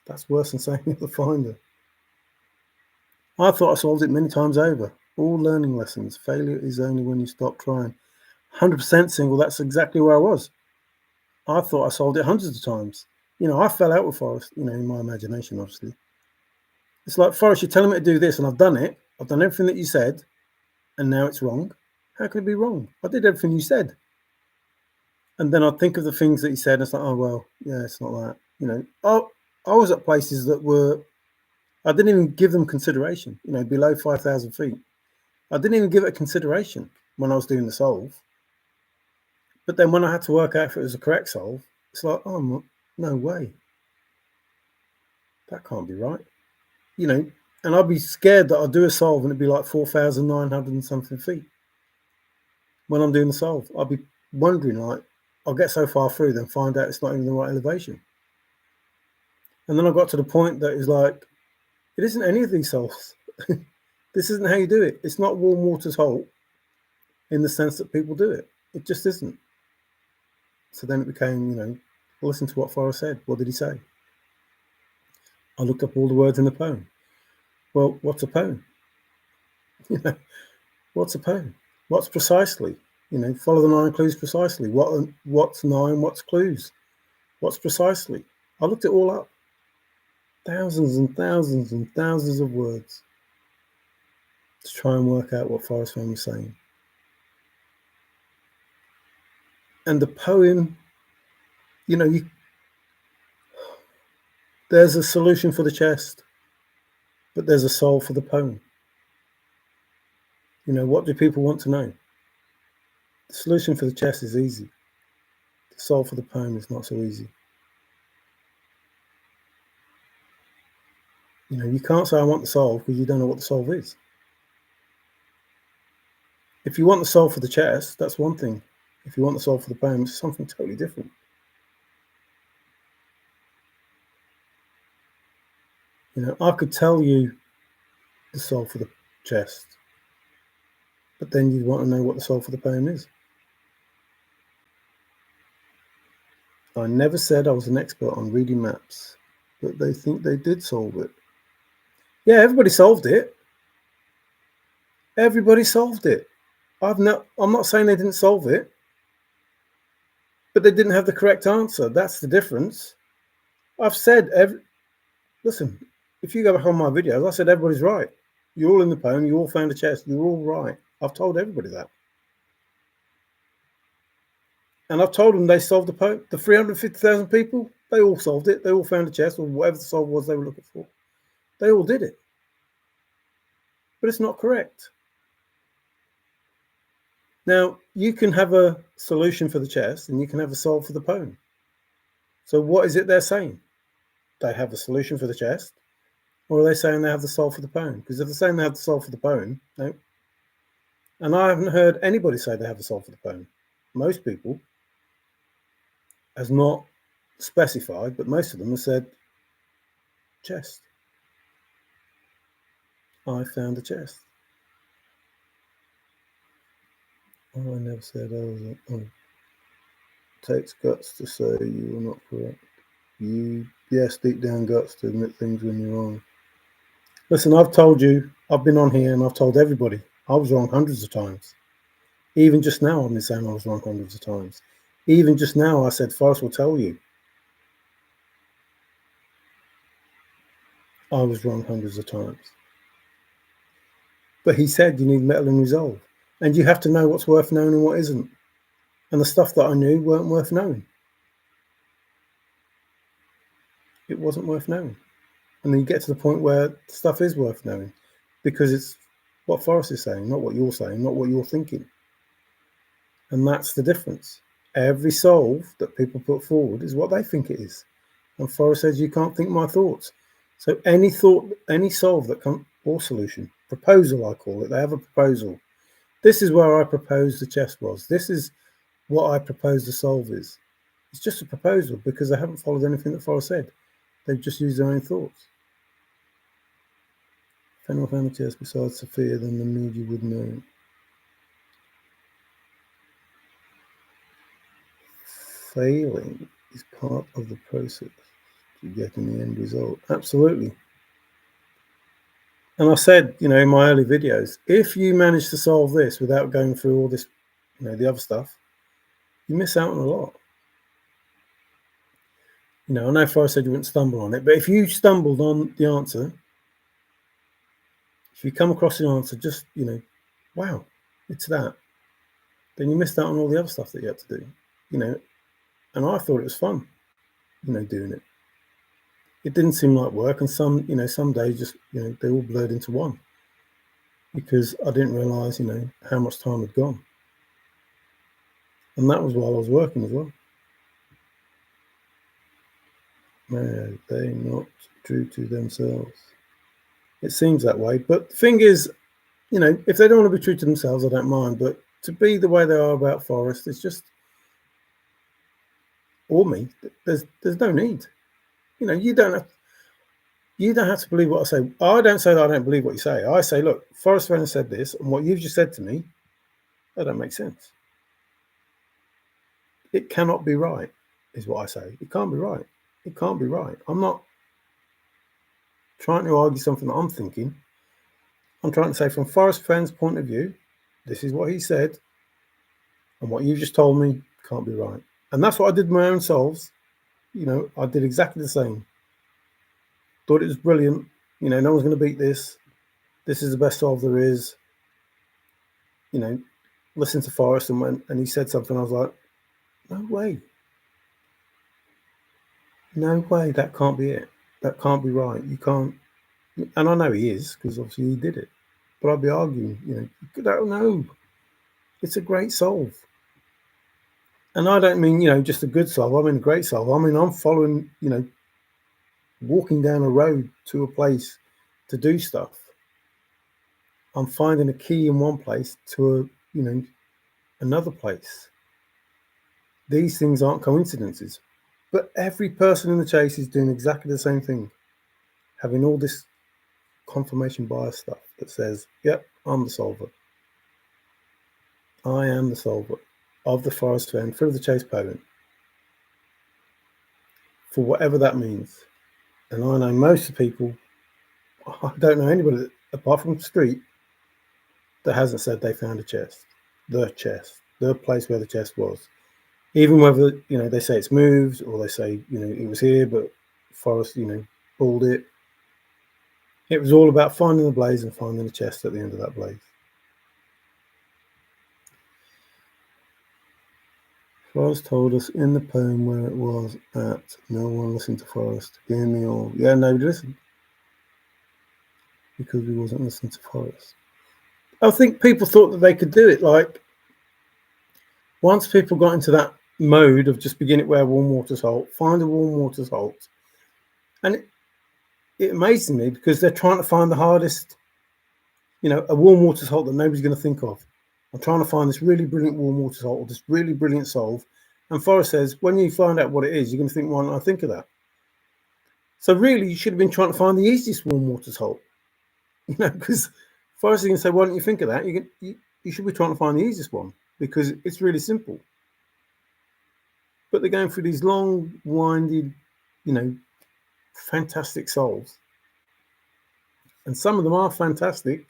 that's worse than saying you're the finder. I thought I solved it many times over. All learning lessons. Failure is only when you stop trying. 100% single, that's exactly where I was. I thought I solved it hundreds of times. You know, I fell out with Forrest, you know, in my imagination, obviously. It's like, Forrest, you're telling me to do this, and I've done it. I've done everything that you said, and now it's wrong. How could it be wrong? I did everything you said. And then I'd think of the things that he said, and it's like, oh, well, yeah, it's not that. You know, oh, I was at places that were, I didn't even give them consideration, below 5,000 feet. I didn't even give it a consideration when I was doing the solve. But then when I had to work out if it was a correct solve, it's like, oh, no way. That can't be right. And I'd be scared that I'd do a solve and it'd be like 4,900 and something feet. When I'm doing the solve, I'd be wondering, like, I'll get so far through, then find out it's not even the right elevation. And then I got to the point that is like, it isn't any of these solves. This isn't how you do it. It's not warm water's halt in the sense that people do it. It just isn't. So then it became, listen to what Forrest said. What did he say? I looked up all the words in the poem. Well, what's a poem? What's a poem? What's precisely? Follow the 9 clues precisely. What's 9? What's clues? What's precisely? I looked it all up. Thousands and thousands and thousands of words to try and work out what Forrest Fenn was saying. And the poem, there's a solution for the chest, but there's a solve for the poem. What do people want to know? The solution for the chest is easy. The solve for the poem is not so easy. You can't say I want the solve because you don't know what the solve is. If you want the solve for the chest, that's one thing. If you want the solve for the poem, it's something totally different. I could tell you the solve for the chest, but then you'd want to know what the solve for the poem is. I never said I was an expert on reading maps, but they think they did solve it. Yeah, everybody solved it. Everybody solved it. I'm not saying they didn't solve it, but they didn't have the correct answer. That's the difference. I've said listen, if you go back on my videos, I said everybody's right. You're all in the poem, you all found a chest, you're all right. I've told everybody that. And I've told them they solved the poem. The 350,000 people, they all solved it. They all found a chest or whatever the solve was they were looking for. They all did it. But it's not correct. Now, you can have a solution for the chest and you can have a solve for the poem. So what is it they're saying? They have a solution for the chest, or are they saying they have the solve for the poem? Because if they're saying they have the solve for the poem, no. And I haven't heard anybody say they have a solve for the poem. Most people, as not specified, but most of them have said chest. I found a chest. Oh, I never said I was. Takes guts to say you were not correct. Yes, deep down guts to admit things when you're wrong. Listen, I've told you, I've been on here and I've told everybody I was wrong hundreds of times. Even just now, I've been saying I was wrong hundreds of times. Even just now, I said Forrest will tell you I was wrong hundreds of times. But he said you need metal and resolve. And you have to know what's worth knowing and what isn't. And the stuff that I knew weren't worth knowing. It wasn't worth knowing. And then you get to the point where stuff is worth knowing because it's what Forrest is saying, not what you're saying, not what you're thinking. And that's the difference. Every solve that people put forward is what they think it is. And Forrest says, you can't think my thoughts. So any thought, any solve that comes, or solution, proposal I call it, they have a proposal. This is where I propose the chest was. This is what I propose the solve is. It's just a proposal because they haven't followed anything that Forrest said. They've just used their own thoughts. Fenn found the chest besides Sophia, then the mood you would know. Failing is part of the process to getting the end result. Absolutely. And I said, in my early videos, if you manage to solve this without going through all this, the other stuff, you miss out on a lot. I know Forrest said you wouldn't stumble on it, but if you stumbled on the answer, if you come across the answer, just, wow, it's that, then you missed out on all the other stuff that you had to do, and I thought it was fun, doing it. it didn't seem like work, and some days just they all blurred into one because I didn't realise how much time had gone, and that was while I was working as well. No, they're not true to themselves. It seems that way, but the thing is, if they don't want to be true to themselves, I don't mind. But to be the way they are about Forrest, it's just, or me. There's no need. You don't have to believe what I say. I don't say that I don't believe what you say. I say, look, Forrest Fenn said this, and what you've just said to me, that don't make sense. It cannot be right, is what I say. It can't be right. It can't be right. I'm not trying to argue something that I'm thinking. I'm trying to say from Forrest Fenn's point of view, this is what he said, and what you've just told me can't be right. And that's what I did with my own solves. I did exactly the same. Thought it was brilliant. No one's going to beat this. This is the best solve there is. Listen to Forrest, and he said something, I was like, no way. No way. That can't be it. That can't be right. You can't. And I know he is, because obviously he did it. But I'd be arguing, I don't know. It's a great solve. And I don't mean, just a good solve. I mean a great solve. I mean, I'm following, walking down a road to a place to do stuff. I'm finding a key in one place to another place. These things aren't coincidences. But every person in the chase is doing exactly the same thing. Having all this confirmation bias stuff that says, yep, I'm the solver. I am the solver of the Forrest Fenn through the chase poem. For whatever that means. And I know most of the people, I don't know anybody apart from the street that hasn't said they found a chest. The place where the chest was. Even whether, they say it's moved, or they say, it was here, but Forrest, pulled it. It was all about finding the blaze and finding the chest at the end of that blaze. Forrest told us in the poem where it was at. No one listened to Forrest. Hear me all. Yeah, nobody listened. Because we wasn't listening to Forrest. I think people thought that they could do it. Like, once people got into that mode of just begin it where warm water's halt, find a warm water's halt. And it amazes me because they're trying to find the hardest, a warm water's halt that nobody's going to think of. I'm trying to find this really brilliant warm water's halt, or this really brilliant solve. And Forrest says, when you find out what it is, you're going to think, why don't I think of that? So really, you should have been trying to find the easiest warm water's halt. Because Forrest is going to say, why don't you think of that? You should be trying to find the easiest one because it's really simple. But they're going through these long, winded, fantastic solves. And some of them are fantastic.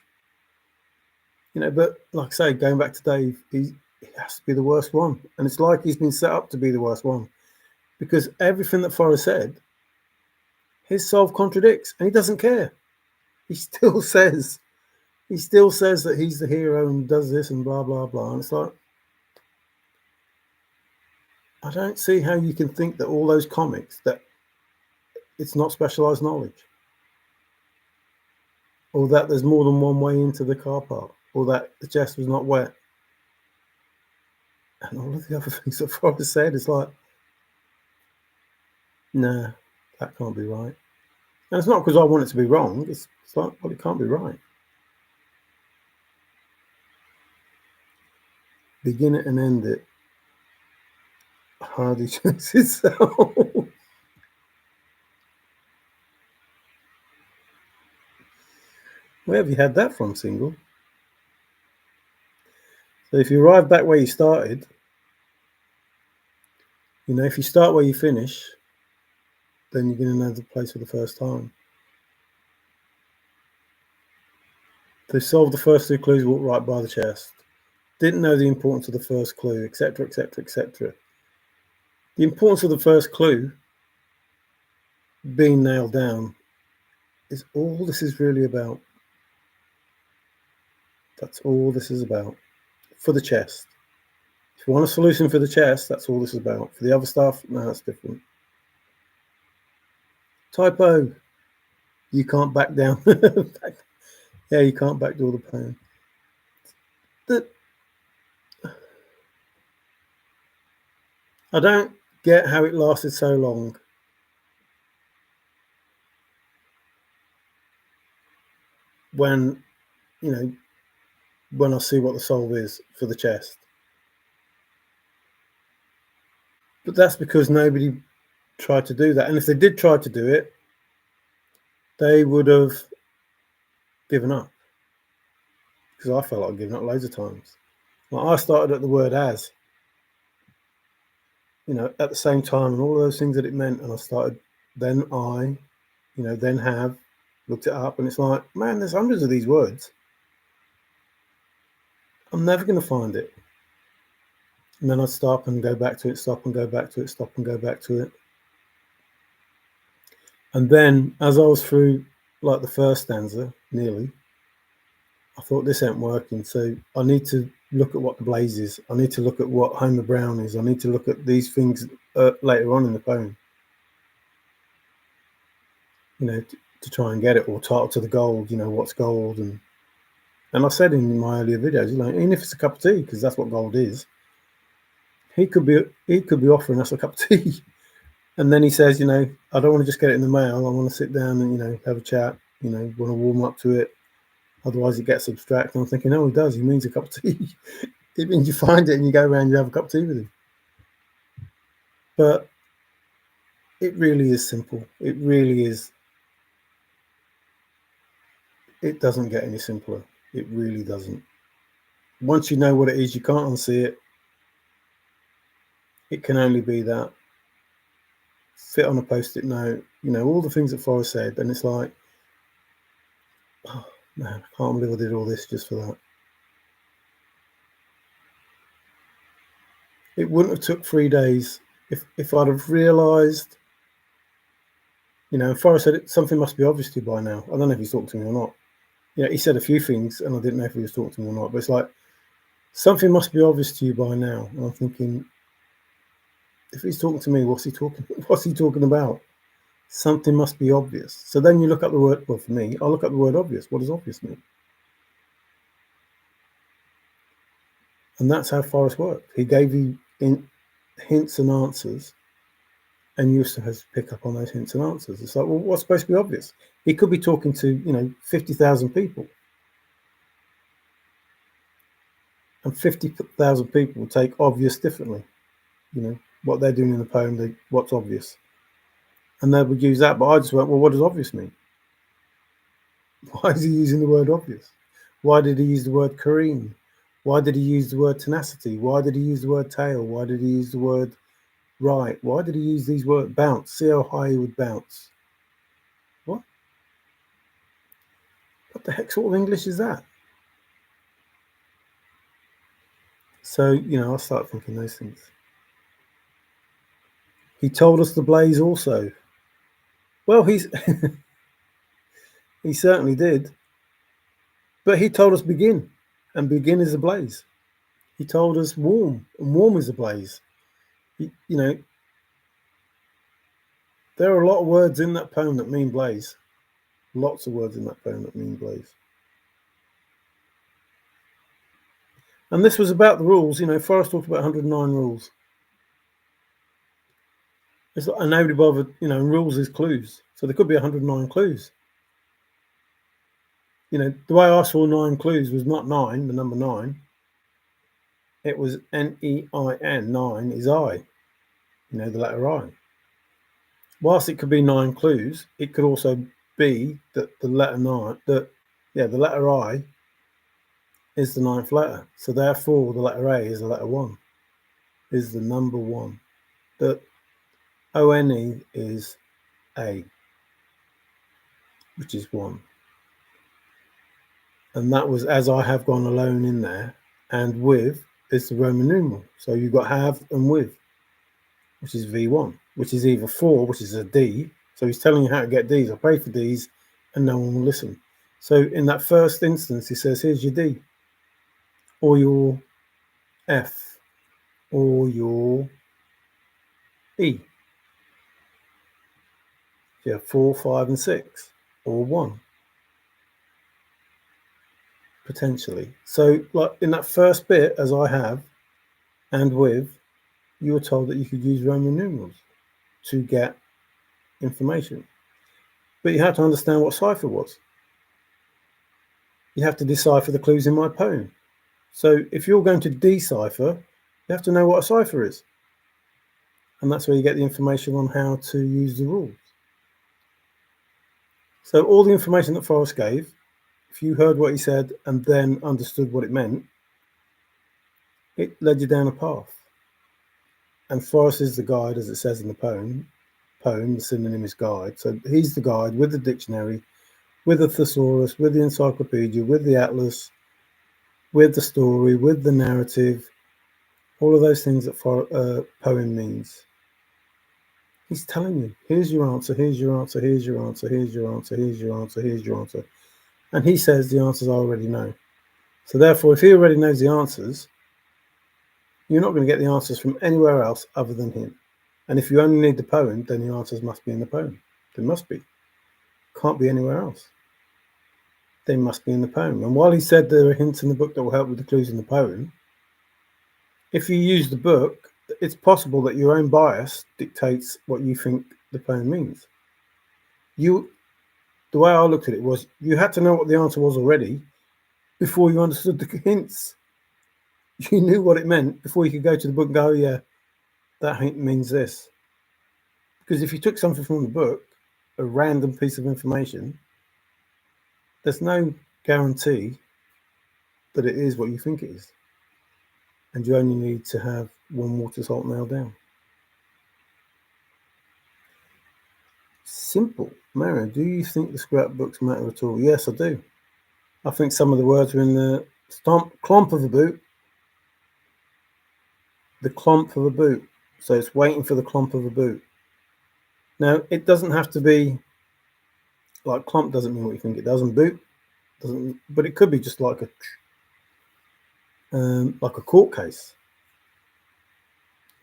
But like I say, going back to Dave, he has to be the worst one. And it's like he's been set up to be the worst one. Because everything that Forrest said, his solve contradicts, and he doesn't care. He still says that he's the hero and does this and blah, blah, blah. And it's like, I don't see how you can think that all those comics, that it's not specialized knowledge, or that there's more than one way into the car park, or that the chest was not wet. And all of the other things that Forrest said, is like, nah, that can't be right. And it's not because I want it to be wrong. It's like, well, it can't be right. Begin it and end it. Hardly chooses itself. Where have you had that from, Single? So if you arrive back where you started, if you start where you finish, then you're going to know the place for the first time. They solved the first two clues, walked right by the chest. Didn't know the importance of the first clue, etc., etc., etc. The importance of the first clue being nailed down is all this is really about. That's all this is about. For the chest. If you want a solution for the chest, that's all this is about. For the other stuff, no, that's different. Typo. You can't back down. Yeah, you can't backdoor the poem. I don't get how it lasted so long. When, you know, when I see what the solve is for the chest. But that's because nobody tried to do that. And if they did try to do it, they would have given up. Because I felt like giving up loads of times. Like I started at the word as, at the same time and all those things that it meant. And I started, then then have, looked it up. And it's like, man, there's hundreds of these words. I'm never going to find it. And then I'd stop and go back to it, stop and go back to it, stop and go back to it. And then as I was through like the first stanza, nearly, I thought this ain't working. So I need to look at what the blaze is. I need to look at what Homer Brown is. I need to look at these things later on in the poem, to try and get it, or title to the gold, what's gold. And I said in my earlier videos, even if it's a cup of tea, because that's what gold is, he could be offering us a cup of tea. And then he says, I don't want to just get it in the mail. I want to sit down and, have a chat, want to warm up to it. Otherwise it gets abstract. And I'm thinking, oh, he does. He means a cup of tea. It means you find it and you go around and you have a cup of tea with him. But it really is simple. It really is. It doesn't get any simpler. It really doesn't. Once you know what it is, you can't unsee it. It can only be that. Fit on a post-it note, all the things that Forrest said. And it's like, oh, man, I can't believe I did all this just for that. It wouldn't have took 3 days if I'd have realised, Forrest said something must be obvious to you by now. I don't know if he's talking to me or not. He said a few things and I didn't know if he was talking to me or not. But it's like, something must be obvious to you by now. And I'm thinking, if he's talking to me, what's he talking about? Something must be obvious. So then you look up the word, well, for me, I look up the word obvious. What does obvious mean? And that's how Forrest worked. He gave you hints and answers, and you also have to pick up on those hints and answers. It's like, well, what's supposed to be obvious? He could be talking to, 50,000 people. And 50,000 people will take obvious differently. What they're doing in the poem, what's obvious. And they would use that, but I just went, well, what does obvious mean? Why is he using the word obvious? Why did he use the word careen? Why did he use the word tenacity? Why did he use the word tail? Why did he use the word right? Why did he use these words? Bounce. See how high he would bounce. What? What the heck sort of English is that? So, I start thinking those things. He told us the blaze also. Well, he certainly did. But he told us begin, and begin is a blaze. He told us warm, and warm is a blaze. There are a lot of words in that poem that mean blaze. Lots of words in that poem that mean blaze. And this was about the rules. Forrest talked about 109 rules. It's like, and nobody bothered, rules is clues. So there could be 109 clues. The way I saw 9 clues was not 9, the number 9. It was N-E-I-N, 9 is I, the letter I. Whilst it could be 9 clues, it could also be that the letter 9, the letter I is the 9th letter. So therefore the letter A is the letter 1, is the number 1. The O-N-E is A, which is 1. And that was as I have gone alone in there, and with is the Roman numeral. So you've got have and with, which is V1, which is either 4, which is a D. So he's telling you how to get Ds. I pray for Ds and no one will listen. So in that first instance, he says, here's your D, or your F, or your E. You have 4, 5, and 6, or 1, potentially. So, like in that first bit, as I have, and with, you were told that you could use Roman numerals to get information. But you have to understand what cipher was. You have to decipher the clues in my poem. So if you're going to decipher, you have to know what a cipher is. And that's where you get the information on how to use the rules. So all the information that Forrest gave, if you heard what he said and then understood what it meant, it led you down a path. And Forrest is the guide, as it says in the poem. The synonym is guide. So he's the guide with the dictionary, with the thesaurus, with the encyclopedia, with the atlas, with the story, with the narrative, all of those things that poem means. He's telling you, here's your answer, here's your answer, here's your answer, here's your answer, here's your answer, here's your answer. And he says the answers I already know. So therefore, if he already knows the answers, you're not going to get the answers from anywhere else other than him. And if you only need the poem, then the answers must be in the poem. They must be. Can't be anywhere else. They must be in the poem. And while he said there are hints in the book that will help with the clues in the poem, if you use the book, it's possible that your own bias dictates what you think the poem means. The way I looked at it was, you had to know what the answer was already before you understood the hints. You knew what it meant before you could go to the book and go, oh, yeah, that hint means this. Because if you took something from the book, a random piece of information, there's no guarantee that it is what you think it is. And you only need to have one water salt nailed down. Simple. Marion, do you think the scrapbooks matter at all? Yes, I do. I think some of the words are in the clomp of a boot. The clomp of a boot. So it's waiting for the clomp of a boot. Now, it doesn't have to be like clomp doesn't mean what you think it does, and boot doesn't, but it could be just like a court case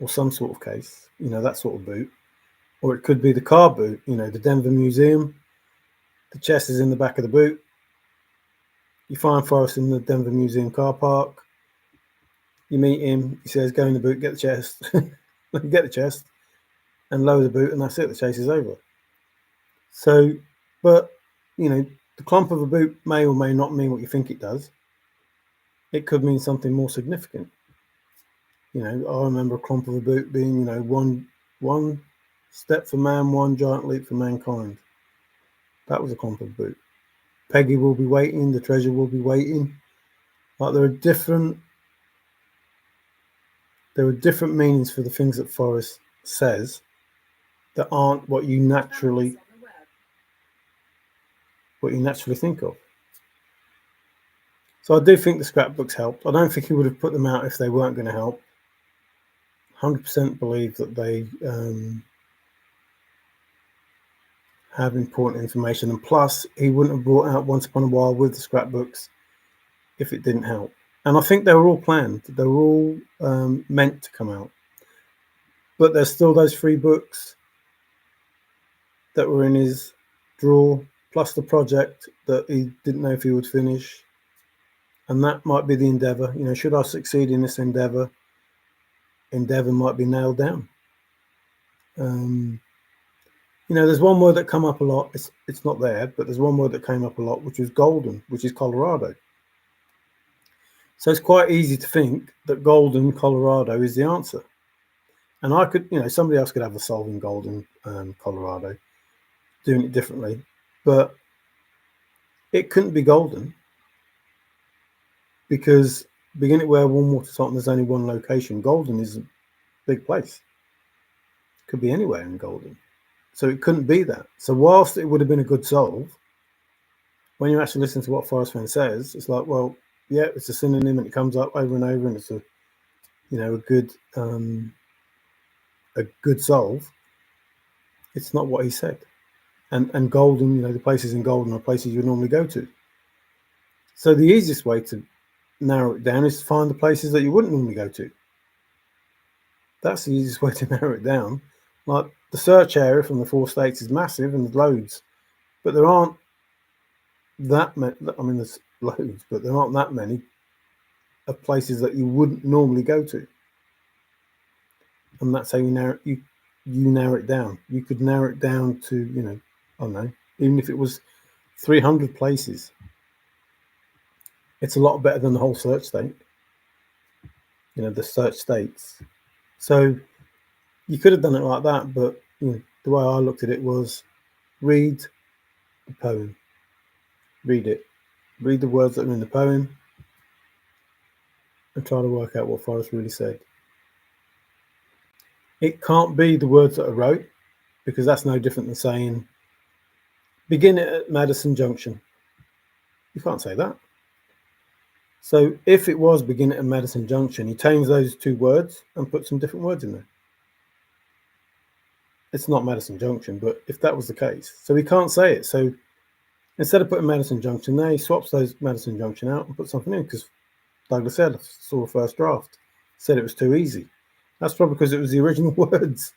or some sort of case, that sort of boot. Or it could be the car boot, the Denver Museum. The chest is in the back of the boot. You find Forrest in the Denver Museum car park. You meet him. He says, go in the boot, get the chest. Get the chest and lower the boot, and that's it. The chase is over. So, but, the clump of a boot may or may not mean what you think it does. It could mean something more significant. I remember a clump of a boot being, one step for man, one giant leap for mankind. That was a clump of a boot. Peggy will be waiting, the treasure will be waiting. Like there are different meanings for the things that Forrest says that aren't what you naturally think of. So I do think the scrapbooks helped. I don't think he would have put them out if they weren't going to help. 100% believe that they have important information, and plus he wouldn't have brought out Once Upon a While with the scrapbooks if it didn't help. And I think they were all planned. They were all meant to come out. But there's still those 3 books that were in his drawer, plus the project that he didn't know if he would finish. And that might be the endeavor. Should I succeed in this endeavor might be nailed down. There's one word that come up a lot. It's not there, but there's one word that came up a lot, which was golden, which is Colorado. So it's quite easy to think that golden Colorado is the answer. And I could, somebody else could have a solving golden Colorado, doing it differently, but it couldn't be golden because begin it where one water salt and there's only one location. Golden is a big place. It could be anywhere in golden. So it couldn't be that. So whilst it would have been a good solve, when you actually listen to what Forrest Fenn says, it's like, well, yeah, it's a synonym and it comes up over and over and it's a good solve. It's not what he said. And golden, the places in golden are places you would normally go to. So the easiest way to narrow it down is to find the places that you wouldn't normally go to. That's the easiest way to narrow it down. Like The search area from the 4 states is massive and there's loads, but there aren't that many. I mean, there's loads, but there aren't that many of places that you wouldn't normally go to. And that's how you narrow it down. You could narrow it down to, I don't know, even if it was 300 places, it's a lot better than the whole search state. The search states. So you could have done it like that, but the way I looked at it was read the poem, read it, read the words that are in the poem, and try to work out what Forrest really said. It can't be the words that are wrote, because that's no different than saying begin it at Madison Junction. You can't say that. So if it was begin it at Madison Junction, he changed those 2 words and put some different words in there. It's not Madison Junction, but if that was the case, so he can't say it. So instead of putting Madison Junction there, he swaps those Madison Junction out and put something in, because Douglas said, I saw a first draft, said it was too easy. That's probably because it was the original words.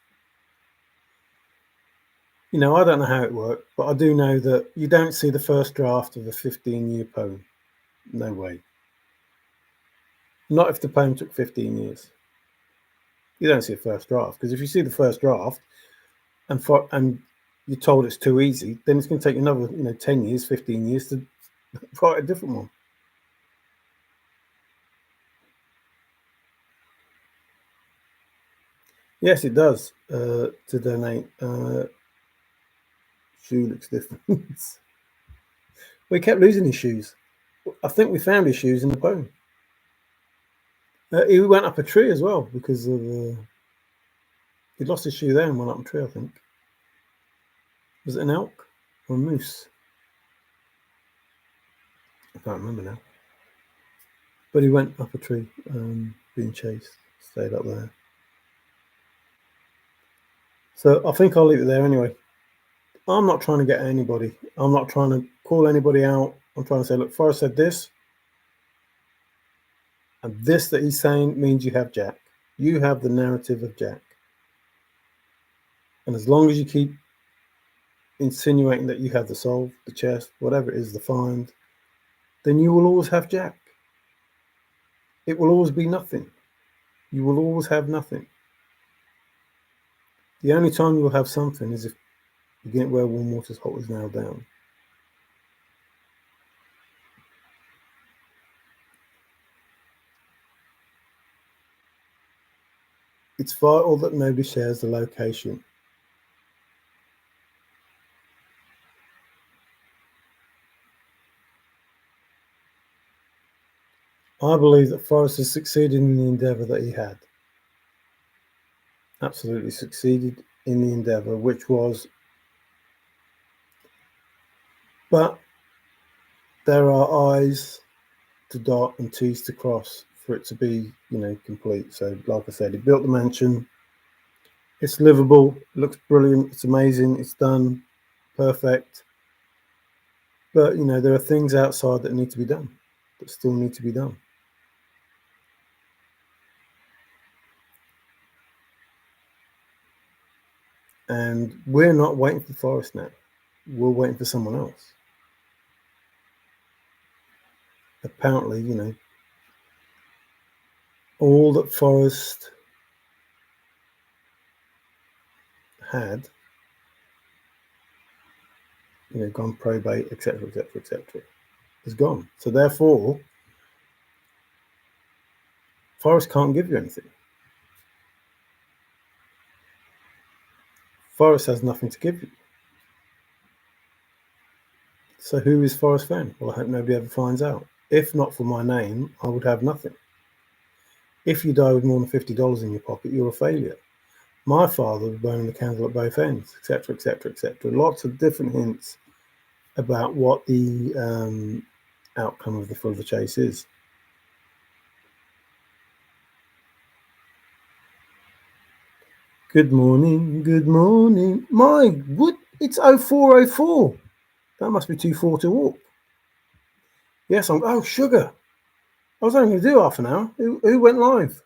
I don't know how it worked, but I do know that you don't see the first draft of a 15-year poem. No way. Not if the poem took 15 years. You don't see a first draft, because if you see the first draft and you're told it's too easy, then it's going to take you another 10 years, 15 years to write a different one. Yes, it does. To donate. Shoe looks different. We kept losing his shoes. I think we found his shoes in the poem. He went up a tree as well, because of he lost his shoe there and went up a tree, I think. Was it an elk or a moose? I can't remember now. But he went up a tree, being chased, stayed up there. So I think I'll leave it there anyway. I'm not trying to get anybody. I'm not trying to call anybody out. I'm trying to say, look, Forrest said this. And this that he's saying means you have Jack. You have the narrative of Jack. And as long as you keep insinuating that you have the solve, the chest, whatever it is, the find, then you will always have Jack. It will always be nothing. You will always have nothing. The only time you will have something is if you get where warm water's hot is nailed down. It's vital that nobody shares the location. I believe that Forrest has succeeded in the endeavour that he had. Absolutely succeeded in the endeavour, which was, but there are I's to dot and T's to cross for it to be, complete. So, like I said, he built the mansion. It's livable. It looks brilliant. It's amazing. It's done. Perfect. But, there are things outside that need to be done, that still need to be done. And we're not waiting for Forrest now. We're waiting for someone else. Apparently, all that Forrest had, gone probate, etc., etc., etc., is gone. So therefore, Forrest can't give you anything. Forrest has nothing to give you. So who is Forrest Fenn? Well, I hope nobody ever finds out. If not for my name, I would have nothing. If you die with more than $50 in your pocket, you're a failure. My father was burning the candle at both ends, etc., etc., etc. Lots of different hints about what the outcome of the Full of the Chase is. Good morning, good morning. It's 0404. That must be too far to walk. Yes, sugar. I was only going to do half an hour. Who went live?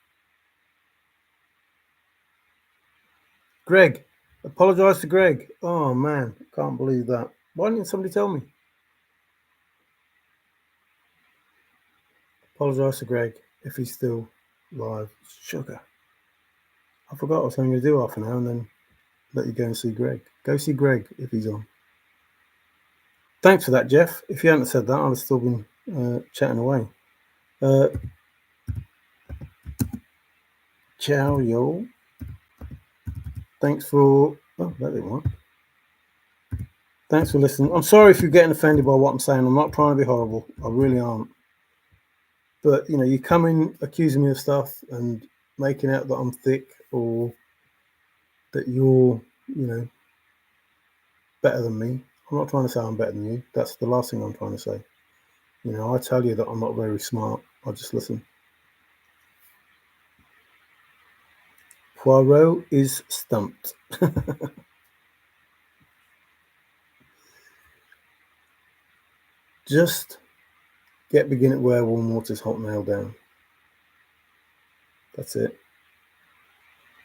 Greg. Apologise to Greg. Oh man, can't believe that. Why didn't somebody tell me? Apologise to Greg if he's still live. Sugar. I forgot I was going to do half an hour and then let you go and see Greg. Go see Greg if he's on. Thanks for that, Jeff. If you hadn't said that, I'd have still been chatting away. Ciao, yo. Thanks for... Oh, that didn't work. Thanks for listening. I'm sorry if you're getting offended by what I'm saying. I'm not trying to be horrible. I really aren't. But, you know, you come in accusing me of stuff and making out that I'm thick or that you're, you know, better than me. I'm not trying to say I'm better than you. That's the last thing I'm trying to say. You know, I tell you that I'm not very smart. I just listen. Poirot is stumped. Just get begin at where warm water's hot nail down. That's it.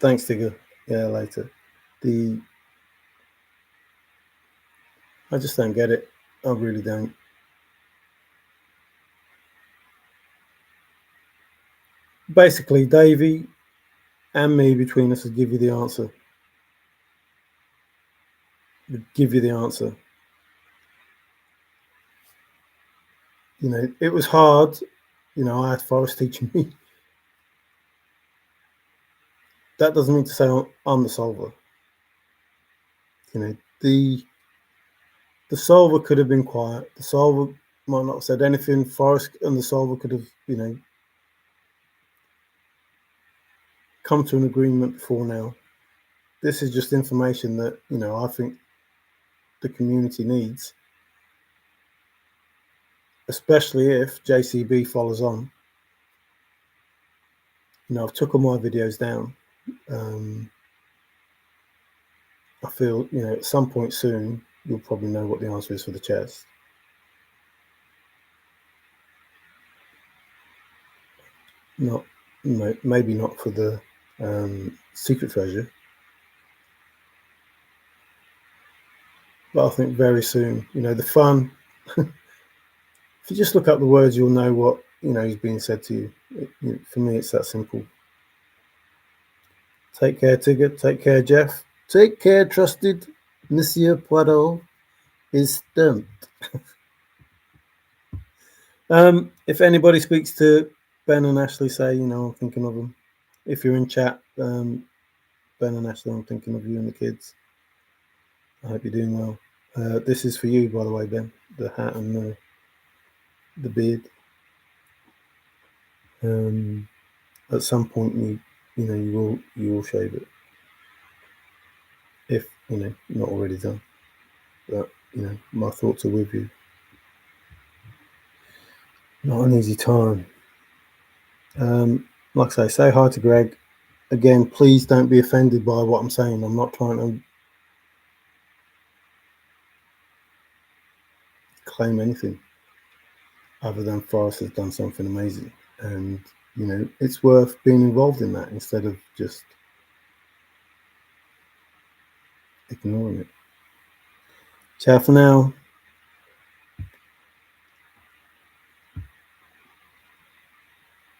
Thanks, Tigger. Yeah, later. I just don't get it. I really don't. Basically, Davey and me between us would give you the answer. Would give you the answer. You know, it was hard. You know, I had Forrest teaching me. That doesn't mean to say I'm the solver. You know, the solver could have been quiet. The solver might not have said anything. Forrest and the solver could have, you know, come to an agreement before now. This is just information that, you know, I think the community needs, especially if JCB follows on. You know, I've took all my videos down. I feel, you know, at some point soon, you'll probably know what the answer is for the chest. Not, no, maybe not for the secret treasure, but I think very soon, you know, the fun. If you just look up the words, you'll know what, you know, is being said to you. For me, it's that simple. Take care, Tigger. Take care, Jeff. Take care, trusted Monsieur Poirot is stumped. If anybody speaks to Ben and Ashley, say, you know, I'm thinking of them. If you're in chat, Ben and Ashley, I'm thinking of you and the kids. I hope you're doing well. This is for you, by the way, Ben. The hat and the beard. At some point, you will shave it, if you know not already done. But you know, my thoughts are with you. Not an easy time. Like I say hi to Greg. Again, please don't be offended by what I'm saying. I'm not trying to claim anything other than Forrest has done something amazing, and you know it's worth being involved in that instead of just ignoring it. Ciao for now.